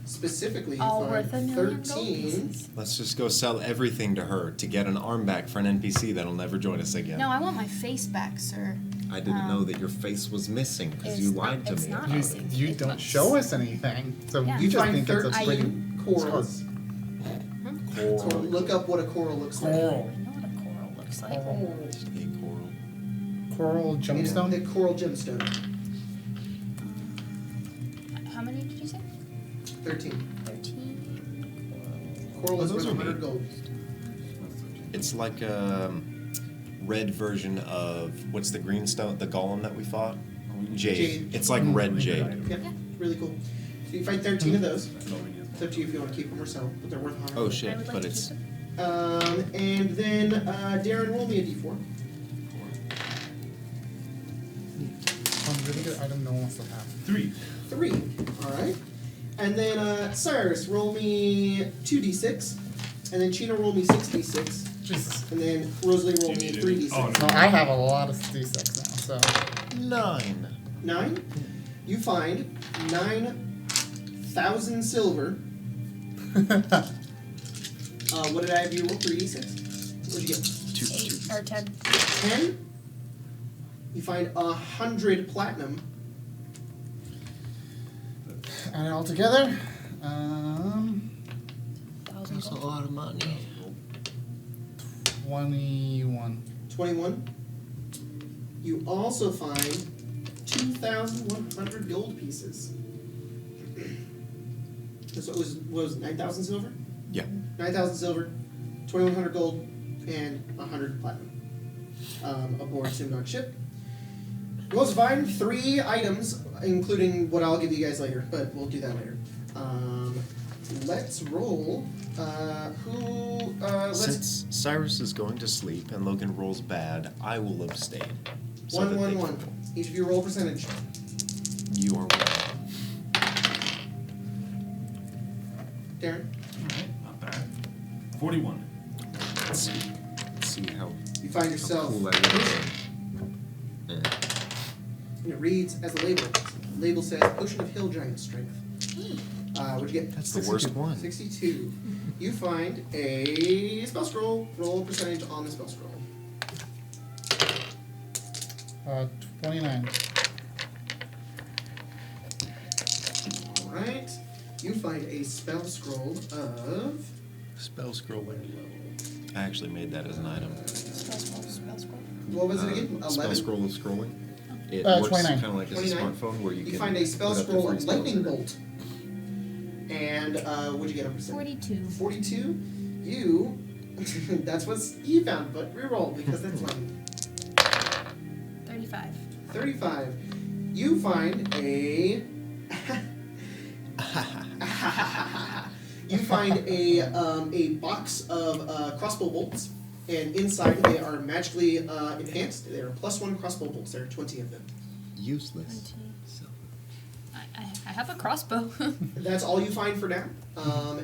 Specifically, you All find worth 1,000,000 gold 13. pieces. Let's just go sell everything to her to get an arm back for an NPC that'll never join us again. No, I want my face back, sir. I didn't know that your face was missing because you It's lied not- to it's me. not about missing. it. You It don't looks- show us anything, so Yeah. you You just find think it's a 13 pretty corals. So look up what a coral looks like. I know what a coral looks like. A coral. coral gemstone. The coral gemstone. How many did you say? 13. 13. Coral is Oh, those worth are 100 neat. gold. It's like a red version of what's the green stone, the golem that we fought? Jade. Jade. It's like red jade. Yeah, really cool. So you find 13 of those. That's all we need. It's up to you if you want to keep them or sell, but they're worth 100. Oh I shit! would like But to it's keep them. And then Darren, roll me a d4. One really good item no one wants to have. 3. 3. All right. And then Cyrus, roll me 2d6. And then Chino, roll me 6d6. Jesus. And then Rosalie, roll Do you me need 3d6. it? Oh, No, I have a lot of D6 now, so. 9. 9. You find 9,000 silver. What did I have you roll? 3d6? What'd you get? 2. 8 or 10. 10. You find 100 platinum. And all together, 1,000 That's a gold. lot of money. 21. 21. You also find 2,100 gold pieces. So it was, what was it, 9,000 silver? Yeah. 9,000 silver, 2,100 gold, and 100 platinum. Aboard Simnog ship. You also find 3 items, including what I'll give you guys later, but we'll do that later. Let's roll. Let's Since Cyrus is going to sleep and Logan rolls bad, I will abstain. so that they 1, 1, can 1. roll. Each of you roll percentage. You are welcome. Darren, Not bad. 41. Let's see. Let's see how you find yourself. cool I look. And it reads as a label. The label says Potion of Hill Giant Strength. What'd you get? That's the worst one. 62. You find a spell scroll. Roll percentage on the spell scroll. 29. Alright. You find a spell scroll of Spell scrolling. I actually made that as an item. Spell scroll, spell scroll. What was it again? Spell 11? scroll of scrolling. It 29. works kind of like as a 29. smartphone where you can find a spell put up to scroll 3 of spells lightning in it. bolt. And what'd you get up to? 42. 42. You. That's what you found, but reroll because that's lightning. 35. 35. You find a. You find a box of crossbow bolts, and inside they are magically enhanced. They are +1 crossbow bolts. There are 20 of them. Useless. 20. So. I have a crossbow. That's all you find for now.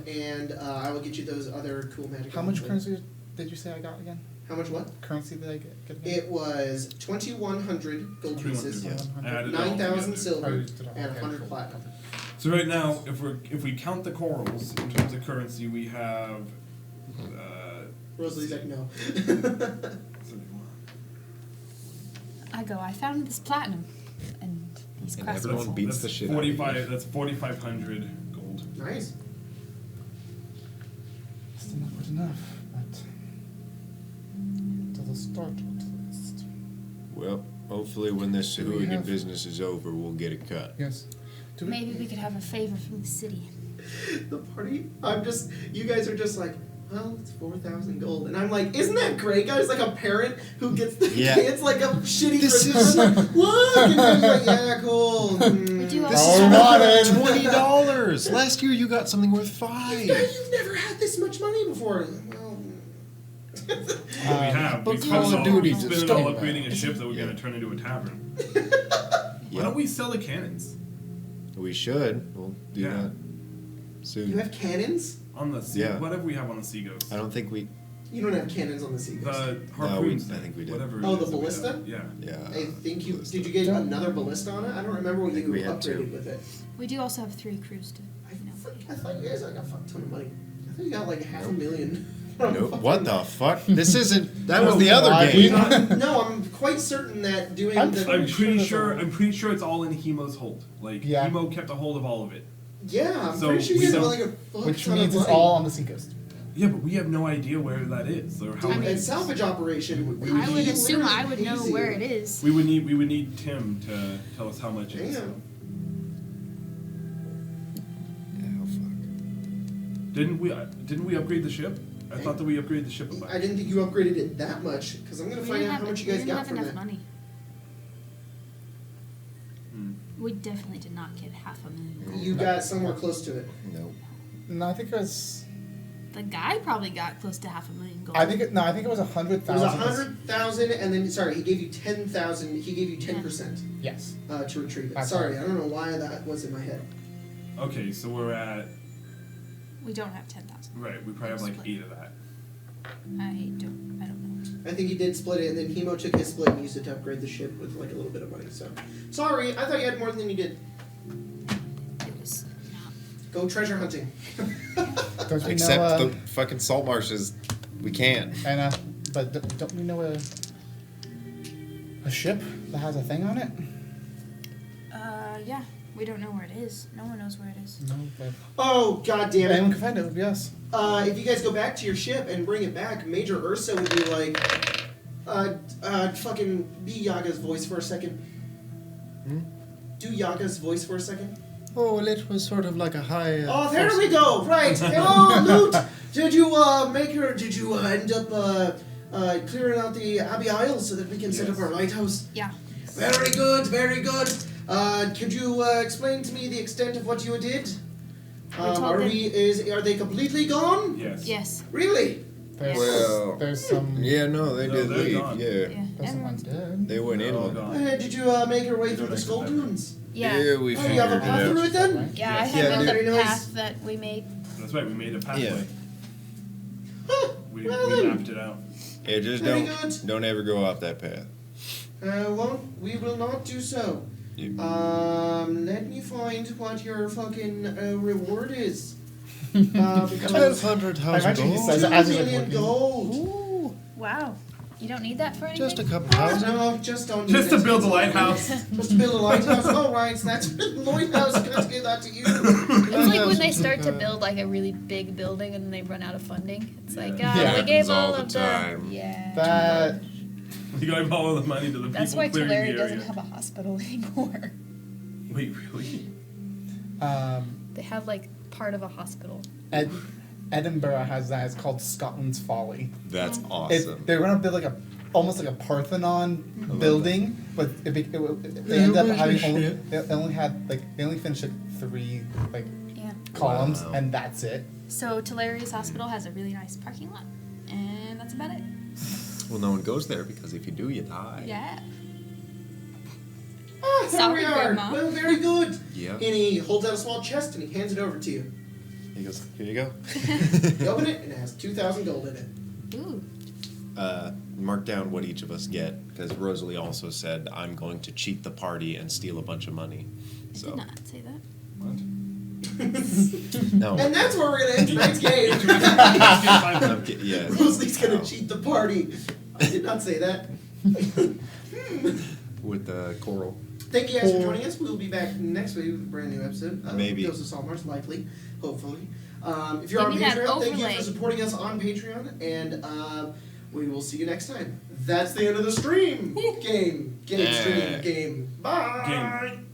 And I will get you those other cool magic. How much items later. currency did you say I got again? How much what? Currency did I get again? It was 2,100 gold pieces, 2100. I added it all 9,000 together. silver, Oh, you did it all. and Okay, 100 cool. platinum. So right now, if we count the corals in terms of currency, we have. Rosalie's like, no. 31. I go, I found this platinum. And these And crossbow everyone bolts. beats the shit out of you. 45. That's 4,500 gold. Nice. Still not good enough, but to the start at least. Well, hopefully when this Do we hooligan have- business is over, we'll get a cut. Yes. Do we, Maybe we could have a favor from the city. The party, you guys are just like, well, it's 4,000 gold. And I'm like, isn't that great, guys? Like a parent who gets the Yeah. kids like a shitty This Christmas. is- I'm like, look! And I'm like, yeah, cool. We do This also is not worth it. $20. Last year you got something worth You've 5. never had this much money before. Well, We have. but We Call spent of all, Duty's we a spent it all scumbag. upgrading a ship that we're Yeah. going to turn into a tavern. Why Yep. don't we sell the cannons? We should. We'll do Yeah. that soon. you have cannons? On the sea, Yeah. whatever we have on the Sea Ghost. I don't think we. You don't have cannons on the sea. The No, we- harpoons. I think we did. Whatever. Oh, it the is that we ballista? have. Yeah. Yeah. I think you ballista. did. You get another ballista on it? I don't remember what I think you we had upgraded two. with it. We do also have 3 crews to. I thought you guys like a fuck ton of money. I thought you got like $500,000. Nope. What the fuck? This isn't. That was No, the other I- game. No, I'm quite certain that doing I'm the. pretty I'm pretty sure it's all in Hemo's hold. Like Yeah. Hemo kept a hold of all of it. Yeah, I'm So pretty sure you we guys have don't- like a fuck which ton means of it's money. all on the seacoast. Yeah, but we have no idea where that is or how. I mean- And salvage operation. I would he assume I literally would know pays where you. it is. we would need Tim to tell us how much it is. Damn. Yeah, fuck. Didn't we upgrade the ship? I thought that we upgraded the ship. I didn't think you upgraded it that much because I'm gonna We find didn't out how have- much you we guys didn't got have from enough that. money. Hmm. We definitely did not get $500,000 gold. You got somewhere close to it. Nope. No, I think it was. The guy probably got close to $500,000 gold. I think it was 100,000. It was 100,000, and then sorry, he gave you 10,000. He gave you 10% Yes. to retrieve it. That's Sorry, right. I don't know why that was in my head. Okay, so we're at We don't have 10,000. right. We probably have like 8 of that. I don't know. I think he did split it, and then Hemo took his split and used it to upgrade the ship with like a little bit of money. So, sorry, I thought you had more than you did. It was not. Go treasure hunting. Don't we Except know? the fucking salt marshes, we can't. But don't we know a ship that has a thing on it? Yeah. We don't know where it is. No one knows where it is. No, but Oh god damn anyone it! can find it. It would be us. If you guys go back to your ship and bring it back, Major Ursa would be like, fucking be Yaga's voice for a second. Hmm? Do Yaga's voice for a second. Oh, it was sort of like a high. Oh, there we go. Right. Hello, Loot. Did you make her? Did you end up clearing out the Abbey Isles so that we can set up our lighthouse? Yeah. Very good. Very good. Could you explain to me the extent of what you did? told Are them- are they completely gone? Yes. Yes. Really? There's some. Yeah, no, they No, did they're leave. gone. Yeah. Yeah. There's someone Everyone's- dead. They went They're all inland. gone. Did you make your way They through don't the Skull exist that Dunes? Yeah. we Oh, you have a figured path it through out. it then? Right? Yeah, I Yes. have Yeah, built very a nice. path that we made. That's right. We made a pathway. Yeah. Huh, We well then. mapped it out. Yeah, just Very don't good. don't ever go off that path. We will not do so. You- Let me find what your fucking reward is. Because 1,200 I house imagine he gold. says- 2 as he's, like, million looking. gold. Ooh. Wow. You don't need that for anything? Just a couple houses. No, just don't. Just to need it. build a lighthouse. Just to build a lighthouse. Oh, right. So that's the lighthouse. Can I give that to you? It's like when they start to build like a really big building and then they run out of funding. It's like, Yeah. we gave Happens all all the of time. Yeah. That You gave all the money to the That's people why clearing Tulare the doesn't area. have a hospital anymore. Wait, really? They have like part of a hospital. Edinburgh has that. It's called Scotland's Folly. That's awesome. They're gonna build like a almost like a Parthenon love building, but they ended up having only they only finished like 3 like Yeah. columns Wow. and that's it. So Tulari's hospital has a really nice parking lot, and that's about it. Well, no one goes there because if you do, you die. Yeah. Ah, there Solid, we are. Grandma. Well, very good. Yep. And he holds out a small chest and he hands it over to you. He goes, here you go. You open it and it has 2,000 gold in it. Ooh. Mark down what each of us get, because Rosalie also said, I'm going to cheat the party and steal a bunch of money. I So, did not say that. What? no. And that's where we're going to end tonight's game. Yeah. Rosalie's going Wow. to cheat the party. I did not say that. With the coral. Thank you guys for joining us. We'll be back next week with a brand new episode of Maybe. Ghosts of Saltmarsh, likely, hopefully. If you're Give on me that Patreon, thank you overlay. for supporting us on Patreon, and we will see you next time. That's the end of the stream. Game. Yeah. Stream. Game. Bye. Game.